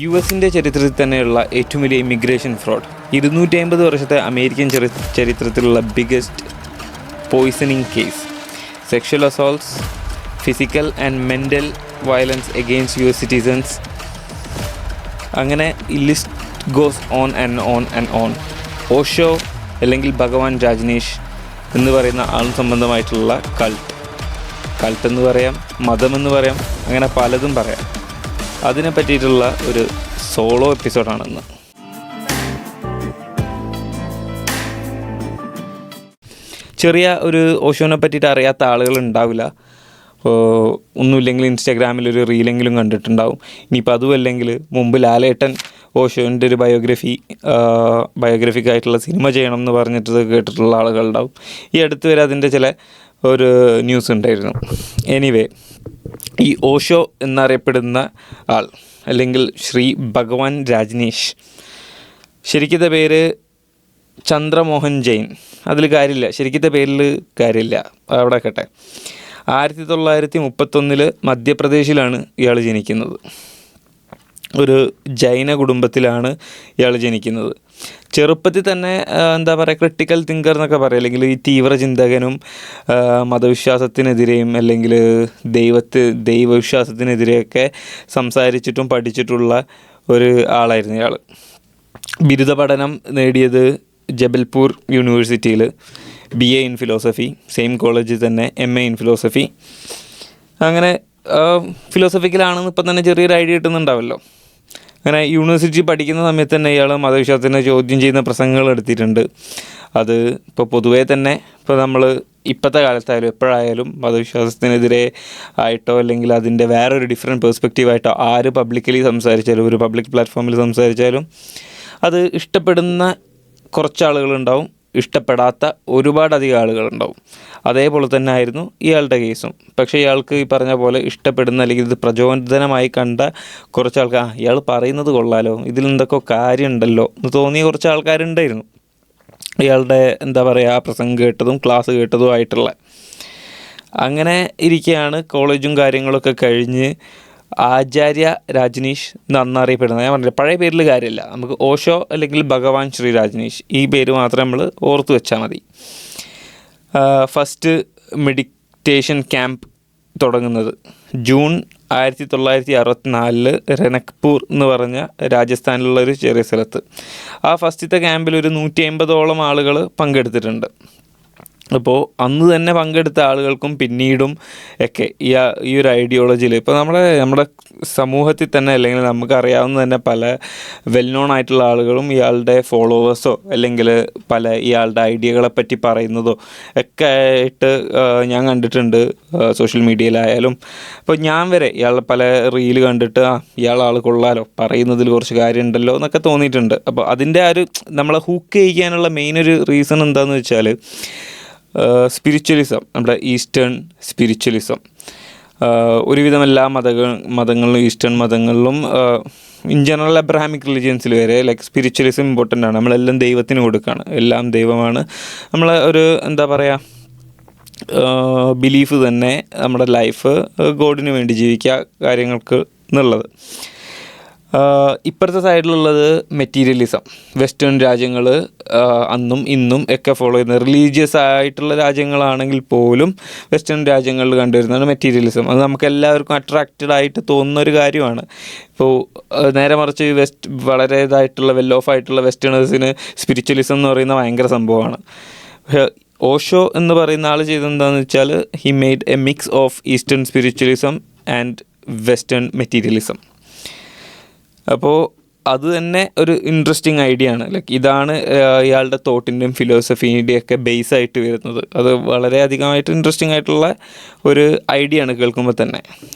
US-ൻ്റെ ചരിത്രത്തിൽ തന്നെയുള്ള ഏറ്റവും വലിയ ഇമിഗ്രേഷൻ ഫ്രോഡ്, 250 വർഷത്തെ അമേരിക്കൻ ചരിത്രത്തിലുള്ള biggest poisoning case, sexual assaults, physical and mental violence against US citizens, അങ്ങനെ ഈ list goes on and on and on. Osho അല്ലെങ്കിൽ ഭഗവാൻ രാജ്നേഷ് എന്ന് പറയുന്ന ആൾ സംബന്ധമായിട്ടുള്ള കൾട്ട് എന്ന് പറയാം, മതമെന്ന് പറയാം, അങ്ങനെ പലതും പറയാം. അതിനെ പറ്റിയിട്ടുള്ള ഒരു സോളോ എപ്പിസോഡാണെന്ന്. ചെറിയ ഒരു ഓഷോനെ പറ്റിയിട്ട് അറിയാത്ത ആളുകൾ ഉണ്ടാവില്ല. ഒന്നുമില്ലെങ്കിൽ ഇൻസ്റ്റാഗ്രാമിലൊരു റീലെങ്കിലും കണ്ടിട്ടുണ്ടാവും. ഇനിയിപ്പോൾ അതുമല്ലെങ്കിൽ മുമ്പ് ലാലേട്ടൻ ഓഷോൻ്റെ ഒരു ബയോഗ്രഫിക്കായിട്ടുള്ള സിനിമ ചെയ്യണം എന്ന് പറഞ്ഞിട്ട് കേട്ടിട്ടുള്ള ആളുകളുണ്ടാവും. ഈ അടുത്ത് വരെ അതിൻ്റെ ചില ഒരു ന്യൂസ് ഉണ്ടായിരുന്നു. എനിവേ, ഈ ഓഷോ എന്നറിയപ്പെടുന്ന ആൾ അല്ലെങ്കിൽ ശ്രീ ഭഗവാൻ രാജ്നേഷ്, ശരിക്കത്തെ പേര് ചന്ദ്രമോഹൻ ജെയിൻ. അതിൽ കാര്യമില്ല, ശരിക്കത്തെ പേരിൽ കാര്യമില്ല, അവിടെ കേട്ടെ. 1931 മധ്യപ്രദേശിലാണ് ഇയാൾ ജനിക്കുന്നത്. ഒരു ജൈന കുടുംബത്തിലാണ് ഇയാൾ ജനിക്കുന്നത്. ചെറുപ്പത്തിൽ തന്നെ എന്താ പറയുക, ക്രിട്ടിക്കൽ തിങ്കർ എന്നൊക്കെ പറയും, അല്ലെങ്കിൽ ഈ തീവ്ര ചിന്തകനും മതവിശ്വാസത്തിനെതിരെയും അല്ലെങ്കിൽ ദൈവവിശ്വാസത്തിനെതിരെയൊക്കെ സംസാരിച്ചിട്ടും പഠിച്ചിട്ടുള്ള ഒരു ആളായിരുന്നു ഇയാൾ. ബിരുദ പഠനം നേടിയത് ജബൽപൂർ യൂണിവേഴ്സിറ്റിയിൽ, BA ഇൻ ഫിലോസഫി, സെയിം കോളേജിൽ തന്നെ MA ഇൻ ഫിലോസഫി. അങ്ങനെ ഫിലോസഫിക്കലാണെന്ന് ഇപ്പം തന്നെ ചെറിയൊരു ഐഡിയ കിട്ടുന്നുണ്ടാവല്ലോ. അങ്ങനെ യൂണിവേഴ്സിറ്റി പഠിക്കുന്ന സമയത്ത് തന്നെ ഇയാൾ മതവിശ്വാസത്തിനെ ചോദ്യം ചെയ്യുന്ന പ്രസംഗങ്ങൾ എടുത്തിട്ടുണ്ട്. അത് ഇപ്പോൾ പൊതുവേ തന്നെ ഇപ്പോൾ നമ്മൾ ഇപ്പോഴത്തെ കാലത്തായാലും എപ്പോഴായാലും മതവിശ്വാസത്തിനെതിരെ ആയിട്ടോ അല്ലെങ്കിൽ അതിൻ്റെ വേറൊരു ഡിഫറെൻറ്റ് പേഴ്സ്പെക്റ്റീവായിട്ടോ ആര് പബ്ലിക്കലി സംസാരിച്ചാലും, ഒരു പബ്ലിക് പ്ലാറ്റ്ഫോമിൽ സംസാരിച്ചാലും അത് ഇഷ്ടപ്പെടുന്ന കുറച്ച് ആളുകളുണ്ടാവും, ഇഷ്ടപ്പെടാത്ത ഒരുപാടധികം ആളുകളുണ്ടാവും. അതേപോലെ തന്നെ ആയിരുന്നു ഇയാളുടെ കേസും. പക്ഷേ ഇയാൾക്ക് ഈ പറഞ്ഞ പോലെ ഇഷ്ടപ്പെടുന്ന അല്ലെങ്കിൽ ഇത് പ്രചോദനമായി കണ്ട കുറച്ച് ആൾക്കാർ, ഇയാൾ പറയുന്നത് കൊള്ളാലോ, ഇതിൽ എന്തൊക്കെ കാര്യമുണ്ടല്ലോ എന്ന് തോന്നിയ കുറച്ച് ആൾക്കാരുണ്ടായിരുന്നു. ഇയാളുടെ എന്താ പറയുക, ആ പ്രസംഗം കേട്ടതും ക്ലാസ് കേട്ടതും ആയിട്ടുള്ള. അങ്ങനെ ഇരിക്കുകയാണ് കോളേജും കാര്യങ്ങളൊക്കെ കഴിഞ്ഞ് ആചാര്യ രാജ്നേഷ് എന്നറിയപ്പെടുന്നത്. ഞാൻ പറഞ്ഞില്ല, പഴയ പേരിൽ കാര്യമില്ല, നമുക്ക് ഓഷോ അല്ലെങ്കിൽ ഭഗവാൻ ശ്രീ രാജ്നേഷ് ഈ പേര് മാത്രം നമ്മൾ ഓർത്ത് വെച്ചാൽ മതി. ഫസ്റ്റ് മെഡിറ്റേഷൻ ക്യാമ്പ് തുടങ്ങുന്നത് ജൂൺ 1964 രനക്പൂർ എന്ന് പറഞ്ഞ രാജസ്ഥാനിലുള്ളൊരു ചെറിയ സ്ഥലത്ത്. ആ ഫസ്റ്റത്തെ ക്യാമ്പിൽ ഒരു 150ഓളം ആളുകൾ പങ്കെടുത്തിട്ടുണ്ട്. അപ്പോൾ അന്ന് തന്നെ പങ്കെടുത്ത ആളുകൾക്കും പിന്നീടും ഒക്കെ ഈ ഒരു ഐഡിയോളജിയിൽ ഇപ്പോൾ നമ്മുടെ സമൂഹത്തിൽ തന്നെ അല്ലെങ്കിൽ നമുക്കറിയാവുന്ന തന്നെ പല വെൽ നോൺ ആയിട്ടുള്ള ആളുകളും ഇയാളുടെ ഫോളോവേഴ്സോ അല്ലെങ്കിൽ പല ഇയാളുടെ ഐഡിയകളെപ്പറ്റി പറയുന്നതോ ഒക്കെ ആയിട്ട് ഞാൻ കണ്ടിട്ടുണ്ട് സോഷ്യൽ മീഡിയയിലായാലും. അപ്പോൾ ഞാൻ വരെ ഇയാളുടെ പല റീല് കണ്ടിട്ട് ഇയാൾ കൊള്ളാലോ, പറയുന്നതിൽ കുറച്ച് കാര്യമുണ്ടല്ലോ എന്നൊക്കെ തോന്നിയിട്ടുണ്ട്. അപ്പോൾ അതിൻ്റെ ആ ഒരു നമ്മളെ ഹൂക്ക് ചെയ്യിക്കാനുള്ള മെയിൻ ഒരു റീസൺ എന്താണെന്ന് വെച്ചാൽ സ്പിരിച്വലിസം, നമ്മുടെ ഈസ്റ്റേൺ സ്പിരിച്വലിസം. ഒരുവിധം എല്ലാ മതങ്ങളിലും ഈസ്റ്റേൺ മതങ്ങളിലും ഇൻ ജനറൽ അബ്രഹാമിക് റിലിജിയൻസിൽ വരെ ലൈക്ക് സ്പിരിച്വലിസം ഇമ്പോർട്ടൻ്റ് ആണ്. നമ്മളെല്ലാം ദൈവത്തിന് കൊടുക്കുകയാണ്, എല്ലാം ദൈവമാണ്. നമ്മളെ ഒരു എന്താ പറയുക ബിലീഫ് തന്നെ നമ്മുടെ ലൈഫ് ഗോഡിന് വേണ്ടി ജീവിക്കുക കാര്യങ്ങൾക്ക് എന്നുള്ളത്. ഇപ്പുറത്തെ സൈഡിലുള്ളത് മെറ്റീരിയലിസം. വെസ്റ്റേൺ രാജ്യങ്ങൾ അന്നും ഇന്നും ഒക്കെ ഫോളോ ചെയ്യുന്ന റിലീജിയസ് ആയിട്ടുള്ള രാജ്യങ്ങളാണെങ്കിൽ പോലും വെസ്റ്റേൺ രാജ്യങ്ങളിൽ കണ്ടുവരുന്നതാണ് മെറ്റീരിയലിസം. അത് നമുക്ക് എല്ലാവർക്കും അട്രാക്റ്റഡ് ആയിട്ട് തോന്നുന്ന ഒരു കാര്യമാണ്. ഇപ്പോൾ നേരെ മറിച്ച് വളരെ ഇതായിട്ടുള്ള വെൽ ഓഫ് ആയിട്ടുള്ള വെസ്റ്റേണേഴ്സിന് സ്പിരിച്വലിസം എന്ന് പറയുന്ന ഭയങ്കര സംഭവമാണ്. ഓഷോ എന്ന് പറയുന്ന ആൾ ചെയ്തെന്താണെന്ന് വെച്ചാൽ he made A mix of eastern spiritualism and western materialism. അപ്പോൾ അത് തന്നെ ഒരു ഇൻട്രസ്റ്റിംഗ് ഐഡിയ ആണ്. ലൈക്ക് ഇതാണ് ഇയാളുടെ തോട്ടിൻ്റെയും ഫിലോസഫീൻ്റെയൊക്കെ ബേസ് ആയിട്ട് വരുന്നത്. അത് വളരെയധികമായിട്ട് ഇൻട്രസ്റ്റിംഗ് ആയിട്ടുള്ള ഒരു ഐഡിയ ആണ് കേൾക്കുമ്പോൾ തന്നെ.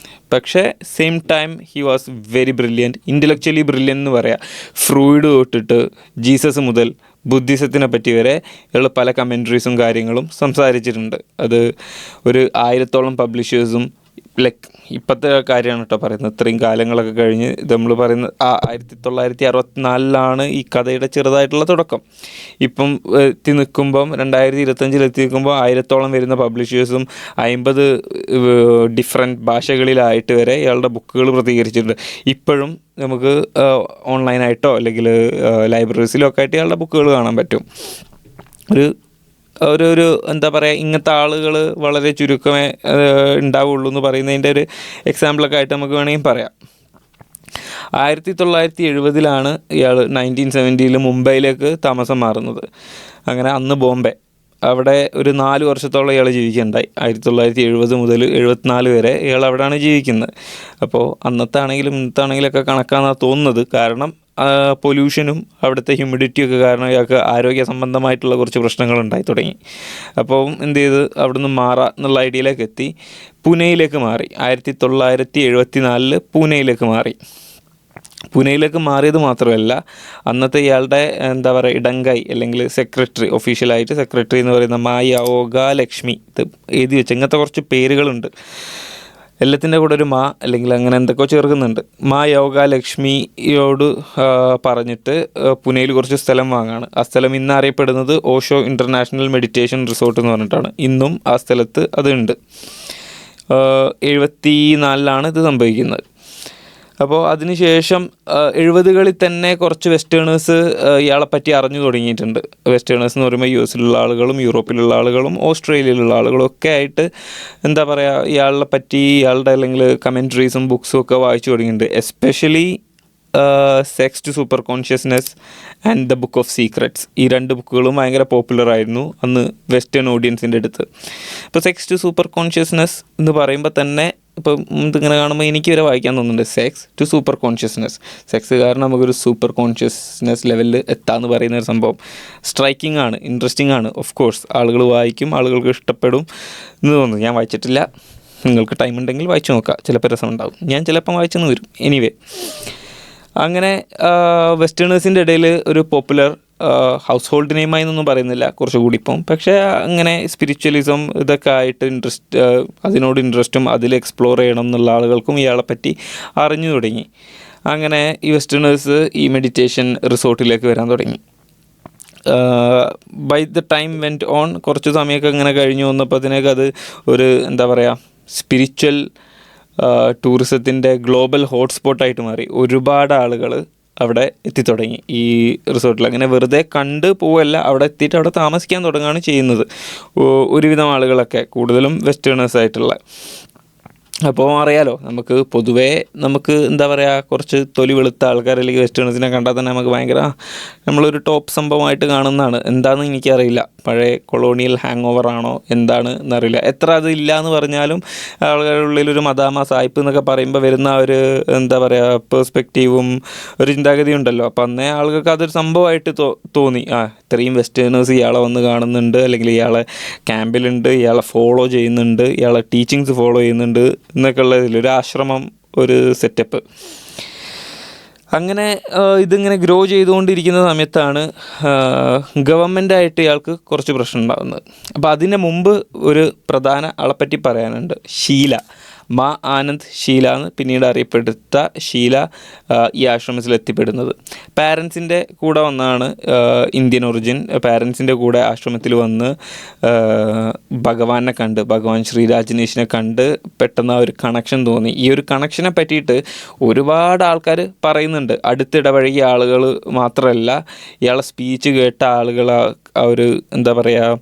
പക്ഷേ same time he was very brilliant, intellectually brilliant എന്ന് പറയാം. ഫ്രൂയിഡ് തൊട്ടിട്ട് ജീസസ് മുതൽ ബുദ്ധിസത്തിനെ പറ്റി വരെ ഇയാൾ പല കമൻട്രീസും കാര്യങ്ങളും സംസാരിച്ചിട്ടുണ്ട്. അത് ഒരു 1000ഓളം പബ്ലിഷേഴ്സും ലൈക്ക് ഇപ്പോഴത്തെ കാര്യമാണ് കേട്ടോ പറയുന്നത്. ഇത്രയും കാലങ്ങളൊക്കെ കഴിഞ്ഞ് ഇത് നമ്മൾ പറയുന്നത് 1964 ഈ കഥയുടെ ചെറുതായിട്ടുള്ള തുടക്കം. ഇപ്പം എത്തി നിൽക്കുമ്പം 2025 എത്തി നിൽക്കുമ്പോൾ 1000-ഓളം വരുന്ന പബ്ലിഷേഴ്സും 50 ഡിഫറെൻറ്റ് ഭാഷകളിലായിട്ട് വരെ ഇയാളുടെ ബുക്കുകൾ പ്രസിദ്ധീകരിച്ചിട്ടുണ്ട്. ഇപ്പോഴും നമുക്ക് ഓൺലൈനായിട്ടോ അല്ലെങ്കിൽ ലൈബ്രറീസിലോ ഒക്കെ ആയിട്ട് ഇയാളുടെ ബുക്കുകൾ കാണാൻ പറ്റും. ഒരു എന്താ പറയുക, ഇങ്ങനത്തെ ആളുകൾ വളരെ ചുരുക്കമേ ഉണ്ടാവുള്ളൂ എന്ന് പറയുന്നതിൻ്റെ ഒരു എക്സാമ്പിളൊക്കെ ആയിട്ട് നമുക്ക് വേണമെങ്കിൽ പറയാം. 1970 ഇയാൾ 1970 മുംബൈയിലേക്ക് താമസം മാറുന്നത്. അങ്ങനെ അന്ന് ബോംബെ, അവിടെ ഒരു 4 വർഷത്തോളം ഇയാൾ ജീവിക്കുകയുണ്ടായി. 1970 മുതൽ 74 വരെ ഇയാൾ അവിടെയാണ് ജീവിക്കുന്നത്. അപ്പോൾ അന്നത്തെ ആണെങ്കിലും ഇന്നത്തെ ആണെങ്കിലൊക്കെ കണക്കാണെന്നാണ് തോന്നുന്നത്. കാരണം പൊല്യൂഷനും അവിടുത്തെ ഹ്യൂമിഡിറ്റിയൊക്കെ കാരണം ഇയാൾക്ക് ആരോഗ്യ സംബന്ധമായിട്ടുള്ള കുറച്ച് പ്രശ്നങ്ങളുണ്ടായി തുടങ്ങി. അപ്പോൾ എന്ത് ചെയ്ത് അവിടെ നിന്ന് മാറാം എന്നുള്ള ഐഡിയയിലേക്ക് എത്തി പൂനെയിലേക്ക് മാറി. 1974 പൂനെയിലേക്ക് മാറി. പൂനെയിലേക്ക് മാറിയത് മാത്രമല്ല, അന്നത്തെ ഇയാളുടെ എന്താ പറയുക ഇടങ്കൈ അല്ലെങ്കിൽ സെക്രട്ടറി, ഒഫീഷ്യലായിട്ട് സെക്രട്ടറി എന്ന് പറയുന്ന യോഗ ലക്ഷ്മി, ഇത് എഴുതി വെച്ച് ഇങ്ങനത്തെ കുറച്ച് പേരുകളുണ്ട്. എല്ലാത്തിൻ്റെ കൂടെ ഒരു അല്ലെങ്കിൽ അങ്ങനെ എന്തൊക്കെയോ ചേർക്കുന്നുണ്ട്. യോഗ ലക്ഷ്മിയോട് പറഞ്ഞിട്ട് പൂനെയിൽ കുറച്ച് സ്ഥലം വാങ്ങാണ്. ആ സ്ഥലം ഇന്ന് അറിയപ്പെടുന്നത് ഓഷോ ഇൻ്റർനാഷണൽ മെഡിറ്റേഷൻ റിസോർട്ട് എന്ന് പറഞ്ഞിട്ടാണ്. ഇന്നും ആ സ്ഥലത്ത് അതുണ്ട്. 74 ഇത് സംഭവിക്കുന്നത്. അപ്പോൾ അതിനുശേഷം 70കളിൽ തന്നെ കുറച്ച് വെസ്റ്റേണേഴ്സ് ഇയാളെ പറ്റി അറിഞ്ഞു തുടങ്ങിയിട്ടുണ്ട്. വെസ്റ്റേണേഴ്സ് എന്ന് പറയുമ്പോൾ US-ലുള്ള ആളുകളും യൂറോപ്പിലുള്ള ആളുകളും ഓസ്ട്രേലിയയിലുള്ള ആളുകളും ഒക്കെ ആയിട്ട് എന്താ പറയുക ഇയാളെ പറ്റി ഇയാളുടെ അല്ലെങ്കിൽ കമൻട്രീസും ബുക്സും ഒക്കെ വായിച്ചു തുടങ്ങിയിട്ടുണ്ട്. Especially sex to super consciousness and the book of secrets, ഈ 2 ബുക്കുകളും ഭയങ്കര പോപ്പുലറായിരുന്നു അന്ന് വെസ്റ്റേൺ ഓഡിയൻസിൻ്റെ അടുത്ത്. ഇപ്പോൾ സെക്സ് ടു സൂപ്പർ കോൺഷ്യസ്നെസ് എന്ന് പറയുമ്പോൾ തന്നെ ഇപ്പം ഇതിങ്ങനെ കാണുമ്പോൾ എനിക്ക് വരെ വായിക്കാൻ തോന്നുന്നുണ്ട്. Sex to super consciousness, sex കാരണം നമുക്കൊരു സൂപ്പർ കോൺഷ്യസ്നെസ് ലെവലിൽ എത്താമെന്ന് പറയുന്ന ഒരു സംഭവം സ്ട്രൈക്കിംഗ് ആണ്, ഇൻട്രസ്റ്റിംഗ് ആണ്. ഓഫ് കോഴ്സ് ആളുകൾ വായിക്കും, ആളുകൾക്ക് ഇഷ്ടപ്പെടും എന്ന് തോന്നുന്നു. ഞാൻ വായിച്ചിട്ടില്ല, നിങ്ങൾക്ക് ടൈം ഉണ്ടെങ്കിൽ വായിച്ചു നോക്കുക, ചിലപ്പോൾ രസമുണ്ടാകും. ഞാൻ ചിലപ്പം വായിച്ചെന്ന് വരും. എനിവേ, അങ്ങനെ വെസ്റ്റേണേഴ്സിൻ്റെ ഇടയിൽ ഒരു പോപ്പുലർ ഹൗസ് ഹോൾഡ് നെയിമായി എന്നൊന്നും പറയുന്നില്ല, കുറച്ചുകൂടി ഇപ്പം. പക്ഷേ അങ്ങനെ സ്പിരിച്വലിസം ഇതൊക്കെ ആയിട്ട് അതിനോട് ഇൻട്രസ്റ്റും അതിൽ എക്സ്പ്ലോർ ചെയ്യണം എന്നുള്ള ആളുകൾക്കും ഇയാളെപ്പറ്റി അറിഞ്ഞു തുടങ്ങി. അങ്ങനെ ഈ വെസ്റ്റേണേഴ്സ് ഈ മെഡിറ്റേഷൻ റിസോർട്ടിലേക്ക് വരാൻ തുടങ്ങി. By the time went on, കുറച്ച് സമയമൊക്കെ ഇങ്ങനെ കഴിഞ്ഞു വന്നപ്പോഴത്തേക്ക് അത് ഒരു എന്താ പറയുക സ്പിരിച്വൽ ടൂറിസത്തിൻ്റെ ഗ്ലോബൽ ഹോട്ട്സ്പോട്ടായിട്ട് മാറി. ഒരുപാട് ആളുകൾ അവിടെ എത്തിത്തുടങ്ങി ഈ റിസോർട്ടിൽ. അങ്ങനെ വെറുതെ കണ്ട് പോവല്ല, അവിടെ എത്തിയിട്ട് അവിടെ താമസിക്കാൻ തുടങ്ങുകയാണ് ചെയ്യുന്നത് ഒരുവിധം ആളുകളൊക്കെ, കൂടുതലും വെസ്റ്റേണേഴ്സ് ആയിട്ടുള്ള. അപ്പോൾ അറിയാലോ, നമുക്ക് പൊതുവേ എന്താ പറയുക കുറച്ച് തൊലി വെളുത്ത ആൾക്കാർ അല്ലെങ്കിൽ വെസ്റ്റേണേഴ്സിനെ കണ്ടാൽ തന്നെ നമുക്ക് ഭയങ്കര നമ്മളൊരു ടോപ്പ് സംഭവമായിട്ട് കാണുന്നതാണ്. എന്താണെന്ന് എനിക്കറിയില്ല, പഴയ കൊളോണിയൽ ഹാങ് ഓവർ ആണോ എന്താണ് എന്നറിയില്ല. എത്ര അതില്ല എന്ന് പറഞ്ഞാലും ആളുകളുടെ ഉള്ളിലൊരു മദാമ സായിപ്പ് എന്നൊക്കെ പറയുമ്പോൾ വരുന്ന ഒരു എന്താ പറയുക പേഴ്സ്പെക്റ്റീവും ഒരു ചിന്താഗതി ഉണ്ടല്ലോ. അപ്പം അന്നേ ആളുകൾക്ക് അതൊരു സംഭവമായിട്ട് തോന്നി. ഇത്രയും വെസ്റ്റേണേഴ്സ് ഇയാളെ വന്ന് കാണുന്നുണ്ട്, അല്ലെങ്കിൽ ഇയാളെ ക്യാമ്പിലുണ്ട്, ഇയാളെ ഫോളോ ചെയ്യുന്നുണ്ട്, ഇയാളെ ടീച്ചിങ്സ് ഫോളോ ചെയ്യുന്നുണ്ട് എന്നൊക്കെ ഉള്ളതിൽ ഒരു ആശ്രമം, ഒരു സെറ്റപ്പ്. അങ്ങനെ ഇതിങ്ങനെ ഗ്രോ ചെയ്തുകൊണ്ടിരിക്കുന്ന സമയത്താണ് ഗവൺമെൻറ്റായിട്ട് ഇയാൾക്ക് കുറച്ച് പ്രശ്നം ഉണ്ടാകുന്നത്. അപ്പോൾ അതിന് മുമ്പ് ഒരു പ്രധാന ആളെപ്പറ്റി പറയാനുണ്ട്. ഷീല, ആനന്ദ് ഷീല എന്ന് പിന്നീട് അറിയപ്പെടുത്ത ഷീല ഈ ആശ്രമത്തിൽ എത്തിപ്പെടുന്നത്. പാരൻസിൻ്റെ കൂടെ വന്നാണ്, ഇന്ത്യൻ ഒറിജിൻ. പാരൻസിൻ്റെ കൂടെ ആശ്രമത്തിൽ വന്ന് ഭഗവാനെ കണ്ട്, ഭഗവാൻ ശ്രീ രാജനീഷിനെ കണ്ട് പെട്ടെന്ന് ആ ഒരു കണക്ഷൻ തോന്നി. ഈ ഒരു കണക്ഷനെ പറ്റിയിട്ട് ഒരുപാട് ആൾക്കാർ പറയുന്നുണ്ട്. അടുത്തിടപഴകിയ ആളുകൾ മാത്രമല്ല, ഇയാളെ സ്പീച്ച് കേട്ട ആളുകൾ, ആ ഒരു എന്താ പറയുക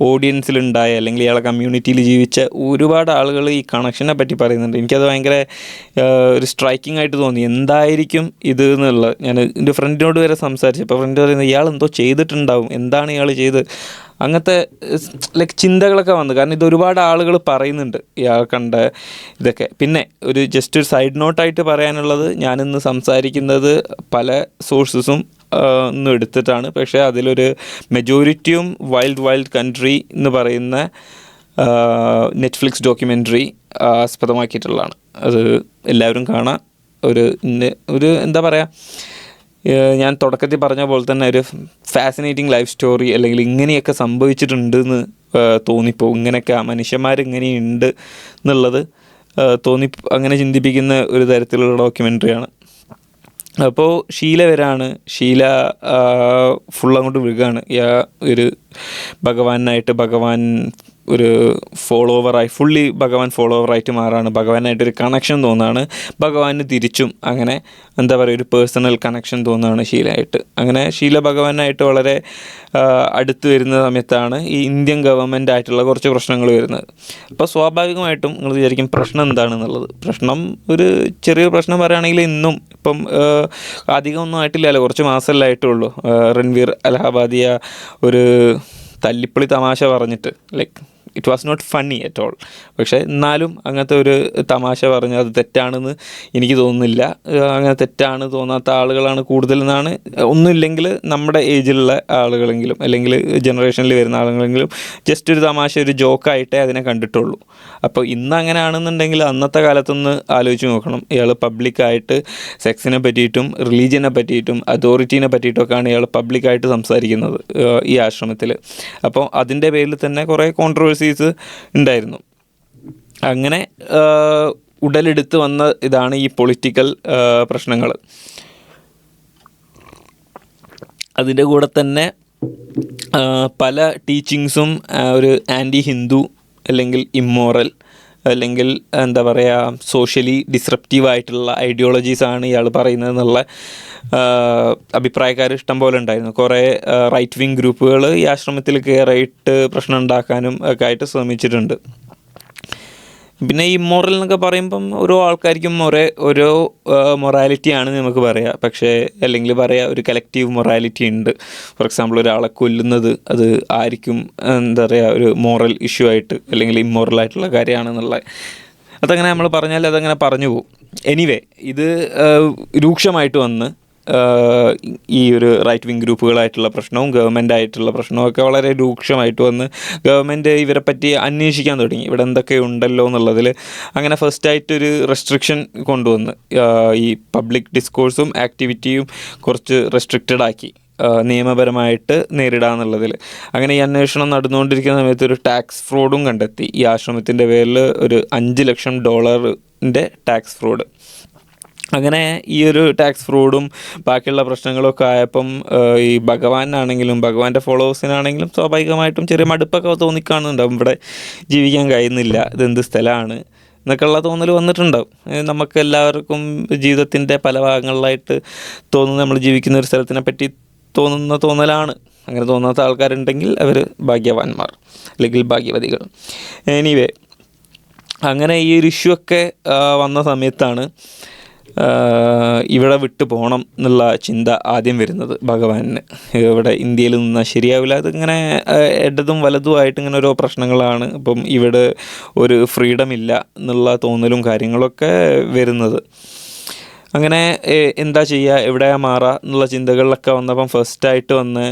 ഓഡിയൻസിലുണ്ടായ അല്ലെങ്കിൽ ഇയാളെ കമ്മ്യൂണിറ്റിയിൽ ജീവിച്ച ഒരുപാട് ആളുകൾ ഈ കണക്ഷനെ പറ്റി പറയുന്നുണ്ട്. എനിക്കത് ഭയങ്കര ഒരു സ്ട്രൈക്കിംഗ് ആയിട്ട് തോന്നി. എന്തായിരിക്കും ഇത് എന്നുള്ളത് ഞാൻ എൻ്റെ ഫ്രണ്ടിനോട് വരെ സംസാരിച്ചു. അപ്പോൾ ഫ്രണ്ട് പറയുന്നത് ഇയാൾ എന്തോ ചെയ്തിട്ടുണ്ടാവും, എന്താണ് ഇയാൾ ചെയ്ത്, അങ്ങനത്തെ ലൈക്ക് ചിന്തകളൊക്കെ വന്നു. കാരണം ഇത് ഒരുപാട് ആളുകൾ പറയുന്നുണ്ട് ഇയാൾ കണ്ട ഇതൊക്കെ. പിന്നെ ഒരു ജസ്റ്റ് ഒരു സൈഡ് നോട്ടായിട്ട് പറയാനുള്ളത്, ഞാനിന്ന് സംസാരിക്കുന്നത് പല സോഴ്സസും ഒന്നും എടുത്തിട്ടാണ്. പക്ഷേ അതിലൊരു മെജോറിറ്റിയും വൈൽഡ് കൺട്രി എന്ന് പറയുന്ന നെറ്റ്ഫ്ലിക്സ് ഡോക്യുമെൻ്ററി ആസ്പദമാക്കിയിട്ടുള്ളതാണ്. അത് എല്ലാവരും കാണാം. ഒരു എന്താ പറയുക, ഞാൻ തുടക്കത്തിൽ പറഞ്ഞ പോലെ തന്നെ ഒരു ഫാസിനേറ്റിംഗ് ലൈഫ് സ്റ്റോറി, അല്ലെങ്കിൽ ഇങ്ങനെയൊക്കെ സംഭവിച്ചിട്ടുണ്ടെന്ന് തോന്നിപ്പോവും. ഇങ്ങനെയൊക്കെ മനുഷ്യന്മാരിങ്ങനെയുണ്ട് എന്നുള്ളത് അങ്ങനെ ചിന്തിപ്പിക്കുന്ന ഒരു തരത്തിലുള്ള ഡോക്യുമെൻ്ററിയാണ്. അപ്പോൾ ഷീല വരാണ്. ഷീല ഫുൾ അങ്ങോട്ട് വീഴുകയാണ്. ഒരു ഭഗവാനായിട്ട്, ഭഗവാൻ ഒരു ഫുള്ളി ഭഗവാൻ ഫോളോവറായിട്ട് മാറാണ്. ഭഗവാനായിട്ടൊരു കണക്ഷൻ തോന്നുകയാണ്. ഭഗവാന് തിരിച്ചും അങ്ങനെ എന്താ പറയുക, ഒരു പേഴ്സണൽ കണക്ഷൻ തോന്നുകയാണ് ഷീലയായിട്ട്. അങ്ങനെ ഷീല ഭഗവാനായിട്ട് വളരെ അടുത്ത് വരുന്ന സമയത്താണ് ഈ ഇന്ത്യൻ ഗവൺമെൻറ് ആയിട്ടുള്ള കുറച്ച് പ്രശ്നങ്ങൾ വരുന്നത്. അപ്പോൾ സ്വാഭാവികമായിട്ടും നിങ്ങൾ വിചാരിക്കും പ്രശ്നം എന്താണെന്നുള്ളത്. പ്രശ്നം ഒരു ചെറിയ പ്രശ്നം പറയുകയാണെങ്കിൽ ഇന്നും ഇപ്പം അധികമൊന്നും ആയിട്ടില്ലല്ലോ, കുറച്ച് മാസമല്ലേ ആയിട്ടുള്ളൂ. രൺവീർ അലഹാബാദിയ ഒരു തല്ലിപ്പൊളി തമാശ പറഞ്ഞിട്ട്, like it was not funny at all. പക്ഷേ എന്നാലും അങ്ങനത്തെ ഒരു തമാശ പറഞ്ഞ് അത് തെറ്റാണെന്ന് എനിക്ക് തോന്നുന്നില്ല. അങ്ങനെ തെറ്റാണ് തോന്നാത്ത ആളുകളാണ് കൂടുതലെന്നാണ്. ഒന്നുമില്ലെങ്കിൽ നമ്മുടെ ഏജിലുള്ള ആളുകളെങ്കിലും അല്ലെങ്കിൽ ജനറേഷനിൽ വരുന്ന ആളുകളെങ്കിലും ജസ്റ്റ് ഒരു തമാശ, ഒരു ജോക്കായിട്ടേ അതിനെ കണ്ടിട്ടുള്ളൂ. അപ്പോൾ ഇന്ന് അങ്ങനെയാണെന്നുണ്ടെങ്കിൽ അന്നത്തെ കാലത്തൊന്ന് ആലോചിച്ച് നോക്കണം. ഇയാൾ പബ്ലിക്കായിട്ട് സെക്സിനെ പറ്റിയിട്ടും റിലീജിയനെ പറ്റിയിട്ടും അതോറിറ്റീനെ പറ്റിയിട്ടൊക്കെയാണ് ഇയാൾ പബ്ലിക്കായിട്ട് സംസാരിക്കുന്നത് ഈ ആശ്രമത്തിൽ. അപ്പോൾ അതിൻ്റെ പേരിൽ തന്നെ കുറേ കോൺട്രവേഴ്സീസ് ഉണ്ടായിരുന്നു. അങ്ങനെ ഉടലെടുത്ത് വന്ന ഇതാണ് ഈ പൊളിറ്റിക്കൽ പ്രശ്നങ്ങൾ. അതിൻ്റെ കൂടെ തന്നെ പല ടീച്ചിങ്സും ഒരു ആൻറ്റി ഹിന്ദു അല്ലെങ്കിൽ ഇമ്മോറൽ അല്ലെങ്കിൽ എന്താ പറയുക സോഷ്യലി ഡിസ്റപ്റ്റീവായിട്ടുള്ള ഐഡിയോളജീസാണ് ഇയാൾ പറയുന്നതെന്നുള്ള അഭിപ്രായക്കാർ ഇഷ്ടം പോലെ ഉണ്ടായിരുന്നു. കുറേ റൈറ്റ് വിങ് ഗ്രൂപ്പുകൾ ഈ ആശ്രമത്തിൽ കയറിയിട്ട് പ്രശ്നം ഉണ്ടാക്കാനും ഒക്കെ ആയിട്ട് ശ്രമിച്ചിട്ടുണ്ട്. പിന്നെ ഈ ഇമ്മോറൽ എന്നൊക്കെ പറയുമ്പം ഓരോ ആൾക്കാർക്കും ഓരോ മൊറാലിറ്റിയാണ് നമുക്ക് പറയാം. പക്ഷേ അല്ലെങ്കിൽ പറയാം ഒരു കലക്റ്റീവ് മൊറാലിറ്റി ഉണ്ട്. ഫോർ എക്സാമ്പിൾ ഒരാളെ കൊല്ലുന്നത് അത് ആയിരിക്കും എന്താ പറയുക ഒരു മോറൽ ഇഷ്യൂ ആയിട്ട് അല്ലെങ്കിൽ ഇമ്മോറലായിട്ടുള്ള കാര്യമാണെന്നുള്ള അതങ്ങനെ നമ്മൾ പറഞ്ഞാൽ അതങ്ങനെ പറഞ്ഞു പോകും. എനിവേ ഇത് രൂക്ഷമായിട്ട് വന്ന് ഈ ഒരു റൈറ്റ് വിങ് ഗ്രൂപ്പുകളായിട്ടുള്ള പ്രശ്നവും ഗവൺമെൻറ് ആയിട്ടുള്ള പ്രശ്നവും ഒക്കെ വളരെ രൂക്ഷമായിട്ട് വന്ന് ഗവൺമെൻറ് ഇവരെ പറ്റി അന്വേഷിക്കാൻ തുടങ്ങി. ഇവിടെ എന്തൊക്കെ ഉണ്ടല്ലോ എന്നുള്ളതിൽ അങ്ങനെ ഫസ്റ്റായിട്ടൊരു റെസ്ട്രിക്ഷൻ കൊണ്ടുവന്ന് ഈ പബ്ലിക് ഡിസ്കോഴ്സും ആക്ടിവിറ്റിയും കുറച്ച് റെസ്ട്രിക്റ്റഡ് ആക്കി നിയമപരമായിട്ട് നേരിടാന്നുള്ളതിൽ. അങ്ങനെ ഈ അന്വേഷണം നടന്നുകൊണ്ടിരിക്കുന്ന സമയത്ത് ഒരു ടാക്സ് ഫ്രോഡും കണ്ടെത്തി. ഈ ആശ്രമത്തിൻ്റെ പേരിൽ ഒരു $5 ലക്ഷം ടാക്സ് ഫ്രോഡ്. അങ്ങനെ ഈ ഒരു ടാക്സ് ഫ്രോഡും ബാക്കിയുള്ള പ്രശ്നങ്ങളൊക്കെ ആയപ്പം ഈ ഭഗവാനാണെങ്കിലും ഭഗവാന്റെ ഫോളോവേഴ്സിനാണെങ്കിലും സ്വാഭാവികമായിട്ടും ചെറിയ മടുപ്പൊക്കെ തോന്നിക്കാണുന്നുണ്ടാവും. ഇവിടെ ജീവിക്കാൻ കഴിയുന്നില്ല, ഇതെന്ത് സ്ഥലമാണ് എന്നൊക്കെയുള്ള തോന്നൽ വന്നിട്ടുണ്ടാവും. നമുക്ക് എല്ലാവർക്കും ജീവിതത്തിൻ്റെ പല ഭാഗങ്ങളിലായിട്ട് തോന്നുന്ന നമ്മൾ ജീവിക്കുന്ന ഒരു സ്ഥലത്തിനെ പറ്റി തോന്നുന്ന തോന്നലാണ്. അങ്ങനെ തോന്നാത്ത ആൾക്കാരുണ്ടെങ്കിൽ അവർ ഭാഗ്യവാന്മാർ അല്ലെങ്കിൽ ഭാഗ്യവതികൾ. എനിവേ അങ്ങനെ ഈ ഒരു ഇഷ്യൂ ഒക്കെ വന്ന സമയത്താണ് ഇവിടെ വിട്ടു പോകണം എന്നുള്ള ചിന്ത ആദ്യം വരുന്നത് ഭഗവാന്. ഇവിടെ ഇന്ത്യയിൽ നിന്നാൽ ശരിയാവില്ല, അതിങ്ങനെ ഇടതും വലതുമായിട്ട് ഇങ്ങനെ ഓരോ പ്രശ്നങ്ങളാണ്. അപ്പം ഇവിടെ ഒരു ഫ്രീഡം ഇല്ല എന്നുള്ള തോന്നലും കാര്യങ്ങളൊക്കെ വരുന്നത്. അങ്ങനെ എന്താ ചെയ്യുക, എവിടെയാ മാറുക എന്നുള്ള ചിന്തകളിലൊക്കെ വന്നപ്പം ഫസ്റ്റായിട്ട് വന്ന്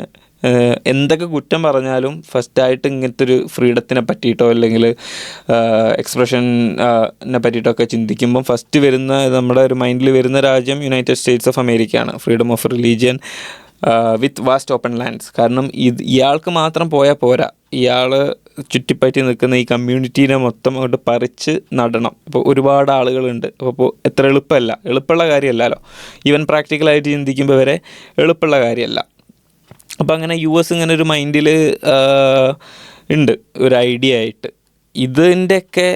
എന്തൊക്കെ കുറ്റം പറഞ്ഞാലും ഫസ്റ്റായിട്ട് ഇങ്ങനത്തെ ഒരു ഫ്രീഡത്തിനെ പറ്റിയിട്ടോ അല്ലെങ്കിൽ എക്സ്പ്രഷനെ പറ്റിയിട്ടൊക്കെ ചിന്തിക്കുമ്പം ഫസ്റ്റ് വരുന്ന നമ്മുടെ ഒരു മൈൻഡിൽ വരുന്ന രാജ്യം യുണൈറ്റഡ് സ്റ്റേറ്റ്സ് ഓഫ് അമേരിക്കയാണ്. Freedom of religion with vast open lands. കാരണം ഇയാൾക്ക് മാത്രം പോയാൽ പോരാ, ഇയാൾ ചുറ്റിപ്പറ്റി നിൽക്കുന്ന ഈ കമ്മ്യൂണിറ്റീനെ മൊത്തം അങ്ങോട്ട് പറിച്ച് നടണം. ഇപ്പോൾ ഒരുപാട് ആളുകളുണ്ട്. അപ്പോൾ എത്ര എളുപ്പമുള്ള കാര്യമല്ലല്ലോ. ഈവൻ പ്രാക്ടിക്കലായിട്ട് ചിന്തിക്കുമ്പോൾ വരെ എളുപ്പമുള്ള കാര്യമല്ല. അപ്പം അങ്ങനെ US ഇങ്ങനെ ഒരു മൈൻഡിൽ ഉണ്ട് ഒരു ഐഡിയ ആയിട്ട്. ഇതിൻ്റെയൊക്കെ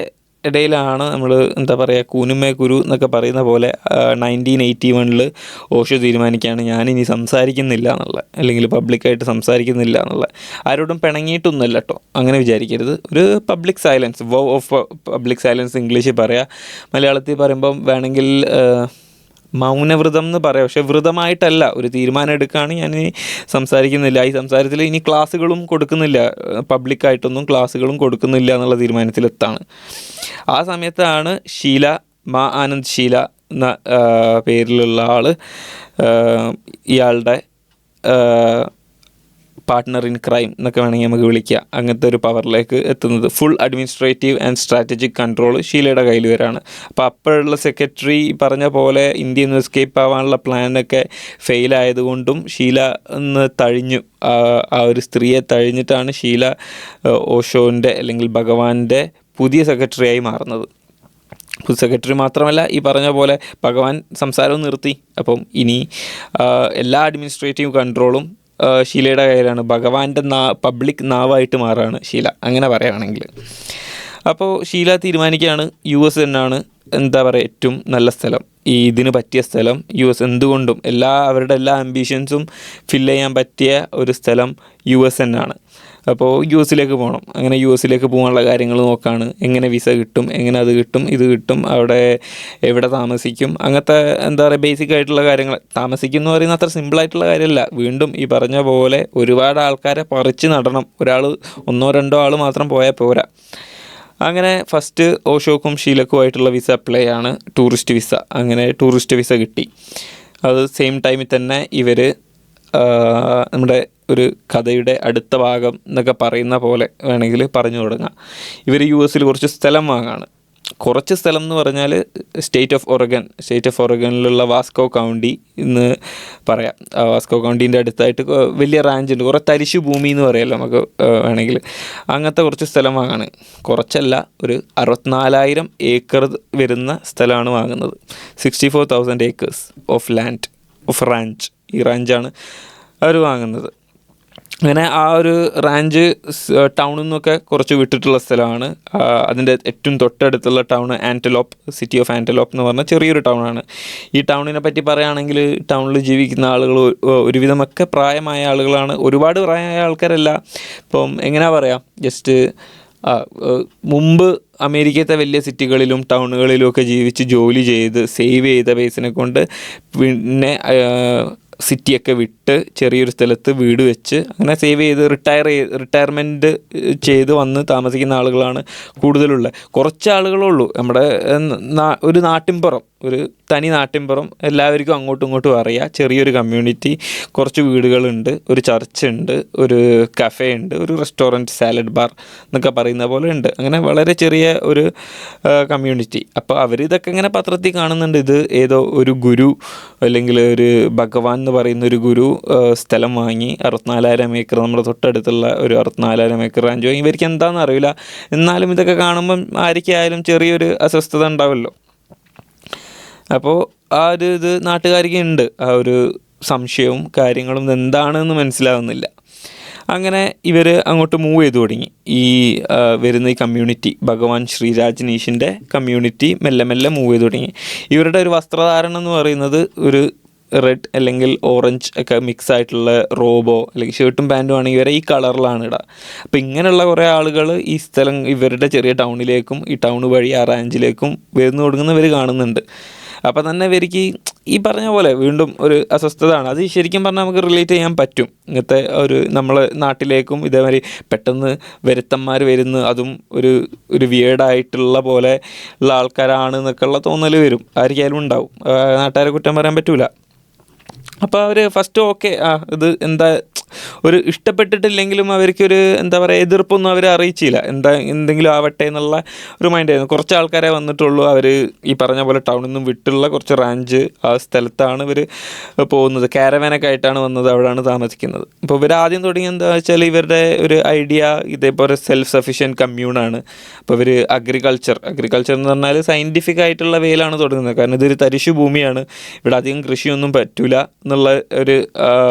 ഇടയിലാണ് നമ്മൾ എന്താ പറയുക കൂനുമേ കുരു എന്നൊക്കെ പറയുന്ന പോലെ 1981 ഓഷോ തീരുമാനിക്കുകയാണ് ഞാനിനി സംസാരിക്കുന്നില്ല എന്നുള്ളത്, അല്ലെങ്കിൽ പബ്ലിക്കായിട്ട് സംസാരിക്കുന്നില്ല എന്നുള്ളത്. ആരോടും പിണങ്ങിയിട്ടൊന്നുമല്ല കേട്ടോ, അങ്ങനെ വിചാരിക്കരുത്. ഒരു പബ്ലിക് സൈലൻസ്, വോ ഓഫ് പബ്ലിക് സൈലൻസ് ഇംഗ്ലീഷിൽ പറയാം. മലയാളത്തിൽ പറയുമ്പം വേണമെങ്കിൽ മൗനവ്രതം എന്ന് പറയാം. പക്ഷേ വ്രതമായിട്ടല്ല, ഒരു തീരുമാനം എടുക്കുകയാണ് ഞാനിനി സംസാരിക്കുന്നില്ല. ഈ സംസാരത്തിൽ ഇനി ക്ലാസ്സുകളും കൊടുക്കുന്നില്ല, പബ്ലിക്കായിട്ടൊന്നും ക്ലാസ്സുകളും കൊടുക്കുന്നില്ല എന്നുള്ള തീരുമാനത്തിലെത്താണ്. ആ സമയത്താണ് ഷീല, മാ ആനന്ദ് ഷീല എന്ന പേരിലുള്ള ആൾ ഇയാളുടെ പാർട്ട്ണർ ഇൻ ക്രൈം എന്നൊക്കെ വേണമെങ്കിൽ നമുക്ക് വിളിക്കുക, അങ്ങനത്തെ ഒരു പവറിലേക്ക് എത്തുന്നത്. Full administrative and strategic control ഷീലയുടെ കയ്യിൽ വരാണ്. അപ്പോൾ അപ്പോഴുള്ള സെക്രട്ടറി പറഞ്ഞ പോലെ ഇന്ത്യയിൽ നിന്ന് എസ്കേപ്പ് ആവാനുള്ള പ്ലാനൊക്കെ ഫെയിലായതുകൊണ്ടും ഷീല ഒന്ന് തഴിഞ്ഞു, ആ ഒരു സ്ത്രീയെ തഴിഞ്ഞിട്ടാണ് ഷീല ഓഷോൻ്റെ അല്ലെങ്കിൽ ഭഗവാന്റെ പുതിയ സെക്രട്ടറിയായി മാറുന്നത്. സെക്രട്ടറി മാത്രമല്ല, ഈ പറഞ്ഞ പോലെ ഭഗവാൻ സംസാരവും നിർത്തി. അപ്പം ഇനി എല്ലാ അഡ്മിനിസ്ട്രേറ്റീവ് കൺട്രോളും ഷീലയുടെ കയ്യിലാണ്. ഭഗവാന്റെ പബ്ലിക് നാവായിട്ട് മാറുകയാണ് ഷീല, അങ്ങനെ പറയുകയാണെങ്കിൽ. അപ്പോൾ ഷീല തീരുമാനിക്കുകയാണ് US തന്നെയാണ് എന്താ പറയുക ഏറ്റവും നല്ല സ്ഥലം, ഈ ഇതിന് പറ്റിയ സ്ഥലം US. എന്തുകൊണ്ടും അവരുടെ എല്ലാ ആംബിഷൻസും ഫില്ല് ചെയ്യാൻ പറ്റിയ ഒരു സ്ഥലം US തന്നെയാണ്. അപ്പോൾ US പോകണം. അങ്ങനെ US പോകാനുള്ള കാര്യങ്ങൾ നോക്കുകയാണ്. എങ്ങനെ വിസ കിട്ടും, എങ്ങനെ അത് കിട്ടും, ഇത് കിട്ടും, അവിടെ എവിടെ താമസിക്കും, അങ്ങനത്തെ എന്താ പറയുക ബേസിക് ആയിട്ടുള്ള കാര്യങ്ങൾ. താമസിക്കും എന്ന് പറയുന്നത് അത്ര സിമ്പിളായിട്ടുള്ള കാര്യമല്ല. വീണ്ടും ഈ പറഞ്ഞ പോലെ ഒരുപാട് ആൾക്കാരെ പറിച്ച് നടണം. ഒരാൾ 1-2 ആൾ മാത്രം പോയാൽ പോരാ. അങ്ങനെ ഫസ്റ്റ് ഓഷോക്കും ഷീലക്കുമായിട്ടുള്ള വിസ അപ്ലൈ ആണ്, ടൂറിസ്റ്റ് വിസ. അങ്ങനെ ടൂറിസ്റ്റ് വിസ കിട്ടി. അത് സെയിം ടൈമിൽ തന്നെ ഇവർ നമ്മുടെ ഒരു കഥയുടെ അടുത്ത ഭാഗം എന്നൊക്കെ പറയുന്ന പോലെ വേണമെങ്കിൽ പറഞ്ഞു തുടങ്ങാം. ഇവർ US കുറച്ച് സ്ഥലം വാങ്ങാണ്. കുറച്ച് സ്ഥലം എന്ന് പറഞ്ഞാൽ സ്റ്റേറ്റ് ഓഫ് ഒറഗനിലുള്ള വാസ്കോ കൗണ്ടി എന്ന് പറയാം. വാസ്കോ കൗണ്ടീൻ്റെ അടുത്തായിട്ട് വലിയ റാഞ്ച് ഉണ്ട്, കുറേ തരിശു ഭൂമി എന്ന് പറയാമല്ലോ നമുക്ക് വേണമെങ്കിൽ. അങ്ങനത്തെ കുറച്ച് സ്ഥലം വാങ്ങാണ്. കുറച്ചല്ല, ഒരു 64,000 ഏക്കർ വരുന്ന സ്ഥലമാണ് വാങ്ങുന്നത്. 64,000 acres ഓഫ് ലാൻഡ്, ഓഫ് റാഞ്ച്. ഈ റാഞ്ചാണ് അവർ വാങ്ങുന്നത്. അങ്ങനെ ആ ഒരു റാഞ്ച് ടൗണിൽ നിന്നൊക്കെ കുറച്ച് വിട്ടിട്ടുള്ള സ്ഥലമാണ്. അതിൻ്റെ ഏറ്റവും തൊട്ടടുത്തുള്ള ടൗൺ ആൻറ്റലോപ്പ്, സിറ്റി ഓഫ് ആൻറ്റലോപ്പ് എന്ന് പറഞ്ഞ ചെറിയൊരു ടൗണാണ്. ഈ ടൗണിനെ പറ്റി പറയുകയാണെങ്കിൽ ടൗണിൽ ജീവിക്കുന്ന ആളുകൾ ഒരുവിധമൊക്കെ പ്രായമായ ആളുകളാണ്. ഒരുപാട് പ്രായമായ ആൾക്കാരല്ല. ഇപ്പം എങ്ങനെയാ പറയാം, ജസ്റ്റ് മുമ്പ് അമേരിക്കത്തെ വലിയ സിറ്റികളിലും ടൗണുകളിലും ഒക്കെ ജീവിച്ച് ജോലി ചെയ്ത് സേവ് ചെയ്ത പൈസനെ കൊണ്ട് പിന്നെ സിറ്റിയൊക്കെ വിട്ട് ചെറിയൊരു സ്ഥലത്ത് വീട് വെച്ച് അങ്ങനെ സേവ് ചെയ്ത് റിട്ടയർമെൻറ്റ് ചെയ്ത് വന്ന് താമസിക്കുന്ന ആളുകളാണ് കൂടുതലുള്ളത്. കുറച്ച് ആളുകളുള്ളൂ നമ്മുടെ ഒരു നാട്ടിൻപുറം, ഒരു തനി നാട്ടിൻപുറം. എല്ലാവർക്കും അങ്ങോട്ടും ഇങ്ങോട്ടും അറിയാം. ചെറിയൊരു കമ്മ്യൂണിറ്റി, കുറച്ച് വീടുകളുണ്ട്, ഒരു ചർച്ച് ഉണ്ട്, ഒരു കഫേ ഉണ്ട്, ഒരു റെസ്റ്റോറൻറ്റ്, സാലഡ് ബാർ എന്നൊക്കെ പറയുന്ന പോലെ ഉണ്ട്. അങ്ങനെ വളരെ ചെറിയ ഒരു കമ്മ്യൂണിറ്റി. അപ്പോൾ അവരിതൊക്കെ ഇങ്ങനെ പത്രത്തിൽ കാണുന്നുണ്ട്. ഇത് ഏതോ ഒരു ഗുരു അല്ലെങ്കിൽ ഒരു ഭഗവാൻ എന്ന് പറയുന്ന ഒരു ഗുരു സ്ഥലം വാങ്ങി 64,000 ഏക്കർ, നമ്മുടെ തൊട്ടടുത്തുള്ള ഒരു 64,000 ഏക്കർ റാഞ്ച് വാങ്ങി. ഇവർക്ക് എന്താണെന്ന് അറിയില്ല. എന്നാലും ഇതൊക്കെ കാണുമ്പം ആർക്കായാലും ചെറിയൊരു അസ്വസ്ഥത ഉണ്ടാവുമല്ലോ. അപ്പോൾ ആ ഒരു ഇത് നാട്ടുകാർക്ക് ഉണ്ട്, ആ ഒരു സംശയവും കാര്യങ്ങളും എന്താണെന്ന് മനസ്സിലാവുന്നില്ല. അങ്ങനെ ഇവർ അങ്ങോട്ട് മൂവ് ചെയ്തു തുടങ്ങി. ഈ വരുന്ന ഈ കമ്മ്യൂണിറ്റി, ഭഗവാൻ ശ്രീ രാജ്നീഷിൻ്റെ കമ്മ്യൂണിറ്റി മെല്ലെ മെല്ലെ മൂവ് ചെയ്തു തുടങ്ങി. ഇവരുടെ ഒരു വസ്ത്രധാരണം എന്ന് പറയുന്നത് ഒരു റെഡ് അല്ലെങ്കിൽ ഓറഞ്ച് ഒക്കെ മിക്സ് ആയിട്ടുള്ള റോബോ അല്ലെങ്കിൽ ഷർട്ടും പാൻറ്റും ആണെങ്കിൽ ഇവരെ ഈ കളറിലാണ് ഇടുക. അപ്പോൾ ഇങ്ങനെയുള്ള കുറേ ആളുകൾ ഈ സ്ഥലം ഇവരുടെ ചെറിയ ടൗണിലേക്കും ഈ ടൗൺ വഴി ആ റാഞ്ചിലേക്കും വരുന്നു കൊടുക്കുന്നവർ കാണുന്നുണ്ട്. അപ്പോൾ തന്നെ ഇവർക്ക് ഈ പറഞ്ഞ പോലെ വീണ്ടും ഒരു അസ്വസ്ഥതയാണ്. അത് ശരിക്കും പറഞ്ഞാൽ നമുക്ക് റിലേറ്റ് ചെയ്യാൻ പറ്റും. ഇങ്ങനത്തെ ഒരു നമ്മളെ നാട്ടിലേക്കും ഇതേമാതിരി പെട്ടെന്ന് വരുത്തന്മാർ വരുന്നു, അതും ഒരു വിയേർഡായിട്ടുള്ള പോലെ ഉള്ള ആൾക്കാരാണ് എന്നൊക്കെയുള്ള തോന്നൽ വരും. ആർക്കായാലും ഉണ്ടാവും. നാട്ടുകാരെ കുറ്റം പറയാൻ പറ്റൂല. അപ്പോൾ അവർ ഫസ്റ്റ് ഓക്കെ, ഇത് എന്താ ഒരു ഇഷ്ടപ്പെട്ടിട്ടില്ലെങ്കിലും അവർക്കൊരു എന്താ പറയുക എതിർപ്പൊന്നും അവർ അറിയിച്ചില്ല. എന്തെങ്കിലും ആവട്ടെ എന്നുള്ള ഒരു മൈൻഡായിരുന്നു. കുറച്ച് ആൾക്കാരെ വന്നിട്ടുള്ളൂ. അവർ ഈ പറഞ്ഞ പോലെ ടൗണിൽ നിന്നും വിട്ടുള്ള കുറച്ച് റാഞ്ച് ആ സ്ഥലത്താണ് ഇവർ പോകുന്നത്. കാരവാനൊക്കെ ആയിട്ടാണ് വന്നത്, അവിടെയാണ് താമസിക്കുന്നത്. അപ്പോൾ ഇവർ ആദ്യം തുടങ്ങി എന്താ വെച്ചാൽ ഇവരുടെ ഒരു ഐഡിയ ഇതേപോലെ സെൽഫ് സഫിഷ്യൻറ്റ് കമ്മ്യൂണാണ്. അപ്പോൾ ഇവർ അഗ്രികൾച്ചർ എന്ന് പറഞ്ഞാൽ സയൻറ്റിഫിക് ആയിട്ടുള്ള വേയിലാണ് തുടങ്ങുന്നത്. കാരണം ഇതൊരു തരിശു ഭൂമിയാണ്, ഇവിടെ അധികം കൃഷിയൊന്നും പറ്റൂല എന്നുള്ള ഒരു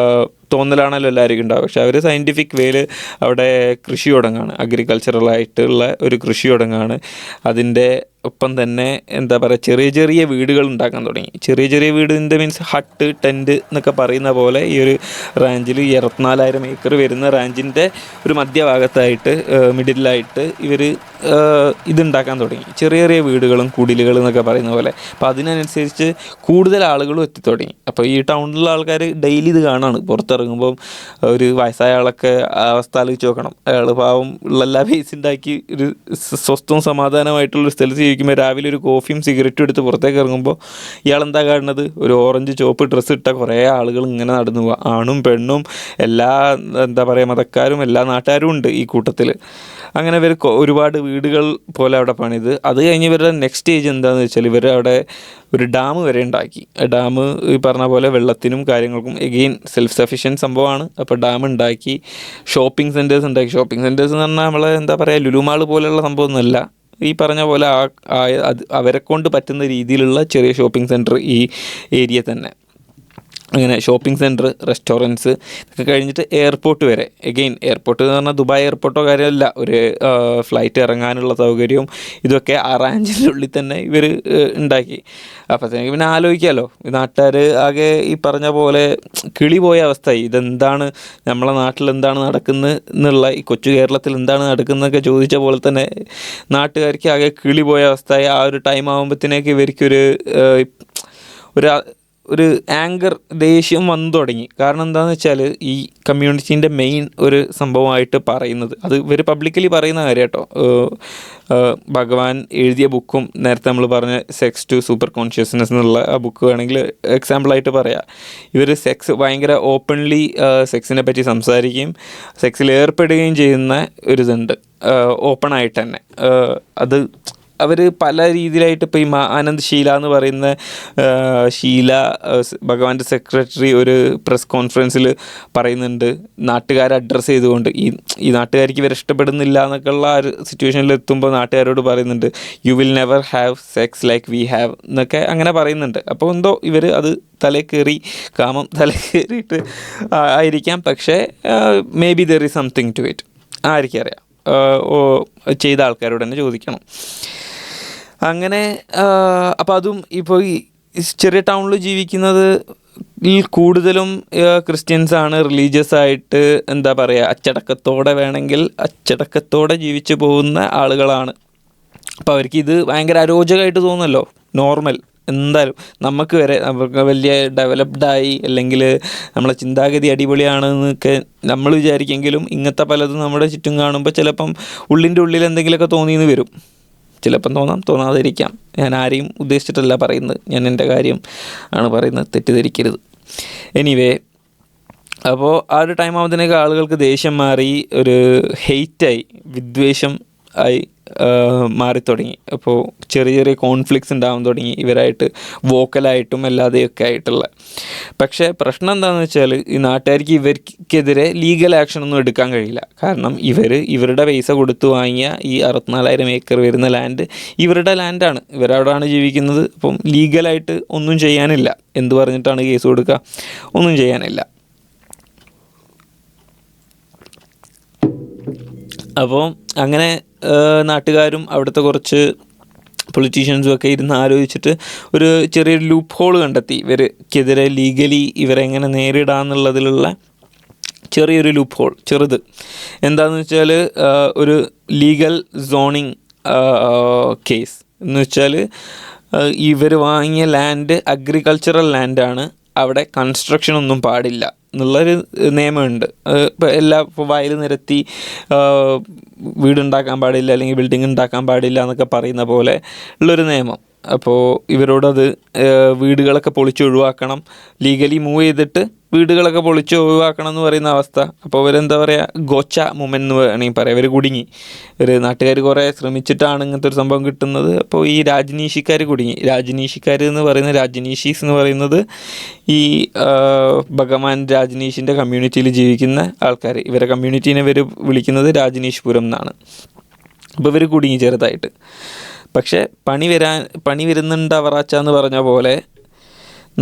തോന്നലാണല്ലോ എല്ലാവർക്കും ഉണ്ടാവുക. പക്ഷെ അവർ സയൻറ്റിഫിക് വേയിൽ അവിടെ കൃഷി തുടങ്ങാണ്, അഗ്രികൾച്ചറലായിട്ടുള്ള ഒരു കൃഷി തുടങ്ങാണ്. അതിൻ്റെ ഒപ്പം തന്നെ എന്താ പറയുക ചെറിയ ചെറിയ വീടുകൾ ഉണ്ടാക്കാൻ തുടങ്ങി. ചെറിയ ചെറിയ വീടിൻ്റെ മീൻസ് ഹട്ട്, ടെൻറ്റ് എന്നൊക്കെ പറയുന്ന പോലെ ഈ ഒരു റാഞ്ചിൽ 64,000 ഏക്കർ വരുന്ന റാഞ്ചിൻ്റെ ഒരു മധ്യഭാഗത്തായിട്ട് മിഡിലായിട്ട് ഇവർ ഇതുണ്ടാക്കാൻ തുടങ്ങി. ചെറിയ ചെറിയ വീടുകളും കുടിലുകളും എന്നൊക്കെ പറയുന്ന പോലെ. അപ്പോൾ അതിനനുസരിച്ച് കൂടുതൽ ആളുകളും എത്തിത്തുടങ്ങി. അപ്പോൾ ഈ ടൗണിലുള്ള ആൾക്കാർ ഡെയിലി ഇത് കാണാണ്. പുറത്തിറങ്ങുമ്പം ഒരു വയസ്സായ ആളൊക്കെ അവസ്ഥ ആലോചിച്ച് നോക്കണം. അയാൾ പാവം ഉള്ള എല്ലാ പൈസ ഉണ്ടാക്കി ഒരു സ്വസ്ഥവും സമാധാനമായിട്ടുള്ളൊരു സ്ഥലത്ത് ജീവിക്കുമ്പോൾ രാവിലെ ഒരു കോഫിയും സിഗരറ്റും എടുത്ത് പുറത്തേക്ക് ഇറങ്ങുമ്പോൾ ഇയാളെന്താ കാണുന്നത്? ഒരു ഓറഞ്ച് ചുവപ്പ് ഡ്രസ്സ് ഇട്ട കുറേ ആളുകൾ ഇങ്ങനെ നടന്നു പോവുക. ആണും പെണ്ണും എല്ലാ എന്താ പറയുക മതക്കാരും എല്ലാ നാട്ടുകാരും ഉണ്ട് ഈ കൂട്ടത്തിൽ. അങ്ങനെ ഇവർ ഒരുപാട് വീടുകൾ പോലെ അവിടെ പണിത്. അത് കഴിഞ്ഞ് ഇവരുടെ നെക്സ്റ്റ് സ്റ്റേജ് എന്താണെന്ന് വെച്ചാൽ ഇവർ അവിടെ ഒരു ഡാം വരെ ഉണ്ടാക്കി. ഡാം ഈ പറഞ്ഞ പോലെ വെള്ളത്തിനും കാര്യങ്ങൾക്കും എഗെയിൻ സെൽഫ് സഫിഷ്യൻറ്റ് സംഭവമാണ്. അപ്പോൾ ഡാം ഉണ്ടാക്കി, ഷോപ്പിംഗ് സെൻറ്റേഴ്സ് ഉണ്ടാക്കി. ഷോപ്പിംഗ് സെൻറ്റേഴ്സ് എന്ന് പറഞ്ഞാൽ നമ്മളെ എന്താ പറയുക ലുലുമാൾ പോലെയുള്ള സംഭവമൊന്നുമല്ല. ഈ പറഞ്ഞ പോലെ അത് അവരെ കൊണ്ട് പറ്റുന്ന രീതിയിലുള്ള ചെറിയ ഷോപ്പിംഗ് സെൻറ്റർ ഈ ഏരിയ തന്നെ. അങ്ങനെ ഷോപ്പിംഗ് സെൻറ്റർ, റെസ്റ്റോറൻറ്റ്സ് ഇതൊക്കെ കഴിഞ്ഞിട്ട് എയർപോർട്ട് വരെ. എഗെയിൻ എയർപോർട്ട് എന്ന് പറഞ്ഞാൽ ദുബായ് എയർപോർട്ടോ കാര്യമല്ല, ഒരു ഫ്ലൈറ്റ് ഇറങ്ങാനുള്ള സൗകര്യവും ഇതൊക്കെ ആ റാഞ്ചിൻ്റെ ഉള്ളിൽ തന്നെ ഇവർ ഉണ്ടാക്കി. അപ്പോഴത്തേക്ക് പിന്നെ ആലോചിക്കാമല്ലോ, നാട്ടുകാർ ആകെ ഈ പറഞ്ഞ പോലെ കിളി പോയ അവസ്ഥയായി. ഇതെന്താണ് നമ്മളെ നാട്ടിൽ എന്താണ് നടക്കുന്നത് എന്നുള്ള, ഈ കൊച്ചു കേരളത്തിൽ എന്താണ് നടക്കുന്നതൊക്കെ ചോദിച്ച പോലെ തന്നെ നാട്ടുകാർക്ക് ആകെ കിളി പോയ അവസ്ഥയായി. ആ ഒരു ടൈം ആകുമ്പോഴത്തേക്ക് ഇവർക്കൊരു ഒരു ആങ്കർ, ദേഷ്യം വന്നു തുടങ്ങി. കാരണം എന്താണെന്ന് വെച്ചാൽ ഈ കമ്മ്യൂണിറ്റീൻ്റെ മെയിൻ ഒരു സംഭവമായിട്ട് പറയുന്നത്, അത് ഇവർ പബ്ലിക്കലി പറയുന്ന കാര്യം കേട്ടോ. ഭഗവാൻ എഴുതിയ ബുക്കും നേരത്തെ നമ്മൾ പറഞ്ഞ സെക്സ് ടു സൂപ്പർ കോൺഷ്യസ്നെസ് എന്നുള്ള ആ ബുക്ക് വേണമെങ്കിൽ എക്സാമ്പിളായിട്ട് പറയാം. ഇവർ ഭയങ്കര ഓപ്പൺലി സെക്സിനെ പറ്റി സംസാരിക്കുകയും സെക്സിൽ ഏർപ്പെടുകയും ചെയ്യുന്ന ഒരിതുണ്ട്, ഓപ്പണായിട്ട് തന്നെ. അത് അവർ പല രീതിയിലായിട്ട് ഇപ്പോൾ ഈ ആനന്ദ് ഷീല എന്ന് പറയുന്ന ഷീല, ഭഗവാന്റെ സെക്രട്ടറി, ഒരു പ്രസ് കോൺഫറൻസിൽ പറയുന്നുണ്ട്, നാട്ടുകാരെ അഡ്രസ്സ് ചെയ്തുകൊണ്ട്. ഈ നാട്ടുകാർക്ക് ഇവരെ ഇഷ്ടപ്പെടുന്നില്ല എന്നൊക്കെയുള്ള ആ ഒരു സിറ്റുവേഷനിൽ എത്തുമ്പോൾ നാട്ടുകാരോട് പറയുന്നുണ്ട്, you will never have sex like we have എന്നൊക്കെ അങ്ങനെ പറയുന്നുണ്ട്. അപ്പോൾ എന്തോ ഇവർ അത് തലക്കേറി, കാമം തലക്കേറിയിട്ട് ആയിരിക്കാം. പക്ഷേ may be there is something to it, ആർക്കറിയാം. ചെയ്ത ആൾക്കാരോട് തന്നെ ചോദിക്കണം. അങ്ങനെ അപ്പോൾ അതും ഇപ്പോൾ ഈ ചെറിയ ടൗണിൽ ജീവിക്കുന്നത് കൂടുതലും ക്രിസ്ത്യൻസാണ്. റിലീജിയസ് ആയിട്ട് എന്താ പറയുക, അച്ചടക്കത്തോടെ വേണമെങ്കിൽ അച്ചടക്കത്തോടെ ജീവിച്ചു പോകുന്ന ആളുകളാണ്. അപ്പോൾ അവർക്ക് ഇത് ഭയങ്കര അരോചകമായിട്ട് തോന്നുമല്ലോ. നോർമൽ എന്തായാലും നമുക്ക് വരെ വലിയ ഡെവലപ്ഡായി അല്ലെങ്കിൽ നമ്മളെ ചിന്താഗതി അടിപൊളിയാണെന്നൊക്കെ നമ്മൾ വിചാരിക്കെങ്കിലും ഇങ്ങനത്തെ പലതും നമ്മുടെ ചുറ്റും കാണുമ്പോൾ ചിലപ്പം ഉള്ളിൻ്റെ ഉള്ളിൽ എന്തെങ്കിലുമൊക്കെ തോന്നിയെന്ന് വരും. ചിലപ്പം തോന്നാം, തോന്നാതിരിക്കാം. ഞാൻ ആരെയും ഉദ്ദേശിച്ചിട്ടല്ല പറയുന്നത്, ഞാൻ എൻ്റെ കാര്യം ആണ് പറയുന്നത്, തെറ്റിദ്ധരിക്കരുത്. എനിവേ, അപ്പോൾ ആ ഒരു ടൈം ആകുമ്പോഴത്തേക്ക് ആളുകൾക്ക് ദേഷ്യം മാറി, ഒരു ഹെയ്റ്റായി, വിദ്വേഷം ആയി മാറിത്തുടങ്ങി. അപ്പോൾ ചെറിയ ചെറിയ കോൺഫ്ലിക്ട്സ് ഉണ്ടാകാൻ തുടങ്ങി ഇവരായിട്ട്, വോക്കലായിട്ടും അല്ലാതെയൊക്കെ ആയിട്ടുള്ള. പക്ഷേ പ്രശ്നം എന്താണെന്ന് വെച്ചാൽ ഈ നാട്ടുകാർക്ക് ഇവർക്കെതിരെ ലീഗൽ ആക്ഷനൊന്നും എടുക്കാൻ കഴിയില്ല. കാരണം ഇവരുടെ പൈസ കൊടുത്തു വാങ്ങിയ ഈ 64,000 ഏക്കർ വരുന്ന ലാൻഡ് ഇവരുടെ ലാൻഡാണ്, ഇവരവിടെയാണ് ജീവിക്കുന്നത്. അപ്പം ലീഗലായിട്ട് ഒന്നും ചെയ്യാനില്ല. എന്ത് പറഞ്ഞിട്ടാണ് കേസ് കൊടുക്കുക? ഒന്നും ചെയ്യാനില്ല. അപ്പോൾ അങ്ങനെ നാട്ടുകാരും അവിടുത്തെ കുറച്ച് പൊളിറ്റീഷ്യൻസും ഒക്കെ ഇരുന്ന് ആലോചിച്ചിട്ട് ഒരു ചെറിയൊരു ലൂപ്പ് ഹോൾ കണ്ടെത്തി. ഇവർക്കെതിരെ ലീഗലി ഇവരെങ്ങനെ നേരിടാമെന്നുള്ളതിലുള്ള ചെറിയൊരു ലൂപ്പ് ഹോൾ, ചെറുത്. എന്താണെന്ന് വെച്ചാൽ ഒരു ലീഗൽ സോണിങ് കേസ് എന്ന് വെച്ചാൽ ഇവർ വാങ്ങിയ ലാൻഡ് അഗ്രികൾച്ചറൽ ലാൻഡാണ്, അവിടെ കൺസ്ട്രക്ഷനൊന്നും പാടില്ല എന്നുള്ളൊരു നിയമമുണ്ട്. ഇപ്പോൾ വയൽ നിരത്തി വീടുണ്ടാക്കാൻ പാടില്ല അല്ലെങ്കിൽ ബിൽഡിംഗ് ഉണ്ടാക്കാൻ പാടില്ല എന്നൊക്കെ പറയുന്ന പോലെ ഉള്ളൊരു നിയമം. അപ്പോൾ ഇവരോടത് വീടുകളൊക്കെ പൊളിച്ച് ഒഴിവാക്കണം, ലീഗലി മൂവ് ചെയ്തിട്ട് വീടുകളൊക്കെ പൊളിച്ച് ഒഴിവാക്കണം എന്ന് പറയുന്ന അവസ്ഥ. അപ്പോൾ ഇവരെന്താ പറയുക, ഗോച്ച മൂമെൻ്റ് എന്ന് വേണമെങ്കിൽ പറയാം. ഇവർ കുടുങ്ങി. നാട്ടുകാർ കുറേ ശ്രമിച്ചിട്ടാണ് ഇങ്ങനത്തെ ഒരു സംഭവം കിട്ടുന്നത്. അപ്പോൾ ഈ രാജനീഷിക്കാർ കുടുങ്ങി. രാജനീഷിക്കാർ എന്ന് പറയുന്ന, രാജനീഷീസ് എന്ന് പറയുന്നത് ഈ ഭഗവാൻ രാജനീഷിൻ്റെ കമ്മ്യൂണിറ്റിയിൽ ജീവിക്കുന്ന ആൾക്കാർ. ഇവരെ കമ്മ്യൂണിറ്റീനെ ഇവർ വിളിക്കുന്നത് രാജനീഷ്പുരം എന്നാണ്. അപ്പോൾ ഇവർ കുടുങ്ങി ചെറുതായിട്ട്. പക്ഷേ പണി വരുന്നുണ്ട് അവറാച്ച എന്ന് പറഞ്ഞ പോലെ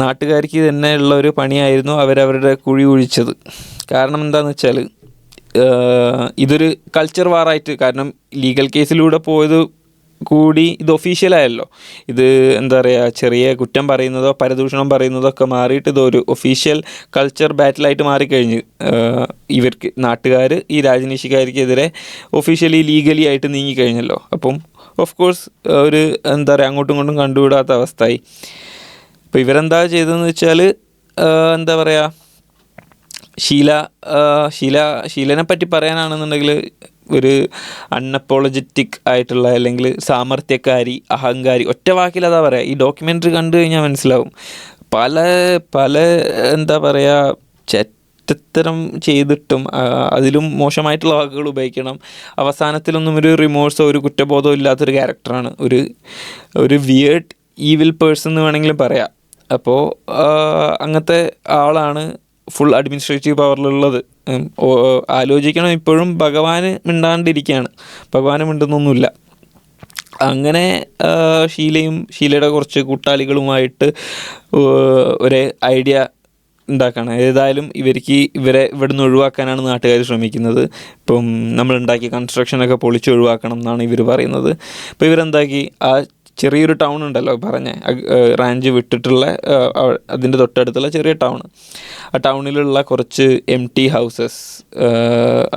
നാട്ടുകാർക്ക് തന്നെ ഉള്ളൊരു പണിയായിരുന്നു അവരവരുടെ കുഴി കുഴിച്ചത്. കാരണം എന്താണെന്ന് വെച്ചാൽ ഇതൊരു കൾച്ചർ വാറായിട്ട്, കാരണം ലീഗൽ കേസിലൂടെ പോയത് കൂടി ഇത് ഒഫീഷ്യലായല്ലോ. ഇത് എന്താ പറയുക, ചെറിയ കുറ്റം പറയുന്നതോ പരദൂഷണം പറയുന്നതോ ഒക്കെ മാറിയിട്ട് ഇതൊരു ഒഫീഷ്യൽ കൾച്ചർ ബാറ്റിലായിട്ട് മാറിക്കഴിഞ്ഞ്. ഇവർക്ക് നാട്ടുകാർ ഈ രാജനീഷിക്കാർക്കെതിരെ ഒഫീഷ്യലി ലീഗലി ആയിട്ട് നീങ്ങിക്കഴിഞ്ഞല്ലോ. അപ്പം ഓഫ് കോഴ്സ് ഒരു എന്താ പറയുക, അങ്ങോട്ടും ഇങ്ങോട്ടും കണ്ടുവിടാത്ത അവസ്ഥയായി. ഇപ്പോൾ ഇവരെന്താ ചെയ്തതെന്ന് വെച്ചാൽ എന്താ പറയുക, ഷീലനെ പറ്റി പറയാനാണെന്നുണ്ടെങ്കിൽ ഒരു അൺഅപ്പോളജറ്റിക് ആയിട്ടുള്ള, അല്ലെങ്കിൽ സാമർത്ഥ്യക്കാരി, അഹങ്കാരി, ഒറ്റ വാക്കിൽ അതാ പറയുക. ഈ ഡോക്യുമെൻ്ററി കണ്ടു കഴിഞ്ഞാൽ മനസ്സിലാവും. പല എന്താ പറയുക, ചെറ്റത്തരം ചെയ്തിട്ടും അതിലും മോശമായിട്ടുള്ള വാക്കുകൾ ഉപയോഗിക്കണം. അവസാനത്തിലൊന്നും ഒരു റിമോഴ്സോ ഒരു കുറ്റബോധമോ ഇല്ലാത്തൊരു ക്യാരക്ടറാണ്. ഒരു വിയേർഡ് ഈവിൽ പേഴ്സൺ എന്ന് വേണമെങ്കിലും പറയാം. അപ്പോൾ അങ്ങനത്തെ ആളാണ് ഫുൾ അഡ്മിനിസ്ട്രേറ്റീവ് പവറിലുള്ളത്. ആലോചിക്കണം, ഇപ്പോഴും ഭഗവാന് മിണ്ടാണ്ടിരിക്കുകയാണ്. ഭഗവാന് മിണ്ടുന്നൊന്നുമില്ല. അങ്ങനെ ഷീലയുടെ കുറച്ച് കൂട്ടാളികളുമായിട്ട് ഒരു ഐഡിയ ഉണ്ടാക്കുകയാണ്. ഏതായാലും ഇവരെ ഇവിടുന്ന് ഒഴിവാക്കാനാണ് നാട്ടുകാർ ശ്രമിക്കുന്നത്. ഇപ്പം നമ്മളുണ്ടാക്കിയ കൺസ്ട്രക്ഷനൊക്കെ പൊളിച്ച് ഒഴിവാക്കണം എന്നാണ് ഇവർ പറയുന്നത്. അപ്പോൾ ഇവരെന്താക്കി, ആ ചെറിയൊരു ടൗൺ ഉണ്ടല്ലോ പറഞ്ഞ റാഞ്ച് വിട്ടിട്ടുള്ള അതിൻ്റെ തൊട്ടടുത്തുള്ള ചെറിയ ടൗൺ, ആ ടൗണിലുള്ള കുറച്ച് എംപ്റ്റി ഹൗസസ്,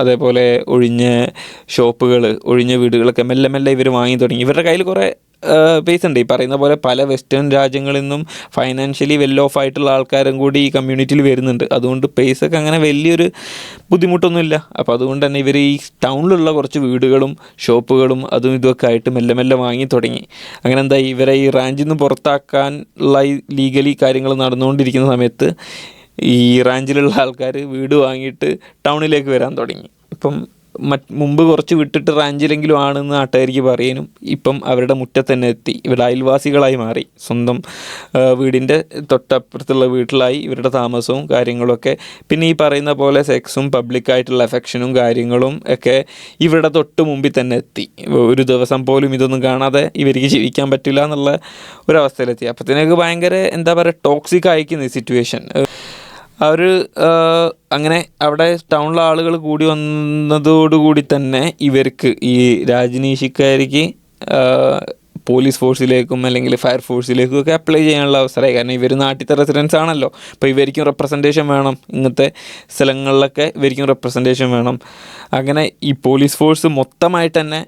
അതേപോലെ ഒഴിഞ്ഞ ഷോപ്പുകൾ, ഒഴിഞ്ഞ വീടുകളൊക്കെ മെല്ലെ മെല്ലെ ഇവർ വാങ്ങി തുടങ്ങി. ഇവരുടെ കയ്യിൽ കുറേ പേസ് ഉണ്ട്. ഈ പറയുന്ന പോലെ പല വെസ്റ്റേൺ രാജ്യങ്ങളിൽ നിന്നും ഫൈനാൻഷ്യലി വെൽ ഓഫ് ആയിട്ടുള്ള ആൾക്കാരും കൂടി ഈ കമ്മ്യൂണിറ്റിയിൽ വരുന്നുണ്ട്. അതുകൊണ്ട് പേസൊക്കെ അങ്ങനെ വലിയൊരു ബുദ്ധിമുട്ടൊന്നുമില്ല. അപ്പോൾ അതുകൊണ്ട് തന്നെ ഇവർ ഈ ടൗണിലുള്ള കുറച്ച് വീടുകളും ഷോപ്പുകളും അതും ഇതൊക്കെ ആയിട്ട് മെല്ലെ മെല്ലെ വാങ്ങി തുടങ്ങി. അങ്ങനെ എന്താ, ഇവരെ ഈ റാഞ്ചിൽ നിന്ന് പുറത്താക്കാനുള്ള ഈ ലീഗലി കാര്യങ്ങൾ നടന്നുകൊണ്ടിരിക്കുന്ന സമയത്ത് ഈ റാഞ്ചിലുള്ള ആൾക്കാർ വീട് വാങ്ങിയിട്ട് ടൗണിലേക്ക് വരാൻ തുടങ്ങി. ഇപ്പം മുമ്പ് കുറച്ച് വിട്ടിട്ട് റാഞ്ചിലെങ്കിലും ആണെന്ന് നാട്ടുകാർക്ക് പറയാനും ഇപ്പം അവരുടെ മുറ്റത്ത് തന്നെ എത്തി. ഇവരുടെ അയൽവാസികളായി മാറി. സ്വന്തം വീടിൻ്റെ തൊട്ടപ്പുറത്തുള്ള വീട്ടിലായി ഇവരുടെ താമസവും കാര്യങ്ങളൊക്കെ. പിന്നെ ഈ പറയുന്ന പോലെ സെക്സും പബ്ലിക്കായിട്ടുള്ള അഫെക്ഷനും കാര്യങ്ങളും ഒക്കെ ഇവരുടെ തൊട്ട് മുമ്പിൽ തന്നെ എത്തി. ഒരു ദിവസം പോലും ഇതൊന്നും കാണാതെ ഇവർക്ക് ജീവിക്കാൻ പറ്റില്ല എന്നുള്ള ഒരവസ്ഥയിലെത്തി. അപ്പോഴത്തേക്ക് ഭയങ്കര എന്താ പറയുക, ടോക്സിക് ആയിരിക്കുന്ന ഈ സിറ്റുവേഷൻ. അങ്ങനെ അവിടെ ടൗണിലെ ആളുകൾ കൂടി വന്നതോടുകൂടി തന്നെ ഇവർക്ക് ഈ രാജനീഷിക്കാർക്ക് പോലീസ് ഫോഴ്സിലേക്കും അല്ലെങ്കിൽ ഫയർ ഫോഴ്സിലേക്കും ഒക്കെ അപ്ലൈ ചെയ്യാനുള്ള അവസരമായി. കാരണം ഇവർ നാട്ടിലത്തെ റെസിഡൻസ് ആണല്ലോ. അപ്പോൾ ഇവർക്കും റെപ്രസെൻറ്റേഷൻ വേണം. ഇങ്ങനത്തെ സ്ഥലങ്ങളിലൊക്കെ ഇവർക്കും റെപ്രസെൻറ്റേഷൻ വേണം. അങ്ങനെ ഈ പോലീസ് ഫോഴ്സ് മൊത്തമായിട്ട് തന്നെ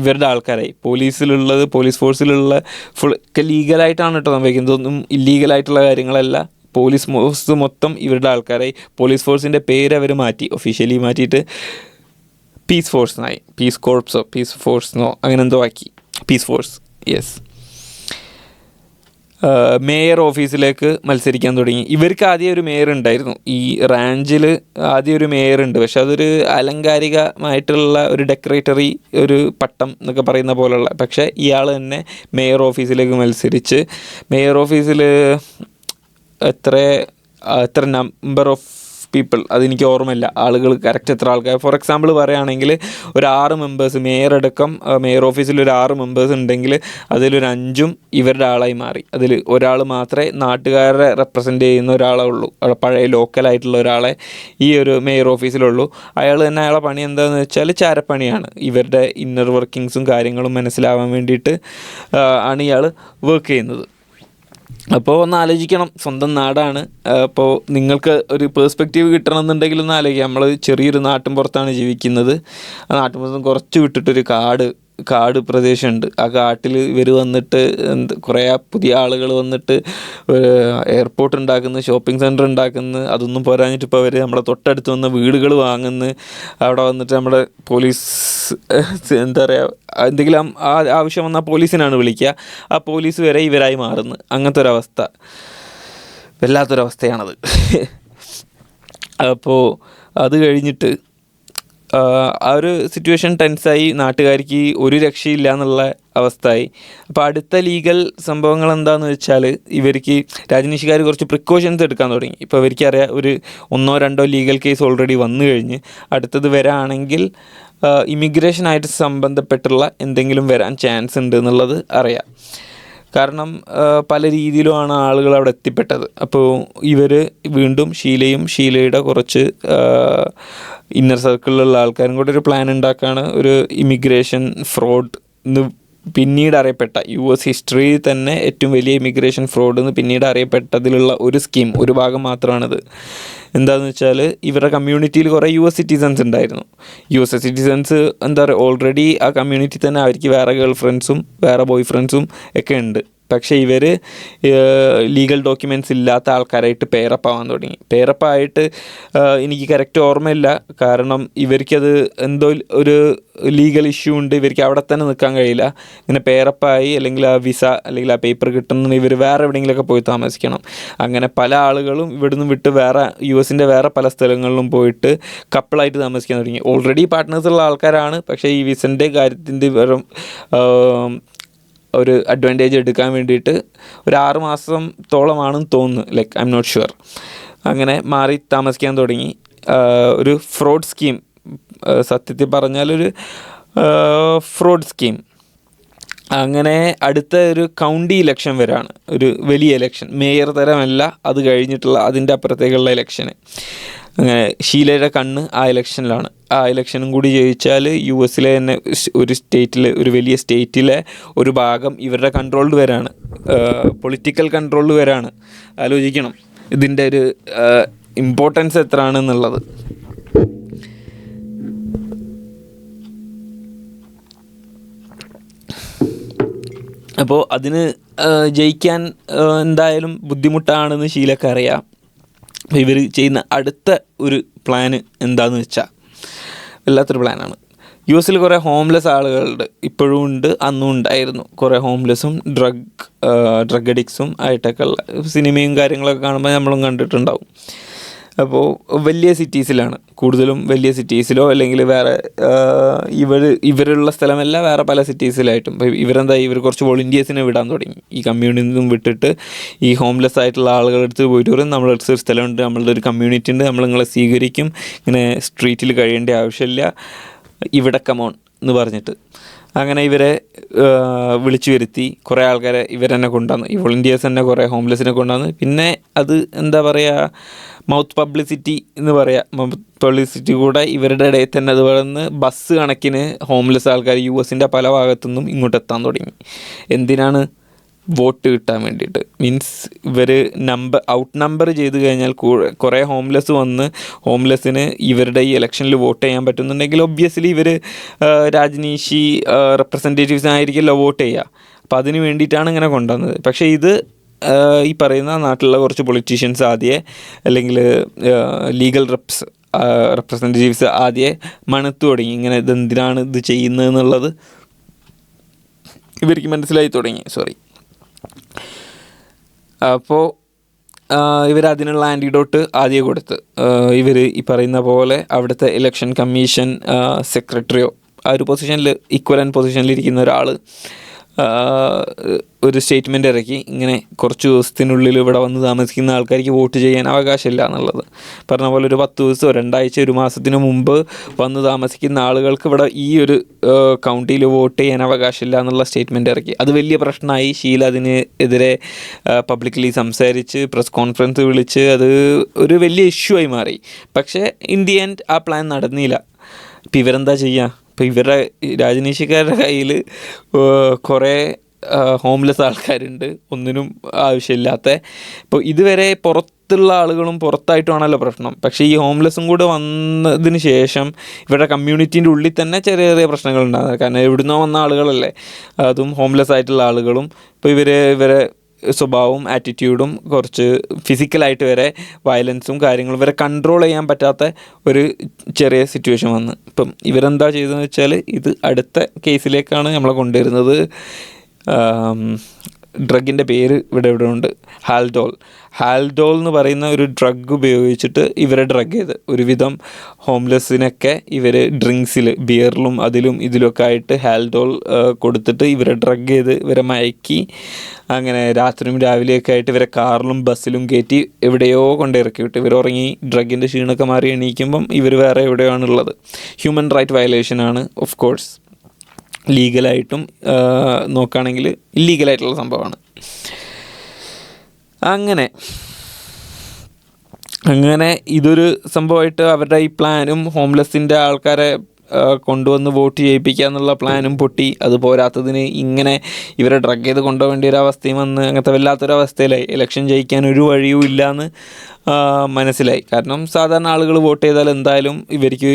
ഇവരുടെ ആൾക്കാരായി. പോലീസ് ഫോഴ്സിലുള്ള ഫുൾ ലീഗലായിട്ടാണ് കേട്ടോ സംഭവിക്കുന്നത്. ഇതൊന്നും ഇല്ലീഗലായിട്ടുള്ള കാര്യങ്ങളല്ല. പോലീസ് ഫോഴ്സ് മൊത്തം ഇവരുടെ ആൾക്കാരായി. പോലീസ് ഫോഴ്സിൻ്റെ പേര് അവർ ഒഫീഷ്യലി മാറ്റിയിട്ട് പീസ് ഫോഴ്സിനായി. പീസ് കോർപ്സോ പീസ് ഫോഴ്സിനോ അങ്ങനെ എന്തോ ആക്കി. Piece force, yes. മേയർ ഓഫീസിലേക്ക് മത്സരിക്കാൻ തുടങ്ങി. ഇവർക്ക് ആദ്യം ഒരു മേയർ ഉണ്ടായിരുന്നു. ഈ റാഞ്ചിൽ ആദ്യം ഒരു മേയർ ഉണ്ട്. പക്ഷെ അതൊരു ആലങ്കാരികമായിട്ടുള്ള ഒരു ഡെക്കറേറ്ററി ഒരു പട്ടം എന്നൊക്കെ പറയുന്ന പോലുള്ള. പക്ഷേ ഇയാൾ തന്നെ മേയർ ഓഫീസിലേക്ക് മത്സരിച്ച് മേയർ ഓഫീസിൽ എത്ര നമ്പർ ഓഫ് പീപ്പിൾ അതെനിക്ക് ഓർമ്മയില്ല, ആളുകൾ കറക്റ്റ് എത്ര ആൾക്കാർ. ഫോർ എക്സാമ്പിൾ പറയുകയാണെങ്കിൽ ഒരു 6 മെമ്പേഴ്സ്, മേയർ അടക്കം മേയർ ഓഫീസിൽ ഒരു 6 മെമ്പേഴ്സ് ഉണ്ടെങ്കിൽ അതിലൊരു 5 ഇവരുടെ ആളായി മാറി. അതിൽ ഒരാൾ മാത്രമേ നാട്ടുകാരെ റെപ്രസെൻ്റ് ചെയ്യുന്ന ഒരാളേ ഉള്ളൂ. പഴയ ലോക്കലായിട്ടുള്ള ഒരാളെ ഈ ഒരു മേയർ ഓഫീസിലുള്ളൂ. അയാൾ തന്നെ അയാളെ പണി എന്താണെന്ന് വെച്ചാൽ ചാരപ്പണിയാണ്. ഇവരുടെ ഇന്നർ വർക്കിങ്സും കാര്യങ്ങളും മനസ്സിലാവാൻ വേണ്ടിയിട്ട് ആണ് ഇയാൾ വർക്ക് ചെയ്യുന്നത്. അപ്പോൾ ഒന്ന് ആലോചിക്കണം, സ്വന്തം നാടാണ്. അപ്പോൾ നിങ്ങൾക്ക് ഒരു പേഴ്സ്പെക്റ്റീവ് കിട്ടണമെന്നുണ്ടെങ്കിൽ ഒന്ന് ആലോചിക്കാം. നമ്മൾ ചെറിയൊരു നാട്ടിൻ പുറത്താണ് ജീവിക്കുന്നത്. ആ നാട്ടിൻ പുറത്ത് കുറച്ച് വിട്ടിട്ടൊരു കാട് പ്രദേശമുണ്ട്. ആ കാട്ടിൽ ഇവർ വന്നിട്ട് കുറേ പുതിയ ആളുകൾ വന്നിട്ട് എയർപോർട്ട് ഉണ്ടാക്കുന്നു, ഷോപ്പിംഗ് സെൻറ്റർ ഉണ്ടാക്കുന്നു. അതൊന്നും പോരാഞ്ഞിട്ട് ഇപ്പോൾ അവർ നമ്മുടെ തൊട്ടടുത്ത് വന്ന വീടുകൾ വാങ്ങുന്നു. അവിടെ വന്നിട്ട് നമ്മുടെ പോലീസ് എന്താ പറയുക, എന്തെങ്കിലും ആവശ്യം വന്നാൽ പോലീസിനാണ് വിളിക്കുക. ആ പോലീസ് വരെ ഇവരായി മാറുന്നു. അങ്ങനത്തെ ഒരവസ്ഥ, വല്ലാത്തൊരവസ്ഥയാണത്. അപ്പോൾ അത് കഴിഞ്ഞിട്ട് ആ ഒരു സിറ്റുവേഷൻ ടെൻസായി. നാട്ടുകാർക്ക് ഒരു രക്ഷയില്ല എന്നുള്ള അവസ്ഥയായി. അപ്പോൾ അടുത്ത ലീഗൽ സംഭവങ്ങൾ എന്താണെന്ന് വെച്ചാൽ ഇവർക്ക് രാജനീഷിക്കാർ കുറച്ച് പ്രിക്കോഷൻസ് എടുക്കാൻ തുടങ്ങി. ഇപ്പോൾ ഇവർക്കറിയാം ഒരു 1-2 ലീഗൽ കേസ് ഓൾറെഡി വന്നു കഴിഞ്ഞ് അടുത്തത് വരാണെങ്കിൽ ഇമിഗ്രേഷനായിട്ട് സംബന്ധപ്പെട്ടുള്ള എന്തെങ്കിലും വരാൻ ചാൻസ് ഉണ്ട് എന്നുള്ളത് അറിയാം. കാരണം പല രീതിയിലുമാണ് ആളുകൾ അവിടെ എത്തിപ്പെട്ടത്. അപ്പോൾ ഇവർ വീണ്ടും ഷീലയുടെ കുറച്ച് ഇന്നർ സർക്കിളിലുള്ള ആൾക്കാരും കൂടെ ഒരു പ്ലാൻ ഉണ്ടാക്കുകയാണ്. ഒരു ഇമിഗ്രേഷൻ ഫ്രോഡ് എന്ന് പിന്നീട് അറിയപ്പെട്ട US ഹിസ്റ്ററിയിൽ തന്നെ ഏറ്റവും വലിയ ഇമിഗ്രേഷൻ ഫ്രോഡ് എന്ന് പിന്നീട് അറിയപ്പെട്ടതിലുള്ള ഒരു സ്കീം, ഒരു ഭാഗം മാത്രമാണിത്. എന്താണെന്ന് വെച്ചാൽ ഇവരുടെ കമ്മ്യൂണിറ്റിയിൽ കുറേ US സിറ്റിസൺസ് ഉണ്ടായിരുന്നു. US സിറ്റിസൺസ് എന്താ പറയുക, ഓൾറെഡി ആ കമ്മ്യൂണിറ്റി തന്നെ അവർക്ക് വേറെ ഗേൾ ഫ്രണ്ട്സും വേറെ ബോയ് ഫ്രണ്ട്സും ഒക്കെ ഉണ്ട്. പക്ഷേ ഇവർ ലീഗൽ ഡോക്യുമെൻറ്റ്സ് ഇല്ലാത്ത ആൾക്കാരായിട്ട് പേരപ്പ് ആവാൻ തുടങ്ങി. പേരപ്പായിട്ട് എനിക്ക് കറക്റ്റ് ഓർമ്മയില്ല. കാരണം ഇവർക്കത് എന്തോ ഒരു ലീഗൽ ഇഷ്യൂ ഉണ്ട്. ഇവർക്ക് അവിടെ തന്നെ നിൽക്കാൻ കഴിയില്ല. ഇങ്ങനെ പേരപ്പായി അല്ലെങ്കിൽ ആ വിസ അല്ലെങ്കിൽ ആ പേപ്പർ കിട്ടുന്ന ഇവർ വേറെ എവിടെയെങ്കിലുമൊക്കെ പോയി താമസിക്കണം. അങ്ങനെ പല ആളുകളും ഇവിടുന്ന് വിട്ട് വേറെ USൻ്റെ വേറെ പല സ്ഥലങ്ങളിലും പോയിട്ട് കപ്പിളായിട്ട് താമസിക്കാൻ തുടങ്ങി. ഓൾറെഡി പാർട്ട്നേഴ്സുള്ള ആൾക്കാരാണ്. പക്ഷേ ഈ വിസൻ്റെ കാര്യത്തിൻ്റെ വെറും ഒരു അഡ്വാൻറ്റേജ് എടുക്കാൻ വേണ്ടിയിട്ട് ഒരു 6 മാസത്തോളമാണെന്ന് തോന്നുന്നു, like I'm not sure. അങ്ങനെ മാറി താമസിക്കാൻ തുടങ്ങി. ഒരു ഫ്രോഡ് സ്കീം, സത്യത്തിൽ പറഞ്ഞാലൊരു ഫ്രോഡ് സ്കീം. അങ്ങനെ അടുത്ത ഒരു കൗണ്ടി ഇലക്ഷൻ വരാണ്, ഒരു വലിയ ഇലക്ഷൻ, മേയർ തരമല്ല, അത് കഴിഞ്ഞിട്ടുള്ള അതിൻ്റെ അപ്പുറത്തേക്കുള്ള ഇലക്ഷന്. അങ്ങനെ ഷീലയുടെ കണ്ണ് ആ ഇലക്ഷനിലാണ്. ആ ഇലക്ഷനും കൂടി ജയിച്ചാൽ US തന്നെ ഒരു സ്റ്റേറ്റിൽ, ഒരു വലിയ സ്റ്റേറ്റിലെ ഒരു ഭാഗം ഇവരുടെ കൺട്രോളിൽ വരാണ്, പൊളിറ്റിക്കൽ കൺട്രോളിൽ വരാണ്. ആലോചിക്കണം ഇതിൻ്റെ ഒരു ഇമ്പോർട്ടൻസ് എത്രയാണെന്നുള്ളത്. അപ്പോൾ അതിന് ജയിക്കാൻ എന്തായാലും ബുദ്ധിമുട്ടാണെന്ന് ഷീലക്ക് അറിയാം. അപ്പോൾ ഇവർ ചെയ്യുന്ന അടുത്ത ഒരു പ്ലാന് എന്താണെന്ന് വെച്ചാൽ വല്ലാത്തൊരു പ്ലാനാണ്. US കുറേ ഹോംലെസ് ആളുകളുണ്ട്, ഇപ്പോഴും ഉണ്ട്, അന്നും ഉണ്ടായിരുന്നു. കുറേ ഹോംലെസ്സും ഡ്രഗ് അഡിക്ട്സും ആയിട്ടൊക്കെ ഉള്ള സിനിമയും കാര്യങ്ങളൊക്കെ കാണുമ്പോൾ നമ്മളും കണ്ടിട്ടുണ്ടാവും. അപ്പോൾ വലിയ സിറ്റീസിലാണ് കൂടുതലും, വലിയ സിറ്റീസിലോ അല്ലെങ്കിൽ വേറെ ഇവരുള്ള സ്ഥലമല്ല, വേറെ പല സിറ്റീസിലായിട്ടും. ഇവർ കുറച്ച് വോളണ്ടിയേഴ്സിനെ വിടാൻ തുടങ്ങി. ഈ കമ്മ്യൂണിറ്റിയിൽ നിന്നും വിട്ടിട്ട് ഈ ഹോംലെസ് ആയിട്ടുള്ള ആളുകളെടുത്ത് പോയിട്ട് പറയും, നമ്മുടെ അടുത്ത് ഒരു സ്ഥലമുണ്ട്, നമ്മളുടെ ഒരു കമ്മ്യൂണിറ്റി ഉണ്ട്, നമ്മൾ നിങ്ങളെ സ്വീകരിക്കും, ഇങ്ങനെ സ്ട്രീറ്റിൽ കഴിയേണ്ട ആവശ്യമില്ല, ഇവിടെ കമോൺ എന്ന് പറഞ്ഞിട്ട്. അങ്ങനെ ഇവരെ വിളിച്ചു വരുത്തി കുറേ ആൾക്കാരെ ഇവർ തന്നെ കൊണ്ടുവന്ന്, ഈ വോളണ്ടിയേഴ്സ് തന്നെ കുറേ ഹോംലെസ്സിനെ കൊണ്ടുവന്ന്. പിന്നെ അത് എന്താ പറയുക, മൗത്ത് പബ്ലിസിറ്റി എന്ന് പറയാം, മൗത്ത് പബ്ലിസിറ്റി കൂടെ ഇവരുടെ ഇടയിൽ തന്നെ അത് വളർന്ന് ബസ് കണക്കിന് ഹോംലെസ് ആൾക്കാർ US പല ഭാഗത്തുനിന്നും ഇങ്ങോട്ട് എത്താൻ തുടങ്ങി. എന്തിനാണ്? വോട്ട് കിട്ടാൻ വേണ്ടിയിട്ട്. മീൻസ് ഇവർ ഔട്ട് നമ്പർ ചെയ്ത് കഴിഞ്ഞാൽ കുറേ ഹോംലെസ് വന്ന് ഹോംലെസ്സിന് ഇവരുടെ ഈ ഇലക്ഷനിൽ വോട്ട് ചെയ്യാൻ പറ്റുന്നുണ്ടെങ്കിൽ ഒബ്വിയസ്ലി ഇവർ രാജ്നീഷി റെപ്രസെൻറ്റേറ്റീവ്സിനായിരിക്കുമല്ലോ വോട്ട് ചെയ്യുക. അപ്പോൾ അതിന് വേണ്ടിയിട്ടാണ് ഇങ്ങനെ കൊണ്ടുവന്നത്. പക്ഷേ ഇത് ഈ പറയുന്ന നാട്ടിലുള്ള കുറച്ച് പൊളിറ്റീഷ്യൻസ് ആദ്യമേ, അല്ലെങ്കിൽ ലീഗൽ റെപ്രസെൻറ്റേറ്റീവ്സ് ആദ്യമേ മണത്തു തുടങ്ങി, ഇങ്ങനെ ഇതെന്തിനാണ് ഇത് ചെയ്യുന്നതെന്നുള്ളത് ഇവർക്ക് മനസ്സിലായി തുടങ്ങി. അപ്പോൾ ഇവരതിനുള്ള ആൻറ്റിഡോട്ട് ആദ്യം കൊടുത്ത്, ഇവർ ഈ പറയുന്ന പോലെ അവിടുത്തെ ഇലക്ഷൻ കമ്മീഷൻ സെക്രട്ടറിയോ ആ ഒരു പൊസിഷനിൽ, ഈക്വലൻ്റ് പൊസിഷനിലിരിക്കുന്ന ഒരാൾ ഒരു സ്റ്റേറ്റ്മെൻറ്റ് ഇറക്കി, ഇങ്ങനെ കുറച്ച് ദിവസത്തിനുള്ളിൽ ഇവിടെ വന്ന് താമസിക്കുന്ന ആൾക്കാർക്ക് വോട്ട് ചെയ്യാൻ അവകാശമില്ല എന്നുള്ളത്. പറഞ്ഞ പോലെ ഒരു 10 ദിവസമോ 2 ആഴ്ച 1 മാസത്തിന് മുമ്പ് വന്ന് താമസിക്കുന്ന ആളുകൾക്ക് ഇവിടെ ഈ ഒരു കൗണ്ടിയിൽ വോട്ട് ചെയ്യാൻ അവകാശമില്ല എന്നുള്ള സ്റ്റേറ്റ്മെൻറ്റ് ഇറക്കി. അത് വലിയ പ്രശ്നമായി. ഷീല അതിനെതിരെ പബ്ലിക്കലി സംസാരിച്ച് പ്രസ് കോൺഫറൻസ് വിളിച്ച് അത് ഒരു വലിയ ഇഷ്യൂ ആയി മാറി. പക്ഷേ ഇൻ ദി എൻഡ് ആ പ്ലാൻ നടന്നില്ല. ഇപ്പം ഇവരെന്താ ചെയ്യുക? ഇപ്പോൾ ഇവരുടെ രാജനീഷിക്കാരുടെ കയ്യിൽ കുറേ ഹോംലെസ് ആൾക്കാരുണ്ട്, ഒന്നിനും ആവശ്യമില്ലാത്ത. ഇപ്പോൾ ഇതുവരെ പുറത്തുള്ള ആളുകളും പുറത്തായിട്ടുമാണല്ലോ പ്രശ്നം. പക്ഷേ ഈ ഹോംലെസ്സും കൂടെ വന്നതിന് ശേഷം ഇവരുടെ കമ്മ്യൂണിറ്റീൻ്റെ ഉള്ളിൽ തന്നെ ചെറിയ ചെറിയ പ്രശ്നങ്ങളുണ്ടാകുന്നത്. കാരണം എവിടുന്നോ വന്ന ആളുകളല്ലേ, അതും ഹോംലെസ് ആയിട്ടുള്ള ആളുകളും. ഇപ്പോൾ ഇവരെ സ്വഭാവവും ആറ്റിറ്റ്യൂഡും കുറച്ച് ഫിസിക്കലായിട്ട് വരെ വയലൻസും കാര്യങ്ങളും ഇവരെ കൺട്രോൾ ചെയ്യാൻ പറ്റാത്ത ഒരു ചെറിയ സിറ്റുവേഷൻ വന്ന്. ഇപ്പം ഇവരെന്താ ചെയ്തതെന്ന് വെച്ചാൽ, ഇത് അടുത്ത കേസിലേക്കാണ് നമ്മളെ കൊണ്ടുവരുന്നത്. ഡ്രഗിൻ്റെ പേര് ഇവിടെ ഉണ്ട്, ഹാൽഡോൾ എന്ന് പറയുന്ന ഒരു ഡ്രഗ് ഉപയോഗിച്ചിട്ട് ഇവരെ ഡ്രഗ് ചെയ്ത് ഒരുവിധം ഹോംലെസ്സിനൊക്കെ ഇവർ ഡ്രിങ്ക്സിൽ, ബിയറിലും അതിലും ഇതിലൊക്കെ ആയിട്ട് ഹാൽഡോൾ കൊടുത്തിട്ട് ഇവരെ ഡ്രഗ് ചെയ്ത് ഇവരെ മയക്കി, അങ്ങനെ രാത്രിയും രാവിലെയൊക്കെ ആയിട്ട് ഇവരെ കാറിലും ബസ്സിലും കയറ്റി എവിടെയോ കൊണ്ട് ഇറക്കി വിട്ട് ഇവർ ഉറങ്ങി ഡ്രഗിൻ്റെ ക്ഷീണമൊക്കെ മാറി എണീക്കുമ്പം ഇവർ വേറെ എവിടെയാണുള്ളത്. ഹ്യൂമൻ റൈറ്റ് വയലേഷനാണ് ഓഫ് കോഴ്സ്. ലീഗലായിട്ടും നോക്കുകയാണെങ്കിൽ ഇല്ലീഗലായിട്ടുള്ള സംഭവമാണ്. അങ്ങനെ ഇതൊരു സംഭവമായിട്ട് അവരുടെ ഈ പ്ലാനും ഹോംലെസ്സിൻ്റെ ആൾക്കാരെ കൊണ്ടുവന്ന് വോട്ട് ചെയ്യിപ്പിക്കുക എന്നുള്ള പ്ലാനും പൊട്ടി. അത് പോരാത്തതിന് ഇങ്ങനെ ഇവരെ ഡ്രഗ് ചെയ്ത് കൊണ്ടുപോകേണ്ട ഒരു അവസ്ഥയും വന്ന് അങ്ങനത്തെ വല്ലാത്തൊരവസ്ഥയിലായി. ഇലക്ഷൻ ജയിക്കാൻ ഒരു വഴിയും ഇല്ലയെന്ന് മനസ്സിലായി. കാരണം സാധാരണ ആളുകൾ വോട്ട് ചെയ്താൽ എന്തായാലും ഇവർക്ക്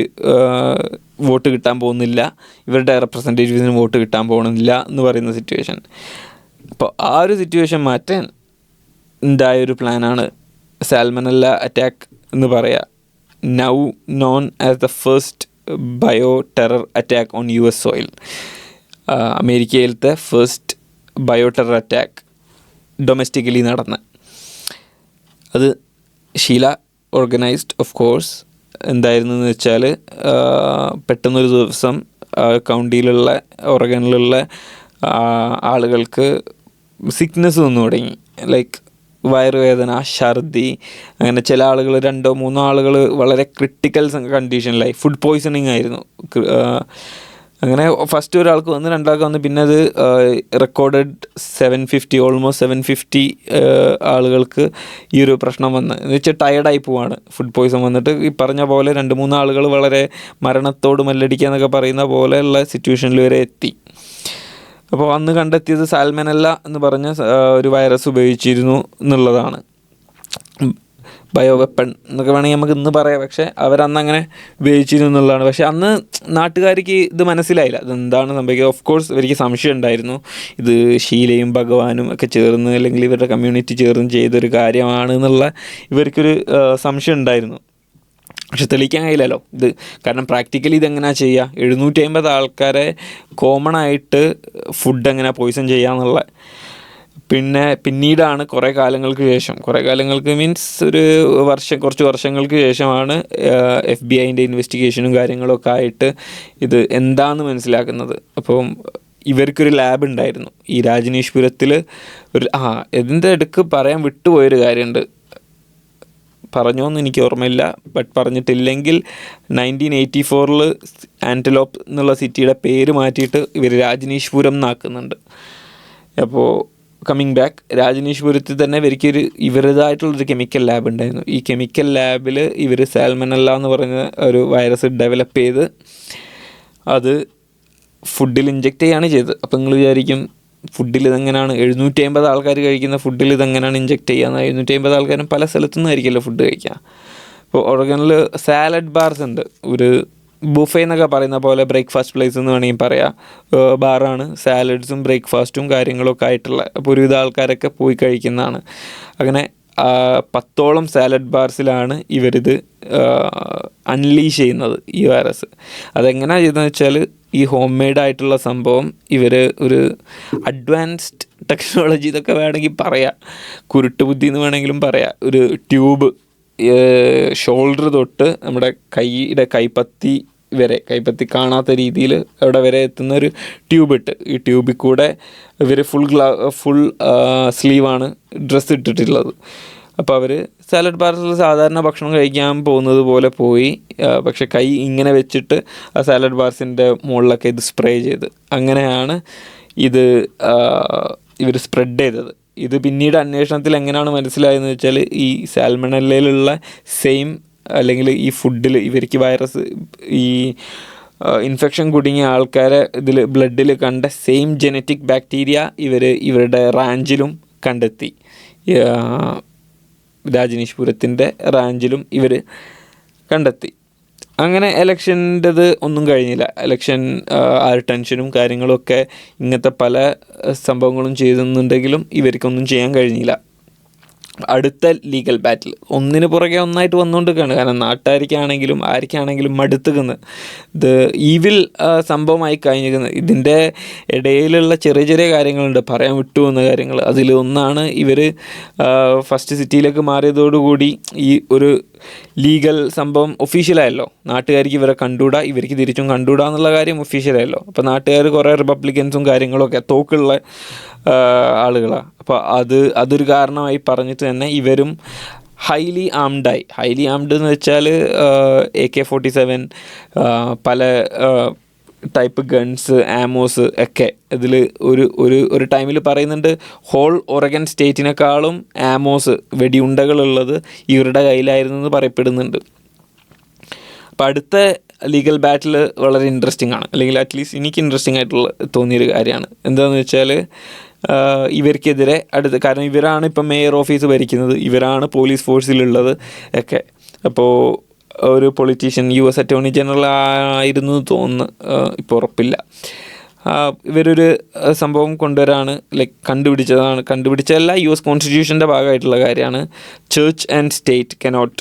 വോട്ട് കിട്ടാൻ പോകുന്നില്ല, ഇവരുടെ റെപ്രസെൻറ്റേറ്റീവ്സിന് വോട്ട് കിട്ടാൻ പോകുന്നില്ല എന്ന് പറയുന്ന സിറ്റുവേഷൻ. അപ്പോൾ ആ ഒരു സിറ്റുവേഷൻ മാറ്റാൻ ഉണ്ടായൊരു പ്ലാനാണ് സാൽമനല്ല അറ്റാക്ക് എന്ന് പറയുക. Now known as the first bio terror attack on US soil. അമേരിക്കയിലത്തെ first bio terror attack domestically നടന്ന അത് ഷീല ഓർഗനൈസ്ഡ് ഓഫ് കോഴ്സ്. എന്തായിരുന്നു എന്ന് വെച്ചാൽ, പെട്ടെന്നൊരു ദിവസം കൗണ്ടിയിലുള്ള ഓർഗനിലുള്ള ആളുകൾക്ക് സിക്നെസ് വന്നു തുടങ്ങി. ലൈക്ക് വയറുവേദന, ഛർദി, അങ്ങനെ ചില ആളുകൾ 2-3 ആളുകൾ വളരെ ക്രിട്ടിക്കൽ കണ്ടീഷനിലായി. ഫുഡ് പോയ്സണിങ് ആയിരുന്നു. അങ്ങനെ ഫസ്റ്റ് ഒരാൾക്ക് വന്ന്, രണ്ടാൾക്ക് വന്ന്, പിന്നെ അത് റെക്കോർഡഡ് 750 ഓൾമോസ്റ്റ് 750 ആളുകൾക്ക് ഈ ഒരു പ്രശ്നം വന്ന്, എന്ന് വെച്ചാൽ ടയർഡായി പോവാണ് ഫുഡ് പോയ്സൺ വന്നിട്ട്. ഈ പറഞ്ഞ പോലെ 2-3 ആളുകൾ വളരെ മരണത്തോട് മല്ലടിക്കുക എന്നൊക്കെ പറയുന്ന പോലെയുള്ള സിറ്റുവേഷനിൽ വരെ എത്തി. അപ്പോൾ അന്ന് കണ്ടെത്തിയത് സാൽമനല്ല എന്ന് പറഞ്ഞ ഒരു വൈറസ് ഉപയോഗിച്ചിരുന്നു എന്നുള്ളതാണ്. ബയോ വെപ്പൺ എന്നൊക്കെ വേണമെങ്കിൽ നമുക്ക് ഇന്ന് പറയാം, പക്ഷേ അവരന്ന് അങ്ങനെ ഉപയോഗിച്ചിരുന്നു എന്നുള്ളതാണ്. പക്ഷേ അന്ന് നാട്ടുകാർക്ക് ഇത് മനസ്സിലായില്ല, ഇതെന്താണ് സംഭവിക്കുക. ഓഫ് കോഴ്സ് ഇവർക്ക് സംശയം ഉണ്ടായിരുന്നു, ഇത് ഷീലയും ഭഗവാനും ഒക്കെ ചേർന്ന് അല്ലെങ്കിൽ ഇവരുടെ കമ്മ്യൂണിറ്റി ചേർന്ന് ചെയ്തൊരു കാര്യമാണ് എന്നുള്ള ഇവർക്കൊരു സംശയം ഉണ്ടായിരുന്നു. പക്ഷെ തെളിയിക്കാൻ കഴിയില്ലല്ലോ ഇത്, കാരണം പ്രാക്ടിക്കലി ഇതെങ്ങനെയാണ് ചെയ്യുക. 750 ആൾക്കാരെ കോമൺ ആയിട്ട് ഫുഡ് എങ്ങനെ പോയ്സൺ ചെയ്യാന്നുള്ള. പിന്നീടാണ് കുറേ കാലങ്ങൾക്ക് മീൻസ് കുറച്ച് വർഷങ്ങൾക്ക് ശേഷമാണ് FBI ഇൻവെസ്റ്റിഗേഷനും കാര്യങ്ങളൊക്കെ ആയിട്ട് ഇത് എന്താണെന്ന് മനസ്സിലാക്കുന്നത്. അപ്പം ഇവർക്കൊരു ലാബ് ഉണ്ടായിരുന്നു ഈ രാജനീഷ്പുരത്തിൽ. ഇതിൻ്റെ ഇടയ്ക്ക് പറയാൻ വിട്ടുപോയൊരു കാര്യമുണ്ട്, പറഞ്ഞോന്ന് എനിക്ക് ഓർമ്മയില്ല, ബട്ട് പറഞ്ഞിട്ടില്ലെങ്കിൽ 1984 ആൻറ്റലോപ്പ് എന്നുള്ള സിറ്റിയുടെ പേര് മാറ്റിയിട്ട് ഇവർ രാജനീഷ്പുരം എന്നാക്കുന്നുണ്ട്. അപ്പോൾ കമ്മിങ് ബാക്ക്, രാജനീഷ്പുരത്തിൽ തന്നെ ഇവരുടേതായിട്ടുള്ളൊരു കെമിക്കൽ ലാബ് ഉണ്ടായിരുന്നു. ഈ കെമിക്കൽ ലാബിൽ ഇവർ സാൽമനല്ല എന്ന് പറഞ്ഞ ഒരു വൈറസ് ഡെവലപ്പ് ചെയ്ത് അത് ഫുഡിൽ ഇഞ്ചെക്റ്റ് ചെയ്യുകയാണ് ചെയ്തത്. അപ്പോൾ നിങ്ങൾ വിചാരിക്കും ഫുഡിൽ ഇതെങ്ങനെയാണ് 750 ആൾക്കാർ കഴിക്കുന്ന ഫുഡിൽ ഇതെങ്ങനെയാണ് ഇഞ്ചെക്റ്റ് ചെയ്യുക. 750 ആൾക്കാരും പല സ്ഥലത്തു നിന്നായിരിക്കുമല്ലോ ഫുഡ് കഴിക്കുക. ഇപ്പോൾ ഓർഗനിൽ സാലഡ് ബാർസ് ഉണ്ട്, ഒരു ബുഫേ എന്നൊക്കെ പറയുന്ന പോലെ ബ്രേക്ക്ഫാസ്റ്റ് പ്ലേസ് എന്ന് വേണമെങ്കിൽ പറയാം. ബാറാണ്, സാലഡ്സും ബ്രേക്ക്ഫാസ്റ്റും കാര്യങ്ങളൊക്കെ ആയിട്ടുള്ള. അപ്പോൾ ഒരുവിധ ആൾക്കാരൊക്കെ പോയി കഴിക്കുന്നതാണ്. അങ്ങനെ 10ഓളം സാലഡ് ബാർസിലാണ് ഇവരിത് അൺലീഷ് ചെയ്യുന്നത് ഈ വൈറസ്. അതെങ്ങനെയാണ് ചെയ്തതെന്ന് വെച്ചാൽ, ഈ ഹോം മെയ്ഡായിട്ടുള്ള സംഭവം ഇവർ ഒരു അഡ്വാൻസ്ഡ് ടെക്നോളജി ഇതൊക്കെ വേണമെങ്കിൽ പറയാം, കുരുട്ടുബുദ്ധി എന്ന് വേണമെങ്കിലും പറയാം. ഒരു ട്യൂബ് ഷോൾഡർ തൊട്ട് നമ്മുടെ കൈപ്പത്തി വരെ, കൈപ്പത്തി കാണാത്ത രീതിയിൽ അവിടെ വരെ എത്തുന്ന ഒരു ട്യൂബ് ഇട്ട്, ഈ ട്യൂബിൽ കൂടെ ഇവർ ഫുൾ സ്ലീവാണ് ഡ്രസ്സ് ഇട്ടിട്ടുള്ളത്. അപ്പോൾ അവർ സാലഡ് ബാർസിൽ സാധാരണ ഭക്ഷണം കഴിക്കാൻ പോകുന്നത് പോലെ പോയി, പക്ഷെ കൈ ഇങ്ങനെ വെച്ചിട്ട് ആ സാലഡ് ബാർസിൻ്റെ മുകളിലൊക്കെ ഇത് സ്പ്രേ ചെയ്ത്, അങ്ങനെയാണ് ഇത് ഇവർ സ്പ്രെഡ് ചെയ്തത്. ഇത് പിന്നീട് അന്വേഷണത്തിൽ എങ്ങനെയാണ് മനസ്സിലായതെന്ന് വെച്ചാൽ, ഈ സാൽമണല്ലയിലുള്ള സെയിം അല്ലെങ്കിൽ ഈ ഫുഡിൽ ഇവർക്ക് വൈറസ്, ഈ ഇൻഫെക്ഷൻ കുടുങ്ങിയ ആൾക്കാരെ ഇതിൽ ബ്ലഡിൽ കണ്ട സെയിം ജനറ്റിക് ബാക്ടീരിയ ഇവരുടെ റാഞ്ചിലും കണ്ടെത്തി. രാജനീഷ്പുരത്തിൻ്റെ റാഞ്ചിലും ഇവർ കണ്ടെത്തി. അങ്ങനെ എലക്ഷൻ്റെത് ഒന്നും കഴിഞ്ഞില്ല. എലക്ഷൻ ആ ടെൻഷനും കാര്യങ്ങളൊക്കെ ഇങ്ങനത്തെ പല സംഭവങ്ങളും ചെയ്തെന്നുണ്ടെങ്കിലും ഇവർക്കൊന്നും ചെയ്യാൻ കഴിഞ്ഞില്ല. അടുത്ത ലീഗൽ ബാറ്റിൽ ഒന്നിന് പുറകെ ഒന്നായിട്ട് വന്നുകൊണ്ടിരിക്കുകയാണ്. കാരണം നാട്ടുകാർക്കാണെങ്കിലും ആർക്കാണെങ്കിലും മടുത്തുക്കുന്നത് ഇത് ഈവിൽ സംഭവമായി കഴിഞ്ഞിരിക്കുന്നത്. ഇതിൻ്റെ ഇടയിലുള്ള ചെറിയ ചെറിയ കാര്യങ്ങളുണ്ട്, പറയാൻ വിട്ടുപോകുന്ന കാര്യങ്ങൾ. അതിൽ ഒന്നാണ് ഇവർ ഫസ്റ്റ് സിറ്റിയിലേക്ക് മാറിയതോടുകൂടി ഈ ഒരു ലീഗൽ സംഭവം ഒഫീഷ്യലായല്ലോ. നാട്ടുകാർക്ക് ഇവരെ കണ്ടുകൂടാ, ഇവർക്ക് തിരിച്ചും കണ്ടുകൂടാ എന്നുള്ള കാര്യം ഒഫീഷ്യലായല്ലോ. അപ്പോൾ നാട്ടുകാർ കുറേ റിപ്പബ്ലിക്കൻസും കാര്യങ്ങളൊക്കെ തോക്കുള്ള ആളുകളാണ്. അപ്പോൾ അതൊരു കാരണമായി പറഞ്ഞിട്ട് തന്നെ ഇവരും ഹൈലി ആംഡ് എന്ന് വെച്ചാൽ AK-47 പല ടൈപ്പ് ഗൺസ്, ആമോസ് ഒക്കെ ഇതിൽ ഒരു ടൈമിൽ പറയുന്നുണ്ട്. ഹോൾ ഒറഗൻ സ്റ്റേറ്റിനേക്കാളും ആമോസ്, വെടിയുണ്ടകളുള്ളത് ഇവരുടെ കയ്യിലായിരുന്നു എന്ന് പറയപ്പെടുന്നുണ്ട്. അപ്പോൾ അടുത്ത ലീഗൽ ബാറ്റിൽ വളരെ ഇൻട്രസ്റ്റിംഗ് ആണ്, അല്ലെങ്കിൽ അറ്റ്ലീസ്റ്റ് എനിക്ക് ഇൻട്രസ്റ്റിംഗ് ആയിട്ടുള്ള തോന്നിയൊരു കാര്യമാണ്. എന്താണെന്ന് വെച്ചാൽ, ഇവർക്കെതിരെ കാരണം ഇവരാണ് ഇപ്പം മേയർ ഓഫീസ് ഭരിക്കുന്നത്, ഇവരാണ് പോലീസ് ഫോഴ്സിലുള്ളത് ഒക്കെ. അപ്പോൾ ഒരു പൊളിറ്റീഷ്യൻ, US അറ്റോർണി ജനറൽ ആയിരുന്നു തോന്നുന്നു, ഇപ്പോൾ ഉറപ്പില്ല, ഇവരൊരു സംഭവം കൊണ്ടുവരാണ്, കണ്ടുപിടിച്ചതല്ല, US കോൺസ്റ്റിറ്റ്യൂഷൻ്റെ ഭാഗമായിട്ടുള്ള കാര്യമാണ്. Church and state cannot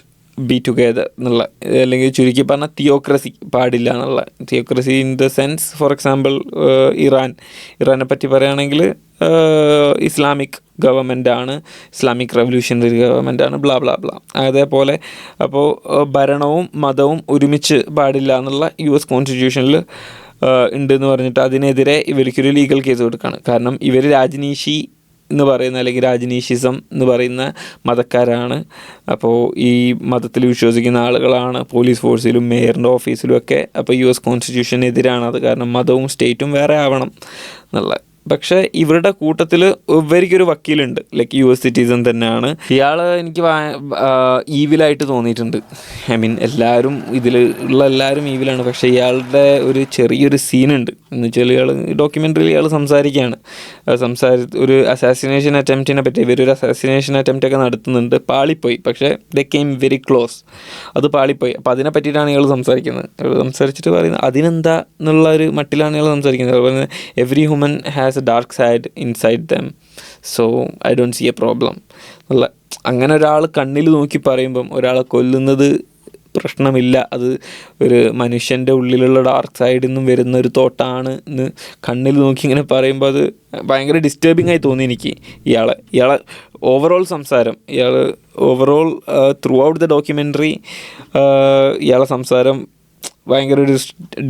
be together എന്നുള്ള, അല്ലെങ്കിൽ ചുരുക്കി പറഞ്ഞാൽ തിയോക്രസി പാടില്ല എന്നുള്ള. Theocracy in the sense, for example ഇറാനെ പറ്റി പറയുകയാണെങ്കിൽ ഇസ്ലാമിക് ഗവൺമെൻറ്റാണ്, ഇസ്ലാമിക് റവല്യൂഷണറി ഗവൺമെൻറ്റാണ്, ബ്ലാ ബ്ലാ ബ്ലാ. അതേപോലെ അപ്പോൾ ഭരണവും മതവും ഒരുമിച്ച് പാടില്ല എന്നുള്ള US കോൺസ്റ്റിറ്റ്യൂഷനിൽ ഉണ്ടെന്ന് പറഞ്ഞിട്ട് അതിനെതിരെ ഇവർക്കൊരു ലീഗൽ കേസ് കൊടുക്കുകയാണ്. കാരണം ഇവർ എന്ന് പറയുന്ന അല്ലെങ്കിൽ രാജനീഷിസം എന്ന് പറയുന്ന മതക്കാരാണ്. അപ്പോൾ ഈ മതത്തിൽ വിശ്വസിക്കുന്ന ആളുകളാണ് പോലീസ് ഫോഴ്സിലും മേയറിൻ്റെ ഓഫീസിലും ഒക്കെ. അപ്പോൾ US കോൺസ്റ്റിറ്റ്യൂഷനെതിരാണ് അത്. കാരണം മതവും സ്റ്റേറ്റും വേറെ ആവണം എന്നുള്ള. പക്ഷേ ഇവരുടെ കൂട്ടത്തിൽ ഇവർക്കൊരു വക്കീലുണ്ട്, ലൈക്ക് US സിറ്റിസൺ തന്നെയാണ്. ഇയാൾ എനിക്ക് ഈവിലായിട്ട് തോന്നിയിട്ടുണ്ട്. ഐ മീൻ എല്ലാവരും ഇതിൽ ഉള്ള എല്ലാവരും ഈവിലാണ്. പക്ഷേ ഇയാളുടെ ഒരു ചെറിയൊരു സീനുണ്ട്. എന്ന് വെച്ചാൽ ഇയാൾ ഡോക്യുമെൻ്ററിയിൽ ഇയാൾ സംസാരിക്കുകയാണ്. ഒരു അസാസിനേഷൻ അറ്റംപ്റ്റിനെ പറ്റി ഇവരൊരു അസാസിനേഷൻ അറ്റംപ്റ്റ് ഒക്കെ നടത്തുന്നുണ്ട്. പാളിപ്പോയി, പക്ഷേ ദേ കെയിം വെരി ക്ലോസ്. അത് പാളിപ്പോയി. അപ്പോൾ അതിനെ പറ്റിയിട്ടാണ് ഇയാൾ സംസാരിക്കുന്നത്. ഇയാൾ സംസാരിച്ചിട്ട് പറയുന്നത് അതിനെന്താ എന്നുള്ള ഒരു മട്ടിലാണ് ഇയാൾ സംസാരിക്കുന്നത്. അതുപോലെ every human has a dark side inside them, so I don't see a problem എന്നുള്ള. അങ്ങനെ ഒരാൾ കണ്ണിൽ നോക്കി പറയുമ്പം ഒരാളെ കൊല്ലുന്നത് പ്രശ്നമില്ല, അത് ഒരു മനുഷ്യൻ്റെ ഉള്ളിലുള്ള ഡാർക്ക് സൈഡിൽ നിന്നും വരുന്ന ഒരു തോട്ടാണ് എന്ന് കണ്ണിൽ നോക്കി ഇങ്ങനെ പറയുമ്പോൾ അത് ഭയങ്കര ഡിസ്റ്റർബിംഗ് ആയി തോന്നി എനിക്ക്. ഇയാളെ ഓവറോൾ സംസാരം, overall through out the documentary ഇയാളെ സംസാരം ഭയങ്കര ഒരു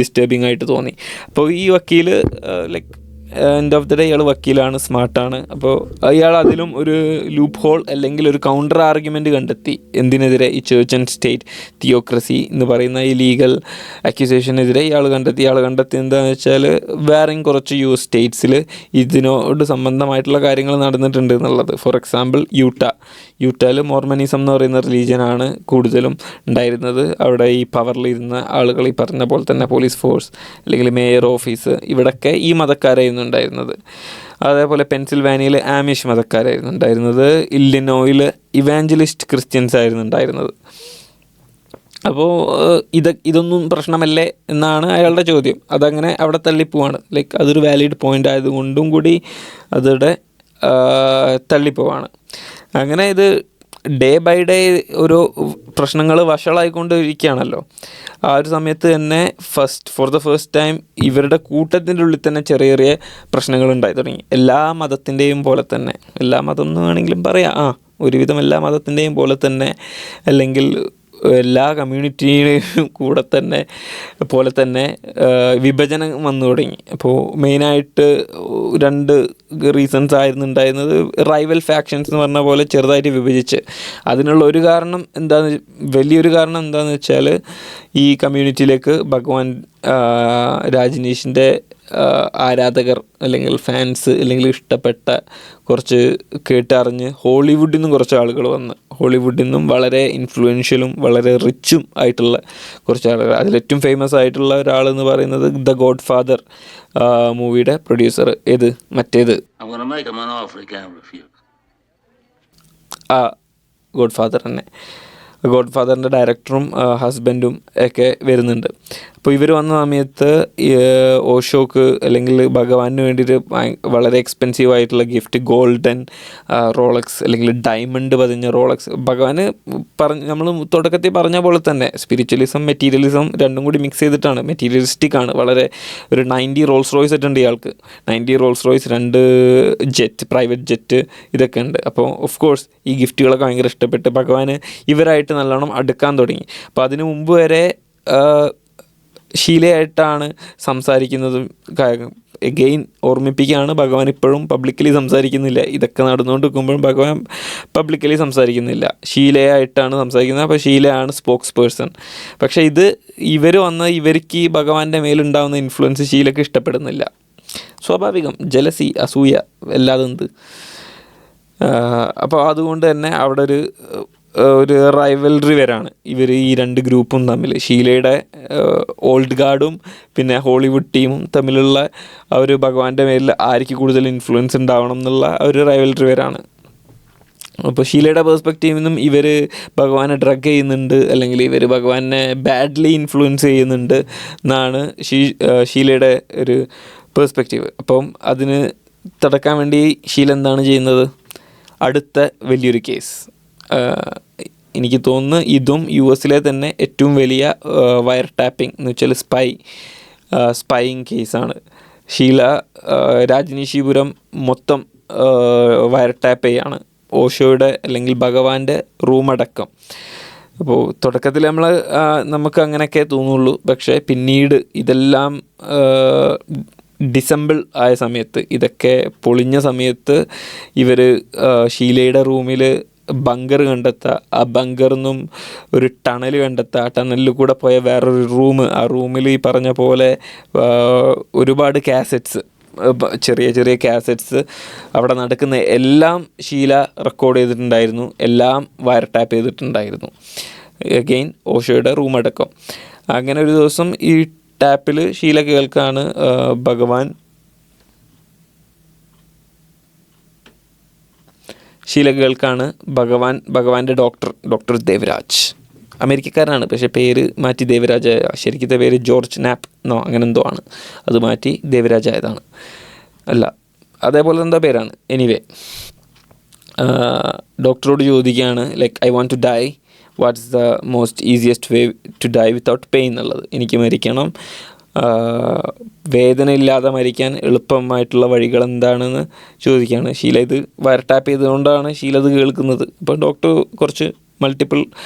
ഡിസ്റ്റർബിംഗ് ആയിട്ട് തോന്നി. അപ്പോൾ ഈ വക്കീൽ like end of the day ഇയാൾ വക്കീലാണ്, സ്മാർട്ടാണ്. അപ്പോൾ ഇയാൾ അതിലും ഒരു ലൂപ്പ് ഹോൾ അല്ലെങ്കിൽ ഒരു കൗണ്ടർ ആർഗ്യുമെൻ്റ് കണ്ടെത്തി. എന്തിനെതിരെ? ഈ ചേർച്ച് ആൻഡ് സ്റ്റേറ്റ് തിയോക്രസി എന്ന് പറയുന്ന ഈ ലീഗൽ അക്യൂസേഷനെതിരെ ഇയാൾ കണ്ടെത്തി എന്താണെന്ന് വെച്ചാൽ വേറെയും കുറച്ച് US സ്റ്റേറ്റ്സിൽ ഇതിനോട് സംബന്ധമായിട്ടുള്ള കാര്യങ്ങൾ നടന്നിട്ടുണ്ട് എന്നുള്ളത്. ഫോർ എക്സാമ്പിൾ യൂട്ടയിൽ മോർമനിസം എന്ന് പറയുന്ന റിലീജിയനാണ് കൂടുതലും ഉണ്ടായിരുന്നത്. അവിടെ ഈ പവറിലിരുന്ന ആളുകൾ ഈ പറഞ്ഞ പോലെ തന്നെ പോലീസ് ഫോഴ്സ് അല്ലെങ്കിൽ മേയർ ഓഫീസ്, ഇവിടെയൊക്കെ ഈ മതക്കാരായിരുന്നു ഉണ്ടായിരുന്നത്. അതേപോലെ പെൻസിൽവാനിയയിൽ ആമിഷ് മതക്കാരായിരുന്നു ഉണ്ടായിരുന്നത്. ഇല്ലിനോയിൽ ഇവാഞ്ചലിസ്റ്റ് ക്രിസ്ത്യൻസ് ആയിരുന്നു ഉണ്ടായിരുന്നത്. അപ്പോൾ ഇതൊന്നും പ്രശ്നമല്ലേ എന്നാണ് അയാളുടെ ചോദ്യം. അതങ്ങനെ അവിടെ തള്ളിപ്പോവാണ്. ലൈക്ക് അതൊരു വാലിഡ് പോയിൻ്റ് ആയതുകൊണ്ടും കൂടി അതവിടെ തള്ളിപ്പോവാണ്. അങ്ങനെ ഇത് ഡേ ബൈ ഡേ ഓരോ പ്രശ്നങ്ങൾ വഷളായിക്കൊണ്ടിരിക്കുകയാണല്ലോ. ആ ഒരു സമയത്ത് തന്നെ ഫോർ ദ ഫസ്റ്റ് ടൈം ഇവരുടെ കൂട്ടത്തിൻ്റെ ഉള്ളിൽ തന്നെ ചെറിയ ചെറിയ പ്രശ്നങ്ങൾ ഉണ്ടായി തുടങ്ങി. എല്ലാ മതത്തിൻ്റെയും പോലെ തന്നെ, എല്ലാ മതം എന്ന് വേണമെങ്കിലും പറയാം, ഒരുവിധം എല്ലാ മതത്തിൻ്റെയും പോലെ തന്നെ അല്ലെങ്കിൽ എല്ലാ കമ്മ്യൂണിറ്റിയുടെയും പോലെ തന്നെ വിഭജനം വന്നു തുടങ്ങി. അപ്പോൾ മെയിനായിട്ട് 2 റീസൺസ് ആയിരുന്നു ഉണ്ടായിരുന്നത്. റൈവൽ ഫാക്ഷൻസ് എന്ന് പറഞ്ഞ പോലെ ചെറുതായിട്ട് വിഭജിച്ച്. അതിനുള്ള വലിയൊരു കാരണം എന്താണെന്ന് വെച്ചാൽ ഈ കമ്മ്യൂണിറ്റിയിലേക്ക് ഭഗവാൻ രാജനീഷിൻ്റെ ആരാധകർ അല്ലെങ്കിൽ ഫാൻസ് അല്ലെങ്കിൽ ഇഷ്ടപ്പെട്ട കുറച്ച് കേട്ടറിഞ്ഞ് ഹോളിവുഡിൽ നിന്നും കുറച്ച് ആളുകൾ വന്ന്, ഹോളിവുഡിൽ നിന്നും വളരെ ഇൻഫ്ലുവൻഷ്യലും വളരെ റിച്ചും ആയിട്ടുള്ള കുറച്ച് ആളുകൾ. അതിലേറ്റവും ഫേമസ് ആയിട്ടുള്ള ഒരാളെന്ന് പറയുന്നത് ദ ഗോഡ് ഫാദർ മൂവിയുടെ പ്രൊഡ്യൂസർ. മറ്റേത് ഗോഡ് ഫാദർ തന്നെ. ഗോഡ് ഫാദറിൻ്റെ ഡയറക്ടറും ഹസ്ബൻഡും ഒക്കെ വരുന്നുണ്ട്. അപ്പോൾ ഇവർ വന്ന സമയത്ത് ഓഷോക്ക് അല്ലെങ്കിൽ ഭഗവാന് വേണ്ടിയിട്ട് വളരെ എക്സ്പെൻസീവ് ആയിട്ടുള്ള ഗിഫ്റ്റ്, ഗോൾഡൻ റോളക്സ് അല്ലെങ്കിൽ ഡയമണ്ട് പതിഞ്ഞ റോളക്സ്. ഭഗവാന് നമ്മൾ തുടക്കത്തിൽ പറഞ്ഞ പോലെ തന്നെ സ്പിരിച്വലിസം മെറ്റീരിയലിസം രണ്ടും കൂടി മിക്സ് ചെയ്തിട്ടാണ്. മെറ്റീരിയലിസ്റ്റിക് ആണ് വളരെ. ഒരു 90 റോൾസ് റോയ്സ് ഉണ്ട് ഇയാൾക്ക്. 90 റോൾസ് റോയ്സ്, 2 പ്രൈവറ്റ് ജെറ്റ്, ഇതൊക്കെ ഉണ്ട്. അപ്പോൾ ഓഫ് കോഴ്സ് ഈ ഗിഫ്റ്റുകളൊക്കെ ഭയങ്കര ഇഷ്ടപ്പെട്ട് ഭഗവാന് ഇവരായിട്ട് നല്ലോണം അടുക്കാൻ തുടങ്ങി. അപ്പോൾ അതിനു മുമ്പ് വരെ ശീലയായിട്ടാണ് സംസാരിക്കുന്നതും. എഗെയിൻ ഓർമ്മിപ്പിക്കുകയാണ്, ഭഗവാൻ ഇപ്പോഴും പബ്ലിക്കലി സംസാരിക്കുന്നില്ല. ഇതൊക്കെ നടന്നുകൊണ്ട് നിൽക്കുമ്പോഴും ഭഗവാൻ പബ്ലിക്കലി സംസാരിക്കുന്നില്ല, ശീലയായിട്ടാണ് സംസാരിക്കുന്നത്. അപ്പോൾ ശീലയാണ് സ്പോക്സ് പേഴ്സൺ. പക്ഷേ ഇവർക്ക് ഈ ഭഗവാന്റെ മേലുണ്ടാകുന്ന ഇൻഫ്ലുവൻസ് ശീലക്ക് ഇഷ്ടപ്പെടുന്നില്ല. സ്വാഭാവികം, ജലസി, അസൂയ, എല്ലാതെന്ത്. അപ്പോൾ അതുകൊണ്ട് തന്നെ അവിടെ ഒരു റൈവൽറി വരാണ് ഇവർ ഈ 2 ഗ്രൂപ്പും തമ്മിൽ. ഷീലയുടെ ഓൾഡ് ഗാർഡും പിന്നെ ഹോളിവുഡ് ടീമും തമ്മിലുള്ള ആ ഒരു ഭഗവാന്റെ മേലിൽ ആർക്ക് കൂടുതൽ ഇൻഫ്ലുവൻസ് ഉണ്ടാവണം എന്നുള്ള ഒരു റൈവൽറി വരാണ്. അപ്പോൾ ഷീലയുടെ പേഴ്സ്പെക്റ്റീവിൽ നിന്നും ഇവർ ഭഗവാനെ ഡ്രഗ് ചെയ്യുന്നുണ്ട് അല്ലെങ്കിൽ ഇവർ ഭഗവാനെ ബാഡ്ലി ഇൻഫ്ലുവൻസ് ചെയ്യുന്നുണ്ട് എന്നാണ് ഷീലയുടെ ഒരു പേഴ്സ്പെക്റ്റീവ്. അപ്പം അതിന് തടക്കാൻ വേണ്ടി ഷീല എന്താണ് ചെയ്യുന്നത്? അടുത്ത വലിയൊരു കേസ്, എനിക്ക് തോന്നുന്നു ഇതും US തന്നെ ഏറ്റവും വലിയ വയർ ടാപ്പിംഗ് എന്ന് വെച്ചാൽ സ്പൈയിങ് കേസാണ്. ഷീല രാജനീഷിപുരം മൊത്തം വയർ ടാപ്പ് ചെയ്യാണ്, ഓഷോയുടെ അല്ലെങ്കിൽ ഭഗവാന്റെ റൂമടക്കം. അപ്പോൾ തുടക്കത്തിൽ നമുക്ക് അങ്ങനെയൊക്കെ തോന്നുള്ളൂ. പക്ഷേ പിന്നീട് ഇതെല്ലാം ഡിസംബിൾ ആയ സമയത്ത്, ഇതൊക്കെ പൊളിഞ്ഞ സമയത്ത് ഇവർ ഷീലയുടെ റൂമിൽ ബങ്കർ കണ്ടെത്തുക. ആ ബങ്കറിൽ നിന്നും ഒരു ടണൽ കണ്ടെത്തുക. ആ ടണലിൽ കൂടെ പോയ വേറൊരു റൂം, ആ റൂമിൽ ഈ പറഞ്ഞ പോലെ ഒരുപാട് കാസറ്റ്സ്, ചെറിയ ചെറിയ കാസറ്റ്സ്, അവിടെ നടക്കുന്ന എല്ലാം ഷീല റെക്കോർഡ് ചെയ്തിട്ടുണ്ടായിരുന്നു, എല്ലാം വയർ ടാപ്പ് ചെയ്തിട്ടുണ്ടായിരുന്നു. അഗെയിൻ ഓഷോയുടെ റൂം അടക്കം. അങ്ങനെ ഒരു ദിവസം ഈ ടാപ്പിൽ ഷീല കേൾക്കാണ് ഭഗവാന്റെ ഡോക്ടർ ദേവരാജ്, അമേരിക്കക്കാരനാണ്, പക്ഷേ പേര് മാറ്റി ദേവരാജ്, ശരിക്കത്തെ പേര് ജോർജ് നാപ്പ് എന്നോ അങ്ങനെ എന്തോ ആണ്, അത് മാറ്റി ദേവരാജ് ആയതാണ്. അല്ല, അതേപോലെ എന്തോ പേരാണ്. എനിവേ, ഡോക്ടറോട് ചോദിക്കുകയാണ് like I want to die, what's the most easiest way to die without pain എന്നുള്ളത്. എനിക്ക് മരിക്കണം, വേദന ഇല്ലാതെ മരിക്കാൻ എളുപ്പമായിട്ടുള്ള വഴികൾ എന്താണെന്ന് ചോദിക്കുകയാണ്. ഷീല ഇത് വയർ ടാപ്പ് ചെയ്തുകൊണ്ടാണ് ഷീല ഇത് കേൾക്കുന്നത്. അപ്പോൾ ഡോക്ടർ കുറച്ച് മൾട്ടിപ്പിൾ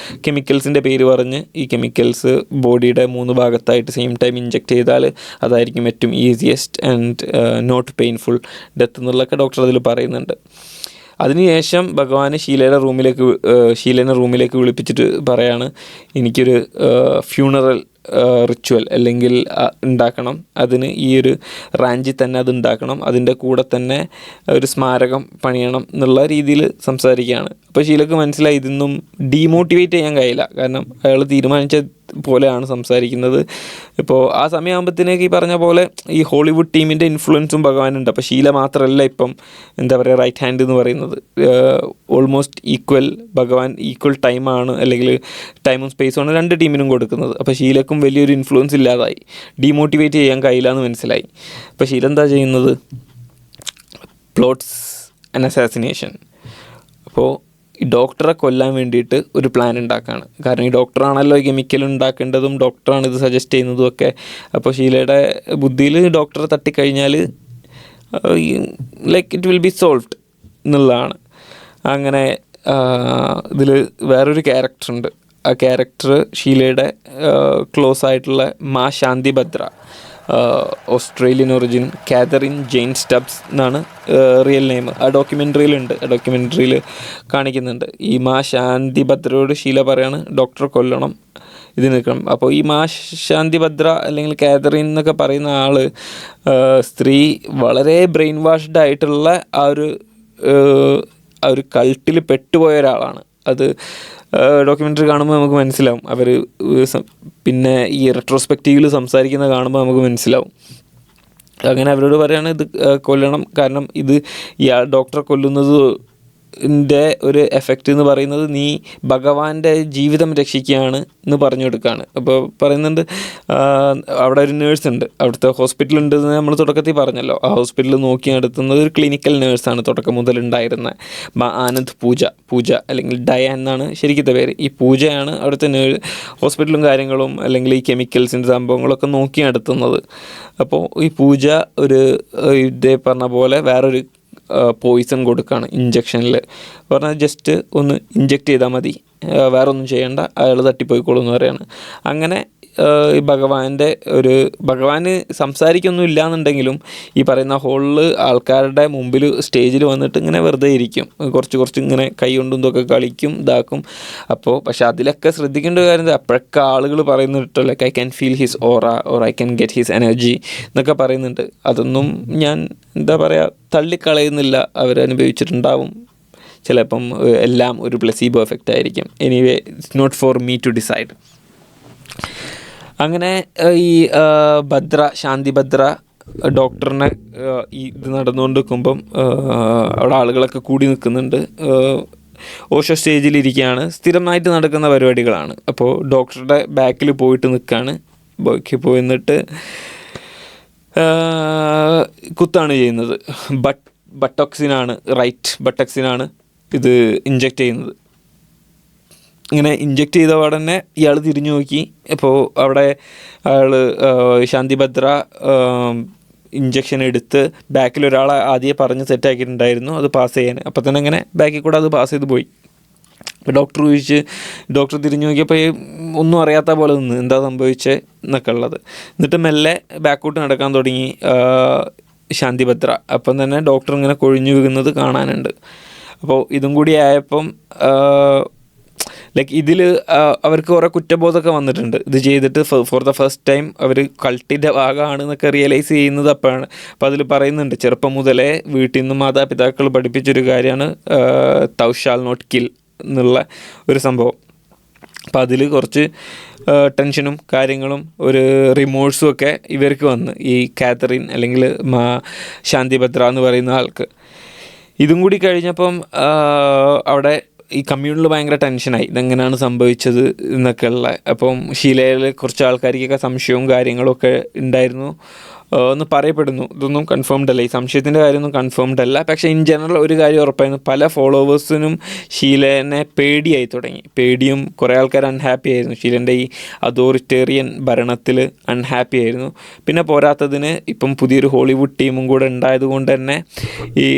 കെമിക്കൽസിൻ്റെ പേര് പറഞ്ഞ്, ഈ കെമിക്കൽസ് ബോഡിയുടെ 3 ഭാഗത്തായിട്ട് സെയിം ടൈം ഇഞ്ചെക്ട് ചെയ്താൽ അതായിരിക്കും ഏറ്റവും easiest and not painful death എന്നുള്ളതൊക്കെ ഡോക്ടർ അതിൽ പറയുന്നുണ്ട്. അതിനുശേഷം ഭഗവാൻ ഷീലേനെ റൂമിലേക്ക് വിളിപ്പിച്ചിട്ട് പറയാണ്, എനിക്കൊരു ഫ്യൂണറൽ റിച്വൽ അല്ലെങ്കിൽ ഉണ്ടാക്കണം, അതിന് ഈ ഒരു റാഞ്ചിൽ തന്നെ അത് ഉണ്ടാക്കണം, അതിൻ്റെ കൂടെ തന്നെ ഒരു സ്മാരകം പണിയണം എന്നുള്ള രീതിയിൽ സംസാരിക്കുകയാണ്. അപ്പോൾ ഷീലക്ക് മനസ്സിലായി ഇതൊന്നും ഡീമോട്ടിവേറ്റ് ചെയ്യാൻ കഴിയില്ല, കാരണം അയാൾ തീരുമാനിച്ച പോലെയാണ് സംസാരിക്കുന്നത്. ഇപ്പോൾ ആ സമയമാകുമ്പോഴത്തേക്ക് ഈ പറഞ്ഞ പോലെ ഈ ഹോളിവുഡ് ടീമിൻ്റെ ഇൻഫ്ലുവൻസും ഭഗവാനുണ്ട്. അപ്പോൾ ഷീല മാത്രമല്ല ഇപ്പം എന്താ പറയുക റൈറ്റ് ഹാൻഡ് എന്ന് പറയുന്നത്, ഓൾമോസ്റ്റ് ഭഗവാൻ ഈക്വൽ ടൈമാണ്, അല്ലെങ്കിൽ ടൈമും സ്പേസുമാണ് 2 ടീമിനും കൊടുക്കുന്നത്. അപ്പോൾ ഷീലക്കും വലിയൊരു ഇൻഫ്ലുവൻസ് ഇല്ലാതായി, ഡീമോട്ടിവേറ്റ് ചെയ്യാൻ കഴിയില്ല എന്ന് മനസ്സിലായി. അപ്പോൾ ഷീല എന്താ ചെയ്യുന്നത്, പ്ലോട്ട്സ് ആൻ അസാസിനേഷൻ. അപ്പോൾ ഈ ഡോക്ടറെ കൊല്ലാൻ വേണ്ടിയിട്ട് ഒരു പ്ലാൻ ഉണ്ടാക്കുകയാണ്. കാരണം ഈ ഡോക്ടറാണല്ലോ ഈ കെമിക്കൽ ഉണ്ടാക്കേണ്ടതും, ഡോക്ടറാണ് ഇത് സജസ്റ്റ് ചെയ്യുന്നതും ഒക്കെ. അപ്പോൾ ഷീലയുടെ ബുദ്ധിയിൽ ഡോക്ടറെ തട്ടിക്കഴിഞ്ഞാൽ like it will be solved എന്നുള്ളതാണ്. അങ്ങനെ ഇതിൽ വേറൊരു ക്യാരക്ടറുണ്ട്. ആ ക്യാരക്ടർ ഷീലയുടെ ക്ലോസ് ആയിട്ടുള്ള Ma Shanti Bhadra, Australian origin, Catherine Jane Stubbs എന്നാണ് റിയൽ നെയിം. ആ ഡോക്യുമെൻ്ററിയിലുണ്ട്, ആ ഡോക്യുമെൻ്ററിയിൽ കാണിക്കുന്നുണ്ട്. ഈ മാ ശാന്തി ഭദ്രയോട് ഷീല പറയാണ് ഡോക്ടറെ കൊല്ലണം, ഇത് നിൽക്കണം. അപ്പോൾ ഈ മാ ശാന്തി ഭദ്ര അല്ലെങ്കിൽ കാതറിൻ എന്നൊക്കെ പറയുന്ന ആൾ സ്ത്രീ വളരെ ബ്രെയിൻ വാഷ്ഡ് ആയിട്ടുള്ള ആ ഒരു കൾട്ടിൽ പെട്ടുപോയ ഒരാളാണ്. അത് ഡോക്യുമെൻ്ററി കാണുമ്പോൾ നമുക്ക് മനസ്സിലാവും. അവർ പിന്നെ ഈ റെട്രോസ്പെക്റ്റീവിൽ സംസാരിക്കുന്നത് കാണുമ്പോൾ നമുക്ക് മനസ്സിലാവും. അങ്ങനെ അവരോട് പറയുകയാണ് ഇത് കൊല്ലണം, കാരണം ഇത് ഇയാൾ ഡോക്ടറെ കൊല്ലുന്നത് ഒരു എഫക്റ്റ് എന്ന് പറയുന്നത് നീ ഭഗവാന്റെ ജീവിതം രക്ഷിക്കുകയാണ് എന്ന് പറഞ്ഞു കൊടുക്കുകയാണ്. അപ്പോൾ പറയുന്നുണ്ട് അവിടെ ഒരു നേഴ്സ് ഉണ്ട്, അവിടുത്തെ ഹോസ്പിറ്റൽ ഉണ്ടെന്ന് നമ്മൾ തുടക്കത്തിൽ പറഞ്ഞല്ലോ. ആ ഹോസ്പിറ്റൽ നോക്കി നടത്തുന്നത് ഒരു ക്ലിനിക്കൽ നേഴ്സാണ് തുടക്കം മുതൽ ഉണ്ടായിരുന്ന ആനന്ദ് പൂജ അല്ലെങ്കിൽ ഡയാൻ എന്നാണ് ശരിക്കത്തെ പേര്. ഈ പൂജയാണ് അവിടുത്തെ ഹോസ്പിറ്റലും കാര്യങ്ങളും അല്ലെങ്കിൽ ഈ കെമിക്കൽസിൻ്റെ സംഭവങ്ങളൊക്കെ നോക്കി നടത്തുന്നത്. അപ്പോൾ ഈ പൂജ ഇതേ പറഞ്ഞ പോലെ വേറൊരു പോയിസൺ കൊടുക്കുകയാണ് ഇഞ്ചക്ഷനിൽ. പറഞ്ഞാൽ ജസ്റ്റ് ഒന്ന് ഇഞ്ചെക്റ്റ് ചെയ്താൽ മതി, വേറെ ഒന്നും ചെയ്യേണ്ട, അയാൾ തട്ടിപ്പോയിക്കോളും എന്ന് പറയാണ്. അങ്ങനെ ഈ ഭഗവാന് സംസാരിക്കൊന്നും ഇല്ലയെന്നുണ്ടെങ്കിലും ഈ പറയുന്ന ഹോളിൽ ആൾക്കാരുടെ മുമ്പിൽ സ്റ്റേജിൽ വന്നിട്ട് ഇങ്ങനെ വെറുതെ ഇരിക്കും, കുറച്ച് ഇങ്ങനെ കൈ കൊണ്ടും ഇതൊക്കെ കളിക്കും ഇതാക്കും. അപ്പോൾ പക്ഷെ അതിലൊക്കെ ശ്രദ്ധിക്കേണ്ട കാര്യം അപ്പോഴൊക്കെ ആളുകൾ പറയുന്നുണ്ട് like I can feel his or I can get his energy എന്നൊക്കെ പറയുന്നുണ്ട്. അതൊന്നും ഞാൻ എന്താ പറയുക തള്ളിക്കളയുന്നില്ല, അവരനുഭവിച്ചിട്ടുണ്ടാവും. ചിലപ്പം എല്ലാം ഒരു പ്ലെസീബോ എഫക്റ്റ് ആയിരിക്കും. Anyway it's not for me to decide. അങ്ങനെ ഈ ശാന്തി ഭദ്ര ഡോക്ടറിനെ ഇത് നടന്നുകൊണ്ട് നിൽക്കുമ്പം അവിടെ ആളുകളൊക്കെ കൂടി നിൽക്കുന്നുണ്ട്. ഓഷോ സ്റ്റേജിലിരിക്കുകയാണ്. സ്ഥിരമായിട്ട് നടക്കുന്ന പരിപാടികളാണ്. അപ്പോൾ ഡോക്ടറുടെ ബാക്കിൽ പോയിട്ട് നിൽക്കുകയാണ്. ബാക്കിൽ പോയി നിന്നിട്ട് കുത്താണ് ചെയ്യുന്നത്. റൈറ്റ് ബട്ടക്സിനാണ് ഇത് ഇഞ്ചെക്റ്റ് ചെയ്യുന്നത്. ഇങ്ങനെ ഇഞ്ചെക്റ്റ് ചെയ്ത ഉടനെ ഇയാൾ തിരിഞ്ഞു നോക്കി. അപ്പോൾ അവിടെ അയാൾ ശാന്തി ഭദ്ര ഇഞ്ചക്ഷൻ എടുത്ത് ബാക്കിൽ ഒരാളെ ആദ്യം പറഞ്ഞ് സെറ്റാക്കിയിട്ടുണ്ടായിരുന്നു അത് പാസ് ചെയ്യാൻ. അപ്പോൾ തന്നെ അങ്ങനെ ബാക്കിൽ കൂടെ അത് പാസ് ചെയ്ത് പോയി. അപ്പോൾ ഡോക്ടർ തിരിഞ്ഞു നോക്കിയപ്പോൾ ഒന്നും അറിയാത്ത പോലെ നിന്ന് എന്താ സംഭവിച്ചത് എന്നൊക്കെ ഉള്ളത്. എന്നിട്ട് മെല്ലെ ബാക്കോട്ട് നടക്കാൻ തുടങ്ങി ശാന്തിഭദ്ര. അപ്പം തന്നെ ഡോക്ടർ ഇങ്ങനെ കൊഴിഞ്ഞു വീഴുന്നത് കാണാനുണ്ട്. അപ്പോൾ ഇതും കൂടി ആയപ്പം ലൈക്ക് ഇതിൽ അവർക്ക് കുറേ കുറ്റബോധമൊക്കെ വന്നിട്ടുണ്ട്. ഇത് ചെയ്തിട്ട് ഫോർ ദ ഫസ്റ്റ് ടൈം അവർ കൾട്ടിൻ്റെ ഭാഗമാണ് എന്നൊക്കെ റിയലൈസ് ചെയ്യുന്നത് അപ്പോഴാണ്. അപ്പോൾ അതിൽ പറയുന്നുണ്ട്, ചെറുപ്പം മുതലേ വീട്ടിൽ നിന്ന് മാതാപിതാക്കൾ പഠിപ്പിച്ചൊരു കാര്യമാണ് തൗ ഷാൽ നോട്ട് കിൽ എന്നുള്ള ഒരു സംഭവം. അപ്പോൾ അതിൽ കുറച്ച് ടെൻഷനും കാര്യങ്ങളും ഒരു റിമോഴ്സും ഒക്കെ ഇവർക്ക് വന്ന്, ഈ കാതറിൻ അല്ലെങ്കിൽ ശാന്തിഭദ്ര എന്ന് പറയുന്ന ആൾക്ക്. ഇതും കൂടി കഴിഞ്ഞപ്പം അവിടെ ഈ കമ്മ്യൂണിൽ ഭയങ്കര ടെൻഷനായി, ഇതെങ്ങനെയാണ് സംഭവിച്ചത് എന്നൊക്കെ ഉള്ള. അപ്പം ഷീലയിൽ കുറച്ച് ആൾക്കാർക്കൊക്കെ സംശയവും കാര്യങ്ങളൊക്കെ ഉണ്ടായിരുന്നു എന്ന് പറയപ്പെടുന്നു. ഇതൊന്നും കൺഫേംഡ് അല്ല, ഈ സംശയത്തിൻ്റെ കാര്യമൊന്നും കൺഫേംഡ് അല്ല. പക്ഷേ ഇൻ ജനറൽ ഒരു കാര്യം ഉറപ്പായിരുന്നു, പല ഫോളോവേഴ്സിനും ഷീലേനെ പേടിയായി തുടങ്ങി. പേടിയും കുറേ ആൾക്കാർ അൺഹാപ്പി ആയിരുന്നു, ഷീലേൻ്റെ ഈ അതോറിറ്റേറിയൻ ഭരണത്തിൽ അൺഹാപ്പി ആയിരുന്നു. പിന്നെ പോരാത്തതിന് ഇപ്പം പുതിയൊരു ഹോളിവുഡ് ടീമും കൂടെ ഉണ്ടായതുകൊണ്ട് തന്നെ ഈ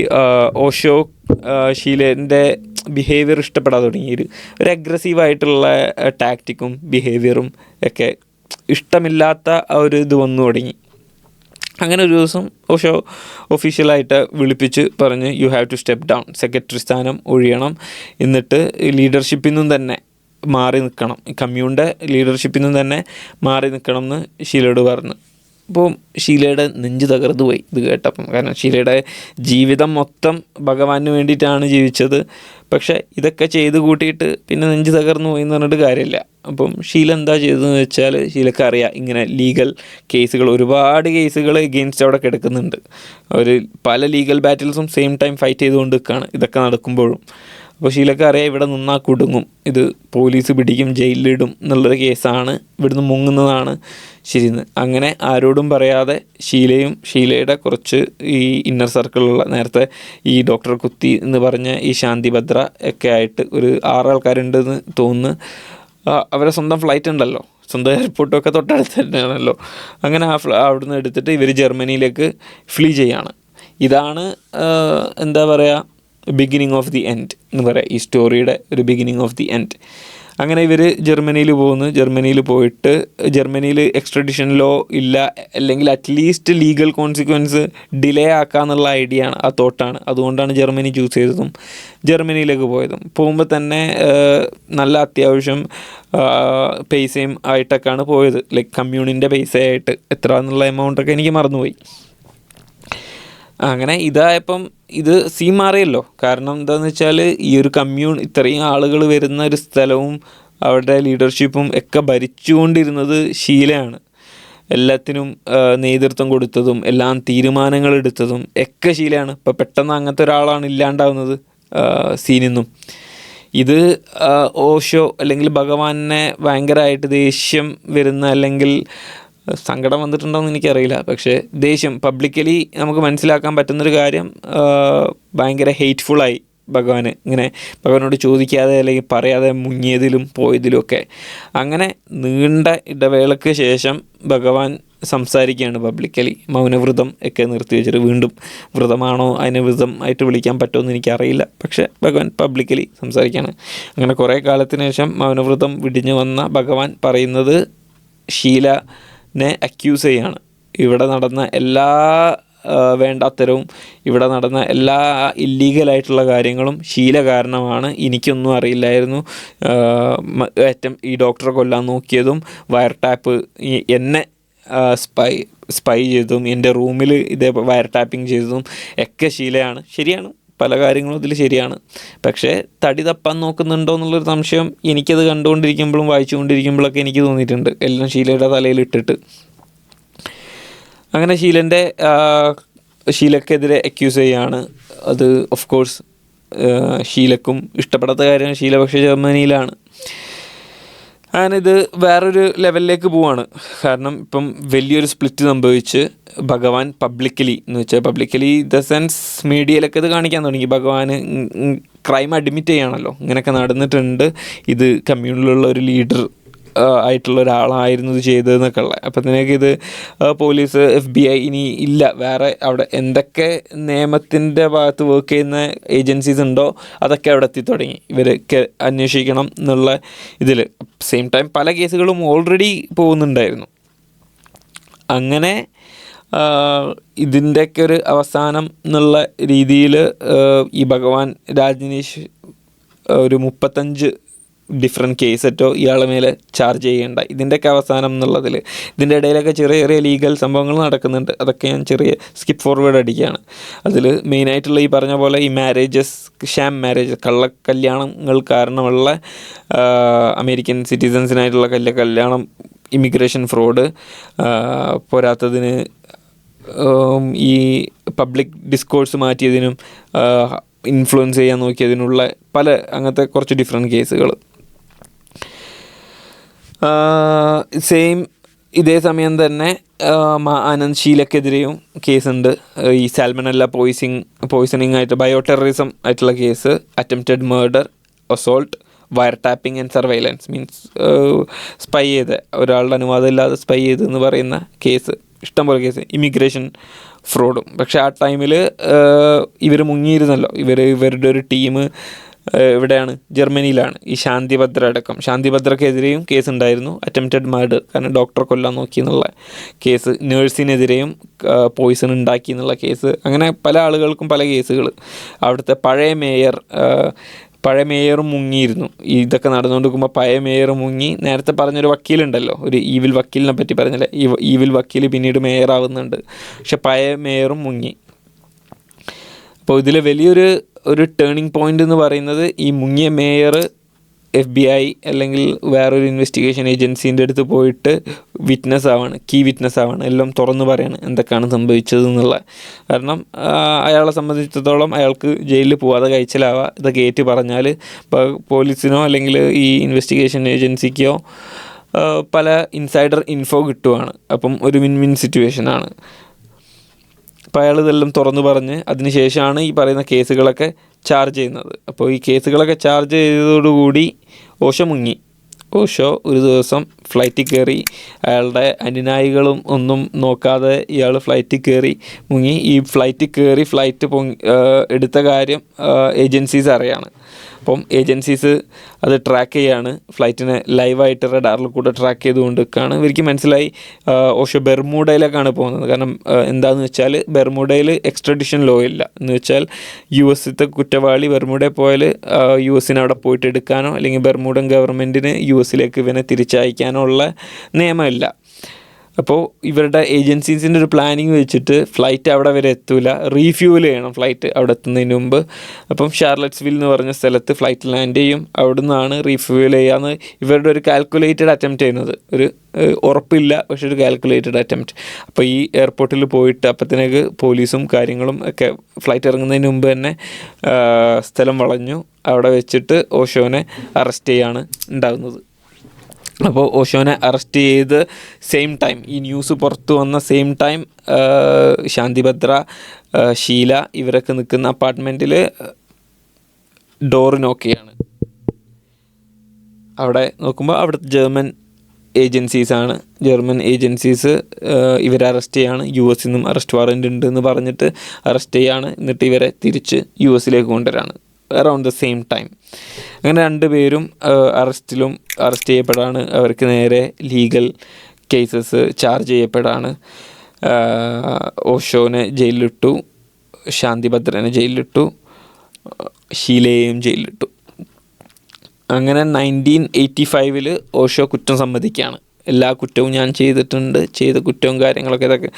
ഓഷോ ഷീലേൻ്റെ ബിഹേവിയർ ഇഷ്ടപ്പെടാൻ തുടങ്ങി. ഒരു അഗ്രസീവായിട്ടുള്ള ടാക്റ്റിക്കും ബിഹേവിയറും ഒക്കെ ഇഷ്ടമില്ലാത്ത ആ ഒരു ഇത് വന്നു തുടങ്ങി. അങ്ങനെ ഒരു ദിവസം ഓഷോ ഒഫീഷ്യലായിട്ട് വിളിപ്പിച്ച് പറഞ്ഞ് you have to step down, secretary സ്ഥാനം ഒഴിയണം, എന്നിട്ട് ലീഡർഷിപ്പിൽ നിന്നും തന്നെ മാറി നിൽക്കണം, കമ്മ്യൂണിൻ്റെ ലീഡർഷിപ്പിൽ നിന്നും തന്നെ മാറി നിൽക്കണം എന്ന് ഷീലയോട് പറഞ്ഞു. അപ്പോൾ ഷീലയുടെ നെഞ്ച് തകർന്നു പോയി ഇത് കേട്ടപ്പം. കാരണം ഷീലയുടെ ജീവിതം മൊത്തം ഭഗവാന് വേണ്ടിയിട്ടാണ് ജീവിച്ചത്. പക്ഷേ ഇതൊക്കെ ചെയ്ത് കൂട്ടിയിട്ട് പിന്നെ നെഞ്ച് തകർന്നു പോയി എന്ന് പറഞ്ഞിട്ട് കാര്യമില്ല. അപ്പം ഷീല എന്താ ചെയ്തതെന്ന് വെച്ചാൽ, ഷീലക്ക് അറിയാം ഇങ്ങനെ ലീഗൽ കേസുകൾ, ഒരുപാട് കേസുകൾ എഗെയിൻസ്റ്റ് അവിടെ കിടക്കുന്നുണ്ട്. അവർ പല ലീഗൽ ബാറ്റിൽസും സെയിം ടൈം ഫൈറ്റ് ചെയ്തുകൊണ്ട് നിൽക്കുകയാണ് ഇതൊക്കെ നടക്കുമ്പോഴും. അപ്പോൾ ഷീലക്ക് അറിയാം ഇവിടെ നിന്നാൽ കുടുങ്ങും, ഇത് പോലീസ് പിടിക്കും, ജയിലിലിടും എന്നുള്ളൊരു കേസാണ്, ഇവിടുന്ന് മുങ്ങുന്നതാണ് ശരിയെന്ന്. അങ്ങനെ ആരോടും പറയാതെ ഷീലയും ഷീലയുടെ കുറച്ച് ഈ ഇന്നർ സർക്കിളിലുള്ള, നേരത്തെ ഈ ഡോക്ടർ കുത്തി എന്ന് പറഞ്ഞ ഈ ശാന്തിഭദ്ര ഒക്കെ ആയിട്ട് ഒരു 6 ആൾക്കാരുണ്ടെന്ന് തോന്നുന്നു. അവരെ സ്വന്തം ഫ്ലൈറ്റ് ഉണ്ടല്ലോ, സ്വന്തം എയർപോർട്ടൊക്കെ തൊട്ടടുത്ത് തന്നെയാണല്ലോ. അങ്ങനെ അവിടുന്ന് എടുത്തിട്ട് ഇവർ ജർമ്മനിയിലേക്ക് ഫ്ലീ ചെയ്യാണ്. ഇതാണ് എന്താ പറയുക, ബിഗിനിങ് ഓഫ് ദി എൻഡ് എന്ന് പറയാം, ഈ സ്റ്റോറിയുടെ ഒരു ബിഗിനിങ് ഓഫ് ദി എൻഡ്. അങ്ങനെ ഇവർ ജർമ്മനിയിൽ പോകുന്നു. ജർമ്മനിയിൽ പോയിട്ട് ജർമ്മനിയിൽ എക്സ്ട്രഡിഷൻ ലോ ഇല്ല, അല്ലെങ്കിൽ അറ്റ്ലീസ്റ്റ് ലീഗൽ കോൺസിക്വൻസ് ഡിലേ ആക്കാന്നുള്ള ഐഡിയ ആണ്, ആ തോട്ടാണ്. അതുകൊണ്ടാണ് ജർമ്മനി ചൂസ് ചെയ്തതും ജർമ്മനിയിലേക്ക് പോയതും. പോകുമ്പോൾ തന്നെ നല്ല അത്യാവശ്യം പൈസയും ആയിട്ടൊക്കെയാണ് പോയത്, ലൈക്ക് കമ്മ്യൂണിൻ്റെ പൈസയായിട്ട്. എത്ര എന്നുള്ള എമൗണ്ടൊക്കെ എനിക്ക് മറന്നുപോയി. അങ്ങനെ ഇതായപ്പം ഇത് സീൻ മാറിയല്ലോ. കാരണം എന്താണെന്ന് വെച്ചാൽ ഈ ഒരു ഇത്രയും ആളുകൾ വരുന്ന ഒരു സ്ഥലവും അവരുടെ ലീഡർഷിപ്പും ഒക്കെ ഭരിച്ചുകൊണ്ടിരുന്നത് ഷീലയാണ്. എല്ലാത്തിനും നേതൃത്വം കൊടുത്തതും എല്ലാം തീരുമാനങ്ങൾ എടുത്തതും ഒക്കെ ഷീലയാണ്. ഇപ്പോൾ പെട്ടെന്ന് അങ്ങനത്തെ ഒരാളാണ് ഇല്ലാണ്ടാവുന്നത് സീനിന്നും. ഇത് ഓഷോ അല്ലെങ്കിൽ ഭഗവാനെ ഭയങ്കരമായിട്ട് ദേഷ്യം വരുന്ന, അല്ലെങ്കിൽ സങ്കടം വന്നിട്ടുണ്ടോയെന്ന് എനിക്കറിയില്ല, പക്ഷേ ദേഷ്യം പബ്ലിക്കലി നമുക്ക് മനസ്സിലാക്കാൻ പറ്റുന്നൊരു കാര്യം, ഭയങ്കര ഹെയ്റ്റ്ഫുള്ളായി ഭഗവാന്. ഇങ്ങനെ ഭഗവാനോട് ചോദിക്കാതെ അല്ലെങ്കിൽ പറയാതെ മുങ്ങിയതിലും പോയതിലും ഒക്കെ. അങ്ങനെ നീണ്ട ഇടവേളയ്ക്ക് ശേഷം ഭഗവാൻ സംസാരിക്കുകയാണ് പബ്ലിക്കലി. മൗനവ്രതം ഒക്കെ നിർത്തി വെച്ചിട്ട്, വീണ്ടും വ്രതമാണോ അതിനെ വ്രതം ആയിട്ട് വിളിക്കാൻ പറ്റുമെന്ന് എനിക്കറിയില്ല, പക്ഷേ ഭഗവാൻ പബ്ലിക്കലി സംസാരിക്കുകയാണ്. അങ്ങനെ കുറേ കാലത്തിന് ശേഷം മൗനവ്രതം വിടിഞ്ഞു വന്ന ഭഗവാൻ പറയുന്നത് ഷീലനെ അക്യൂസ് ചെയ്യാണ്. ഇവിടെ നടന്ന എല്ലാ വേണ്ടാത്തരവും, ഇവിടെ നടന്ന എല്ലാ ഇല്ലീഗലായിട്ടുള്ള കാര്യങ്ങളും ഷീല കാരണമാണ്, എനിക്കൊന്നും അറിയില്ലായിരുന്നു. ഈ ഡോക്ടറെ കൊല്ലാൻ നോക്കിയതും വയർ ടാപ്പ് എന്നെ സ്പൈ ചെയ്തതും എൻ്റെ റൂമിൽ ഇതേ വയർ ടാപ്പിംഗ് ചെയ്തതും ഒക്കെ ഷീലയാണ്. ശരിയാണ്, പല കാര്യങ്ങളും ഇതിൽ ശരിയാണ്. പക്ഷേ തടി തപ്പാൻ നോക്കുന്നുണ്ടോ എന്നുള്ളൊരു സംശയം എനിക്കത് കണ്ടുകൊണ്ടിരിക്കുമ്പോഴും വായിച്ചുകൊണ്ടിരിക്കുമ്പോഴൊക്കെ എനിക്ക് തോന്നിയിട്ടുണ്ട്, എല്ലാം ഷീലയുടെ തലയിലിട്ടിട്ട്. അങ്ങനെ ഷീലക്കെതിരെ അക്യൂസ് ചെയ്യാണ്. അത് ഓഫ് കോഴ്സ് ഷീലക്കും ഇഷ്ടപ്പെടാത്ത കാര്യമാണ്. ഷീല പക്ഷേ ജർമ്മനിയിലാണ്. അങ്ങനെ ഇത് വേറൊരു ലെവലിലേക്ക് പോവാണ്. കാരണം ഇപ്പം വലിയൊരു സ്പ്ലിറ്റ് സംഭവിച്ച് ഭഗവാൻ പബ്ലിക്കലി എന്ന് വെച്ചാൽ പബ്ലിക്കലി ദ സെൻസ് മീഡിയയിലൊക്കെ ഇത് കാണിക്കാൻ തുടങ്ങി. ഭഗവാൻ ക്രൈം അഡ്മിറ്റ് ചെയ്യാണല്ലോ, ഇങ്ങനെയൊക്കെ നടന്നിട്ടുണ്ട്, ഇത് കമ്മ്യൂണിലുള്ള ഒരു ലീഡർ ആയിട്ടുള്ള ഒരാളായിരുന്നു ഇത് ചെയ്തതെന്നൊക്കെ ഉള്ളത്. അപ്പോഴത്തേക്ക് ഇത് പോലീസ് FBI ഇനി ഇല്ല, വേറെ അവിടെ എന്തൊക്കെ നിയമത്തിൻ്റെ ഭാഗത്ത് വർക്ക് ചെയ്യുന്ന ഏജൻസീസ് ഉണ്ടോ അതൊക്കെ അവിടെ എത്തി തുടങ്ങി, ഇവരൊക്കെ അന്വേഷിക്കണം എന്നുള്ള ഇതിൽ. സെയിം ടൈം പല കേസുകളും ഓൾറെഡി പോകുന്നുണ്ടായിരുന്നു. അങ്ങനെ ഇതിൻ്റെയൊക്കെ ഒരു അവസാനം എന്നുള്ള രീതിയിൽ ഈ ഭഗവാൻ രാജനീഷ് ഒരു 35 ഡിഫറെൻറ്റ് കേസറ്റോ ഇയാളെ മേലെ ചാർജ് ചെയ്യേണ്ട. ഇതിൻ്റെയൊക്കെ അവസാനം എന്നുള്ളതിൽ ഇതിൻ്റെ ഇടയിലൊക്കെ ചെറിയ ചെറിയ ലീഗൽ സംഭവങ്ങൾ നടക്കുന്നുണ്ട്. അതൊക്കെ ഞാൻ ചെറിയ സ്കിപ്പ് ഫോർവേഡ് അടിക്കുകയാണ്. അതിൽ മെയിനായിട്ടുള്ള ഈ പറഞ്ഞ പോലെ ഈ മാരേജസ്, ഷാം മാരേജസ്, കള്ളക്കല്യാണങ്ങൾ കാരണമുള്ള അമേരിക്കൻ സിറ്റിസൻസിനായിട്ടുള്ള കല്യാണം, ഇമിഗ്രേഷൻ ഫ്രോഡ്, പോരാത്തതിന് ഈ പബ്ലിക് ഡിസ്കോഴ്സ് മാറ്റിയതിനും ഇൻഫ്ലുവൻസ് ചെയ്യാൻ നോക്കിയതിനുള്ള പല അങ്ങനത്തെ കുറച്ച് ഡിഫറെൻറ്റ് കേസുകൾ. സെയിം ഇതേ സമയം തന്നെ ആനന്ദ് ഷീലക്കെതിരെയും കേസുണ്ട്. ഈ സാൽമണല്ല പോയിസണിങ് ആയിട്ട് ബയോ ടെററിസം ആയിട്ടുള്ള case, attempted murder, assault, wire tapping and surveillance, means spy ചെയ്ത് ഒരാളുടെ അനുവാദം ഇല്ലാതെ സ്പൈ ചെയ്തെന്ന് പറയുന്ന കേസ്, ഇഷ്ടംപോലെ കേസ്, ഇമിഗ്രേഷൻ ഫ്രോഡും. പക്ഷേ ആ ടൈമിൽ ഇവർ മുങ്ങിയിരുന്നല്ലോ. ഇവരുടെ ഒരു ടീം എവിടെയാണ്, ജർമ്മനിയിലാണ്. ഈ ശാന്തിഭദ്ര അടക്കം, ശാന്തിഭദ്രക്കെതിരെയും കേസ് ഉണ്ടായിരുന്നു, അറ്റംപ്റ്റഡ് മർഡർ, കാരണം ഡോക്ടറെ കൊല്ലാൻ നോക്കി എന്നുള്ള കേസ്, നേഴ്സിനെതിരെയും പോയിസൺ ഉണ്ടാക്കി എന്നുള്ള കേസ്. അങ്ങനെ പല ആളുകൾക്കും പല കേസുകൾ. അവിടുത്തെ പഴയ മേയറും മുങ്ങിയിരുന്നു. ഇതൊക്കെ നടന്നുകൊണ്ടിരിക്കുമ്പോൾ പഴയ മേയർ മുങ്ങി. നേരത്തെ പറഞ്ഞൊരു വക്കീലുണ്ടല്ലോ, ഒരു ഈവിൽ വക്കീലിനെ പറ്റി പറഞ്ഞല്ലേ, ഈവിൽ വക്കീൽ പിന്നീട് മേയറാവുന്നുണ്ട്. പക്ഷെ പഴയ മേയറും മുങ്ങി. അപ്പോൾ ഇതിൽ വലിയൊരു ടേണിംഗ് പോയിൻ്റ് എന്ന് പറയുന്നത് ഈ മുങ്ങിയ മേയർ FBI അല്ലെങ്കിൽ വേറൊരു ഇൻവെസ്റ്റിഗേഷൻ ഏജൻസീൻ്റെ അടുത്ത് പോയിട്ട് കീ വിറ്റ്നസ് ആവാണ്, എല്ലാം തുറന്നു പറയാണ് എന്തൊക്കെയാണ് സംഭവിച്ചത് എന്നുള്ള. കാരണം അയാളെ സംബന്ധിച്ചിടത്തോളം അയാൾക്ക് ജയിലിൽ പോവാതെ കഴിച്ചിലാവാം. ഇതൊക്കെ ഏറ്റു പറഞ്ഞാൽ പോലീസിനോ അല്ലെങ്കിൽ ഈ ഇൻവെസ്റ്റിഗേഷൻ ഏജൻസിക്കോ പല ഇൻസൈഡർ ഇൻഫോ കിട്ടുവാണ്. അപ്പം ഒരു വിൻ സിറ്റുവേഷനാണ്. അപ്പോൾ അയാൾ ഇതെല്ലാം തുറന്നു പറഞ്ഞ് അതിന് ശേഷമാണ് ഈ പറയുന്ന കേസുകളൊക്കെ ചാർജ് ചെയ്യുന്നത്. അപ്പോൾ ഈ കേസുകളൊക്കെ ചാർജ് ചെയ്തതോടുകൂടി ഓഷോ മുങ്ങി. ഓഷോ ഒരു ദിവസം ഫ്ലൈറ്റിൽ കയറി, അയാളുടെ അനുനായികളും ഒന്നും നോക്കാതെ ഇയാൾ ഫ്ലൈറ്റിൽ കയറി മുങ്ങി. ഈ ഫ്ലൈറ്റ് എടുത്ത കാര്യം ഏജൻസീസ് അറിയാണ്. അപ്പം ഏജൻസീസ് അത് ട്രാക്ക് ചെയ്യാണ്, ഫ്ലൈറ്റിനെ ലൈവായിട്ട് റഡാറിൽ കൂടെ ട്രാക്ക് ചെയ്തുകൊണ്ട് നിൽക്കുകയാണ്. ഇവർക്ക് മനസ്സിലായി ഓഷോ ബെർമൂഡയിലേക്കാണ് പോകുന്നത്. കാരണം എന്താണെന്ന് വെച്ചാൽ ബെർമൂഡയിൽ എക്സ്ട്രഡിഷൻ ലോ ഇല്ല. എന്ന് വെച്ചാൽ US കുറ്റവാളി ബെർമൂഡയിൽ പോയാൽ US അവിടെ പോയിട്ട് എടുക്കാനോ അല്ലെങ്കിൽ ബെർമൂഡൻ ഗവൺമെൻറ്റിന് US ഇവനെ തിരിച്ചയക്കാനോ ഉള്ള നിയമമില്ല. അപ്പോൾ ഇവരുടെ ഏജൻസീസിൻ്റെ ഒരു പ്ലാനിങ് വെച്ചിട്ട് ഫ്ലൈറ്റ് അവിടെ വരെ എത്തൂല, റീഫ്യൂവൽ ചെയ്യണം ഫ്ലൈറ്റ് അവിടെ എത്തുന്നതിന് മുമ്പ്. അപ്പം ഷാർലറ്റ്സ്വിൽ എന്ന് പറഞ്ഞ സ്ഥലത്ത് ഫ്ലൈറ്റ് ലാൻഡ് ചെയ്യും. അവിടെ നിന്നാണ് റീഫ്യൂവൽ ചെയ്യാന്ന് ഇവരുടെ ഒരു കാൽക്കുലേറ്റഡ് അറ്റംപ്റ്റ് ചെയ്യുന്നത്. ഒരു ഉറപ്പില്ല, പക്ഷെ ഒരു കാൽക്കുലേറ്റഡ് അറ്റംപ്റ്റ്. അപ്പോൾ ഈ എയർപോർട്ടിൽ പോയിട്ട് അപ്പത്തിനേക്ക് പോലീസും കാര്യങ്ങളും ഒക്കെ ഫ്ലൈറ്റ് ഇറങ്ങുന്നതിന് മുമ്പ് തന്നെ സ്ഥലം വളഞ്ഞു. അവിടെ വെച്ചിട്ട് ഓഷോനെ അറസ്റ്റ് ചെയ്യാണ് ഉണ്ടാകുന്നത്. അപ്പോൾ ഓഷോനെ അറസ്റ്റ് ചെയ്ത് സെയിം ടൈം, ഈ ന്യൂസ് പുറത്തു വന്ന സെയിം ടൈം ശാന്തിഭദ്ര, ഷീല ഇവരൊക്കെ നിൽക്കുന്ന അപ്പാർട്ട്മെൻറ്റിൽ ഡോറ് നോക്ക് ചെയ്യാണ്. അവിടെ നോക്കുമ്പോൾ അവിടുത്തെ ജർമ്മൻ ഏജൻസീസ് ഇവരെ അറസ്റ്റ് ചെയ്യാണ്. US നിന്നും അറസ്റ്റ് വാറൻറ്റ് ഉണ്ട് എന്ന് പറഞ്ഞിട്ട് അറസ്റ്റ് ചെയ്യാണ്. എന്നിട്ട് ഇവരെ തിരിച്ച് US കൊണ്ടുവരാണ് അറൗണ്ട് ദ സെയിം ടൈം. അങ്ങനെ രണ്ടുപേരും അറസ്റ്റ് ചെയ്യപ്പെടാണ്. അവർക്ക് നേരെ ലീഗൽ കേസസ് ചാർജ് ചെയ്യപ്പെടാണ്. ഓഷോനെ ജയിലിലിട്ടു, ശാന്തിഭദ്രനെ ജയിലിലിട്ടു, ഷീലയെയും ജയിലിലിട്ടു. അങ്ങനെ 1985 ഓഷോ കുറ്റം സമ്മതിക്കുകയാണ്. എല്ലാ കുറ്റവും ഞാൻ ചെയ്തിട്ടുണ്ട്, ചെയ്ത കുറ്റവും കാര്യങ്ങളൊക്കെ. ഇതൊക്കെ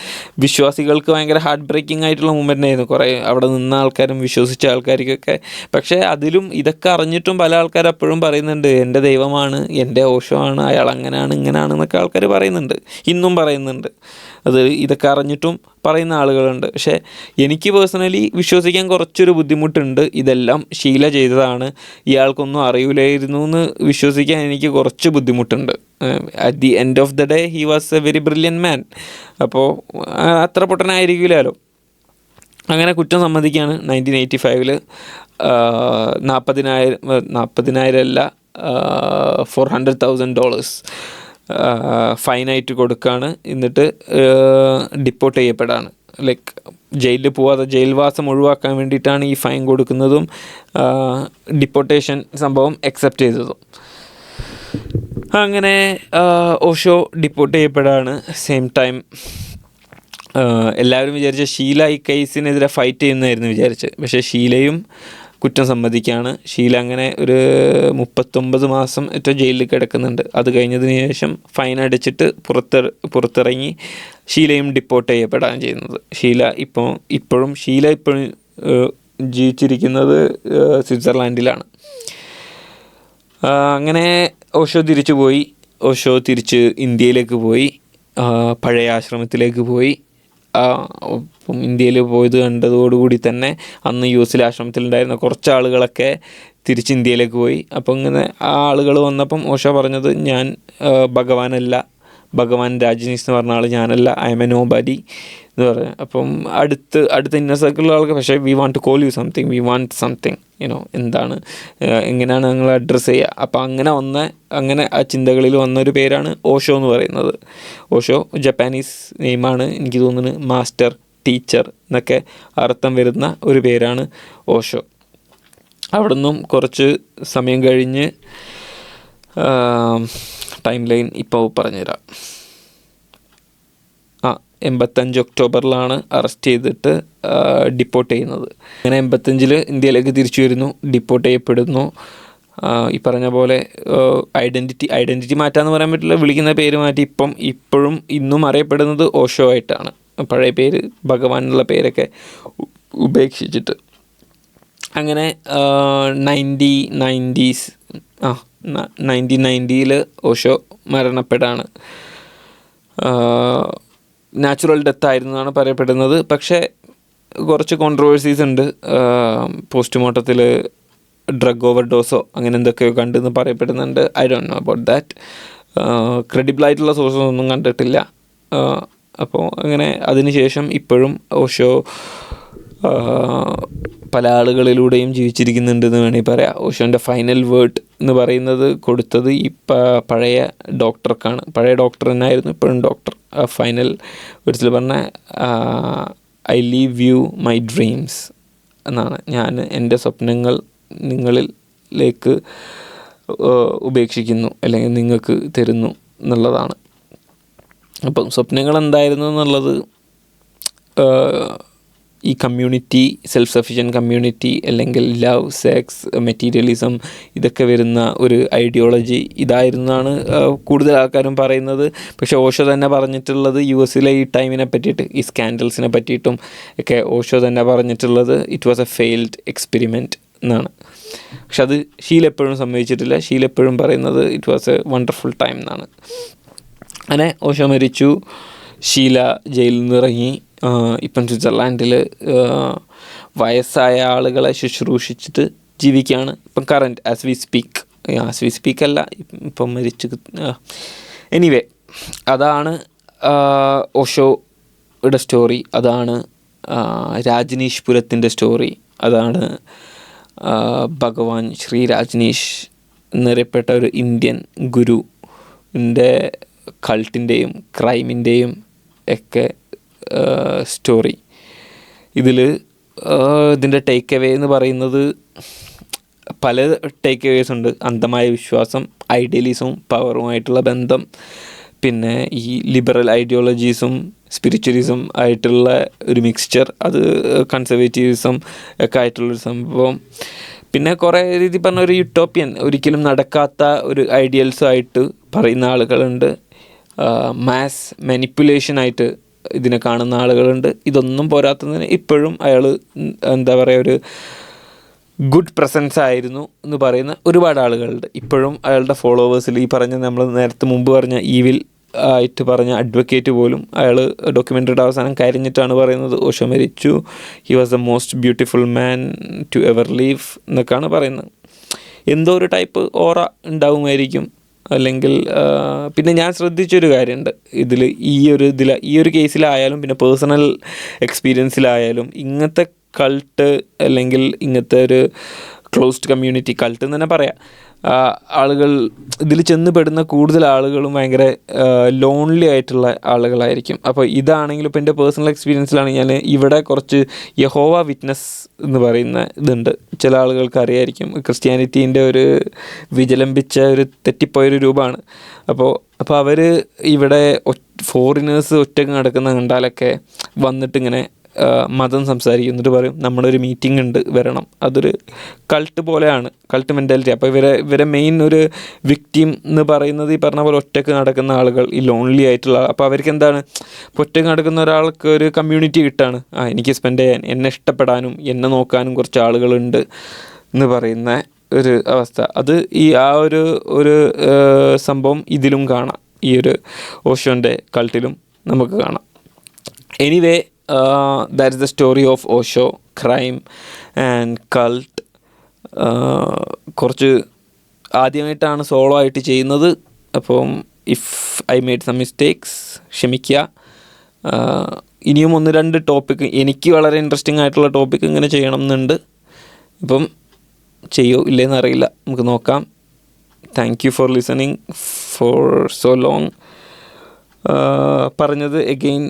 വിശ്വാസികൾക്ക് ഭയങ്കര ഹാർട്ട് ബ്രേക്കിംഗ് ആയിട്ടുള്ള മൂമെൻ്റ് ആയിരുന്നു. കുറേ അവിടെ നിന്ന ആൾക്കാരും വിശ്വസിച്ച ആൾക്കാർക്കൊക്കെ. പക്ഷേ അതിലും ഇതൊക്കെ അറിഞ്ഞിട്ടും പല ആൾക്കാർ അപ്പോഴും പറയുന്നുണ്ട് എൻ്റെ ദൈവമാണ്, എൻ്റെ ഓഷോ ആണ്, അയാൾ അങ്ങനെയാണ് ഇങ്ങനെയാണ് എന്നൊക്കെ ആൾക്കാർ പറയുന്നുണ്ട്, ഇന്നും പറയുന്നുണ്ട്. ഇതൊക്കെ അറിഞ്ഞിട്ടും പറയുന്ന ആളുകളുണ്ട്. പക്ഷേ എനിക്ക് പേഴ്സണലി വിശ്വസിക്കാൻ കുറച്ചൊരു ബുദ്ധിമുട്ടുണ്ട്. ഇതെല്ലാം ഷീല ചെയ്തതാണ്, ഇയാൾക്കൊന്നും അറിയില്ലായിരുന്നു എന്ന് വിശ്വസിക്കാൻ എനിക്ക് കുറച്ച് ബുദ്ധിമുട്ടുണ്ട്. At the end of the day he was a very brilliant man. അപ്പോൾ അത്ര പൊട്ടനായിരിക്കില്ലല്ലോ. അങ്ങനെ കുറ്റം സമ്മതിക്കുകയാണ് 1985. 40,000 അല്ല $400,000 ഫൈനായിട്ട് കൊടുക്കുകയാണ്. എന്നിട്ട് ഡിപ്പോർട്ട് ചെയ്യപ്പെടാണ്. ലൈക്ക് ജയിലിൽ പോവാതെ ജയിൽവാസം ഒഴിവാക്കാൻ വേണ്ടിയിട്ടാണ് ഈ ഫൈൻ കൊടുക്കുന്നതും ഡിപ്പോർട്ടേഷൻ സംഭവം അക്സെപ്റ്റ് ചെയ്തതും. അങ്ങനെ ഓഷോ ഡിപ്പോർട്ട് ചെയ്യപ്പെടാണ്. സെയിം ടൈം എല്ലാവരും വിചാരിച്ച ഷീല ഈ കേസിനെതിരെ ഫൈറ്റ് ചെയ്യുന്നതായിരുന്നു വിചാരിച്ചത്. പക്ഷേ ഷീലയും കുറ്റം സമ്മതിക്കുകയാണ്. ഷീല അങ്ങനെ ഒരു 39 മാസം ഏറ്റവും ജയിലിൽ കിടക്കുന്നുണ്ട്. അത് കഴിഞ്ഞതിന് ശേഷം ഫൈൻ അടിച്ചിട്ട് പുറത്തിറങ്ങി ഷീലയും ഡിപ്പോർട്ട് ചെയ്യപ്പെടാൻ ചെയ്യുന്നത്. ഇപ്പോഴും ഷീല ജീവിച്ചിരിക്കുന്നത് സ്വിറ്റ്സർലാൻഡിലാണ്. അങ്ങനെ ഓഷോ തിരിച്ച് ഇന്ത്യയിലേക്ക് പോയി, പഴയ ആശ്രമത്തിലേക്ക് പോയി. അപ്പം ഇന്ത്യയിൽ പോയത് കണ്ടതോടുകൂടി തന്നെ അന്ന് US ആശ്രമത്തിലുണ്ടായിരുന്ന കുറച്ച് ആളുകളൊക്കെ തിരിച്ച് ഇന്ത്യയിലേക്ക് പോയി. അപ്പം ഇങ്ങനെ ആ ആളുകൾ വന്നപ്പം ഓഷോ പറഞ്ഞത്, ഞാൻ ഭഗവാൻ രാജനീഷ് എന്ന് പറഞ്ഞ ആൾ ഞാനല്ല, ഐ എം എ നോബഡി എന്ന് പറഞ്ഞു. അപ്പം അടുത്ത ഇന്നർ സർക്കിളിലുള്ള ആൾക്ക് പക്ഷേ we want to call you something, we want something, എന്താണ്, എങ്ങനെയാണ് നിങ്ങൾ അഡ്രസ്സ് ചെയ്യുക. അപ്പം അങ്ങനെ ആ ചിന്തകളിൽ വന്നൊരു പേരാണ് ഓഷോ എന്ന് പറയുന്നത്. ഓഷോ ജപ്പാനീസ് നെയിമാണ്, എനിക്ക് തോന്നുന്നു മാസ്റ്റർ, ടീച്ചർ എന്നൊക്കെ അർത്ഥം വരുന്ന ഒരു പേരാണ് ഓഷോ. അവിടെ നിന്നും കുറച്ച് സമയം കഴിഞ്ഞ് ടൈം ലൈൻ ഇപ്പോൾ പറഞ്ഞുതരാം. 85 ഒക്ടോബറിലാണ് അറസ്റ്റ് ചെയ്തിട്ട് ഡിപ്പോർട്ട് ചെയ്യുന്നത്. അങ്ങനെ 85 ഇന്ത്യയിലേക്ക് തിരിച്ചു വരുന്നു, ഡിപ്പോർട്ട് ചെയ്യപ്പെടുന്നു. ഈ പറഞ്ഞ പോലെ ഐഡൻറ്റിറ്റി മാറ്റാന്ന് പറയാൻ പറ്റില്ല, വിളിക്കുന്ന പേര് മാറ്റി ഇപ്പോഴും ഇന്നും അറിയപ്പെടുന്നത് ഓഷോ ആയിട്ടാണ്. പഴയ പേര് ഭഗവാൻ എന്നുള്ള പേരൊക്കെ ഉപേക്ഷിച്ചിട്ട്. അങ്ങനെ 1990 ഓഷോ മരണപ്പെടാണ്. നാച്ചുറൽ ഡെത്ത് ആയിരുന്നു എന്നാണ് പറയപ്പെടുന്നത്. പക്ഷേ കുറച്ച് കോൺട്രവേഴ്സീസ് ഉണ്ട്. പോസ്റ്റ്മോർട്ടത്തിൽ ഡ്രഗ് ഓവർ ഡോസോ അങ്ങനെ എന്തൊക്കെയോ കണ്ടെന്ന് പറയപ്പെടുന്നുണ്ട്. I don't know about that. ക്രെഡിബിളായിട്ടുള്ള സോഴ്സസ് ഒന്നും കണ്ടിട്ടില്ല. അപ്പോൾ അങ്ങനെ അതിനുശേഷം ഇപ്പോഴും ഓഷോ പല ആളുകളിലൂടെയും ജീവിച്ചിരിക്കുന്നുണ്ടെന്ന് വേണമെങ്കിൽ പറയാം. ഓഷോൻ്റെ ഫൈനൽ വേർഡ് എന്ന് പറയുന്നത് കൊടുത്തത് ഈ പഴയ ഡോക്ടർക്കാണ്. പഴയ ഡോക്ടർ തന്നെയായിരുന്നു, ഇപ്പോഴും ഡോക്ടർ. ഫൈനൽ വേർഡ്സിൽ പറഞ്ഞ I leave you my dreams എന്നാണ്. ഞാൻ എൻ്റെ സ്വപ്നങ്ങൾ നിങ്ങളിലേക്ക് ഉപേക്ഷിക്കുന്നു, അല്ലെങ്കിൽ നിങ്ങൾക്ക് തരുന്നു എന്നുള്ളതാണ്. അപ്പം സ്വപ്നങ്ങൾ എന്തായിരുന്നു എന്നുള്ളത് ഈ കമ്മ്യൂണിറ്റി, സെൽഫ് സഫിഷ്യൻറ്റ് കമ്മ്യൂണിറ്റി, അല്ലെങ്കിൽ ലവ്, സെക്സ്, മെറ്റീരിയലിസം, ഇതൊക്കെ വരുന്ന ഒരു ഐഡിയോളജി ഇതായിരുന്നാണ് കൂടുതൽ ആൾക്കാരും പറയുന്നത്. പക്ഷേ ഓഷോ തന്നെ പറഞ്ഞിട്ടുള്ളത് US ഈ ടൈമിനെ പറ്റിയിട്ട്, ഈ സ്കാൻഡൽസിനെ പറ്റിയിട്ടും ഒക്കെ ഓഷോ തന്നെ പറഞ്ഞിട്ടുള്ളത് it was A failed experiment എന്നാണ്. പക്ഷെ അത് ഷീല എപ്പോഴും സമ്മതിച്ചിട്ടില്ല. ഷീല എപ്പോഴും പറയുന്നത് it was A wonderful time എന്നാണ്. അങ്ങനെ ഓഷോ മരിച്ചു. ഷീല ജയിലിൽ നിന്ന് ഇറങ്ങി ഇപ്പം സ്വിറ്റ്സർലാൻഡിൽ വയസ്സായ ആളുകളെ ശുശ്രൂഷിച്ചിട്ട് ജീവിക്കുകയാണ് ഇപ്പം കറൻറ്റ് ആസ് വി സ്പീക്ക് അല്ല, ഇപ്പം മരിച്ചു. എനിവേ, അതാണ് ഓഷോയുടെ സ്റ്റോറി. അതാണ് രാജനീഷ്പുരത്തിൻ്റെ സ്റ്റോറി. അതാണ് ഭഗവാൻ ശ്രീ രാജനീഷ് എന്നറിയപ്പെട്ട ഒരു ഇന്ത്യൻ ഗുരുവിൻ്റെ കൾട്ടിൻ്റെയും ക്രൈമിൻ്റെയും ഒക്കെ സ്റ്റോറി. ഇതിൻ്റെ ടേക്ക് അവേ എന്ന് പറയുന്നത് പല ടേക്ക് അവേസ് ഉണ്ട്. അന്ധമായ വിശ്വാസം, ഐഡിയലിസവും പവറുമായിട്ടുള്ള ബന്ധം, പിന്നെ ഈ ലിബറൽ ഐഡിയോളജീസും സ്പിരിച്വലിസം ആയിട്ടുള്ള ഒരു മിക്സ്ചർ, അത് കൺസർവേറ്റീവിസം ഒക്കെ ആയിട്ടുള്ളൊരു സംഭവം. പിന്നെ കുറേ രീതി പറഞ്ഞ ഒരു യുട്ടോപ്യൻ, ഒരിക്കലും നടക്കാത്ത ഒരു ഐഡിയൽസുമായിട്ട് പറയുന്ന ആളുകളുണ്ട്. മാസ് മാനിപ്പുലേഷനായിട്ട് ഇതിനെ കാണുന്ന ആളുകളുണ്ട്. ഇതൊന്നും പോരാത്തതിന് ഇപ്പോഴും അയാൾ എന്താ പറയുക, ഒരു ഗുഡ് പ്രസൻസ് ആയിരുന്നു എന്ന് പറയുന്ന ഒരുപാട് ആളുകളുണ്ട്. ഇപ്പോഴും അയാളുടെ ഫോളോവേഴ്സിൽ ഈ പറഞ്ഞ നമ്മൾ നേരത്തെ മുമ്പ് പറഞ്ഞ ഈവിൽ ആയിട്ട് പറഞ്ഞ അഡ്വക്കേറ്റ് പോലും അയാൾ ഡോക്യുമെൻ്ററിയുടെ അവസാനം കരഞ്ഞിട്ടാണ് പറയുന്നത് ഓഷോ മരിച്ചു, he was the most beautiful man to ever live എന്നൊക്കെയാണ് പറയുന്നത്. എന്തോ ഒരു ടൈപ്പ് ഓറ ഉണ്ടാവുമായിരിക്കും. അല്ലെങ്കിൽ പിന്നെ ഞാൻ ശ്രദ്ധിച്ചൊരു കാര്യമുണ്ട് ഈ ഒരു കേസിലായാലും പിന്നെ പേഴ്സണൽ എക്സ്പീരിയൻസിലായാലും ഇങ്ങനത്തെ കൾട്ട് അല്ലെങ്കിൽ ഇങ്ങനത്തെ ഒരു ക്ലോസ്ഡ് കമ്മ്യൂണിറ്റി, കൾട്ട് എന്ന് തന്നെ പറയാം, ആളുകൾ ഇതിൽ ചെന്ന് പെടുന്ന കൂടുതൽ ആളുകളും ഭയങ്കര ലോൺലി ആയിട്ടുള്ള ആളുകളായിരിക്കും. അപ്പോൾ ഇതാണെങ്കിലും ഇപ്പോൾ എൻ്റെ പേഴ്സണൽ എക്സ്പീരിയൻസിലാണ് ഞാൻ ഇവിടെ കുറച്ച് യഹോവ വിറ്റ്നസ് എന്ന് പറയുന്ന ഇതുണ്ട്. ചില ആളുകൾക്ക് അറിയായിരിക്കും, ക്രിസ്ത്യാനിറ്റീൻ്റെ ഒരു വിജലംബിച്ച ഒരു തെറ്റിപ്പോയൊരു രൂപമാണ്. അപ്പോൾ അവർ ഇവിടെ ഫോറിനേഴ്സ് ഒറ്റക്ക് നടക്കുന്ന കണ്ടാലൊക്കെ വന്നിട്ടിങ്ങനെ മതം സംസാരിക്കും. എന്നിട്ട് പറയും നമ്മളൊരു മീറ്റിംഗ് ഉണ്ട് വരണം. അതൊരു കൾട്ട് പോലെയാണ്, കൾട്ട് മെൻറ്റാലിറ്റി. അപ്പോൾ ഇവരെ മെയിൻ ഒരു വിക്ടിം എന്ന് പറയുന്നത് ഈ പറഞ്ഞ പോലെ ഒറ്റക്ക് നടക്കുന്ന ആളുകൾ, ഈ ലോൺലി ആയിട്ടുള്ള. അപ്പോൾ അവർക്ക് എന്താണ്, ഒറ്റക്ക് നടക്കുന്ന ഒരാൾക്ക് ഒരു കമ്മ്യൂണിറ്റി കിട്ടാണ്, എനിക്ക് സ്പെൻഡ് ചെയ്യാൻ, എന്നെ ഇഷ്ടപ്പെടാനും എന്നെ നോക്കാനും കുറച്ച് ആളുകളുണ്ട് എന്ന് പറയുന്ന ഒരു അവസ്ഥ. അത് ഈ ഒരു സംഭവം ഇതിലും കാണാം, ഈ ഒരു ഓഷോൻ്റെ കൾട്ടിലും നമുക്ക് കാണാം. Anyway, that is the story of Osho, crime and cult. കുറച്ച് ആദ്യമായിട്ടാണ് സോളോ ആയിട്ട് ചെയ്യുന്നത്. അപ്പം if I made some mistakes ക്ഷമിക്കുക. ഇനിയും 1-2 ടോപ്പിക്ക്, എനിക്ക് വളരെ ഇൻട്രസ്റ്റിംഗ് ആയിട്ടുള്ള ടോപ്പിക്ക് ഇങ്ങനെ ചെയ്യണം എന്നുണ്ട്. ഇപ്പം ചെയ്യോ ഇല്ലേന്ന് അറിയില്ല, നമുക്ക് നോക്കാം. Thank you for listening four so long. പറഞ്ഞത് എഗെയിൻ,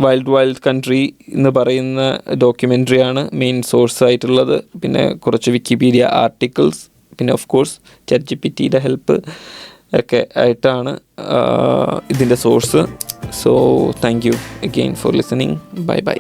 വൈൽഡ് കൺട്രി എന്ന് പറയുന്ന ഡോക്യുമെൻ്ററിയാണ് മെയിൻ സോഴ്സ് ആയിട്ടുള്ളത്. പിന്നെ കുറച്ച് വിക്കിപീഡിയ ആർട്ടിക്കിൾസ്, പിന്നെ ഓഫ് കോഴ്സ് ChatGPTയുടെ ഹെൽപ്പ് ഒക്കെ ആയിട്ടാണ് ഇതിൻ്റെ source. So thank you again for listening. Bye bye.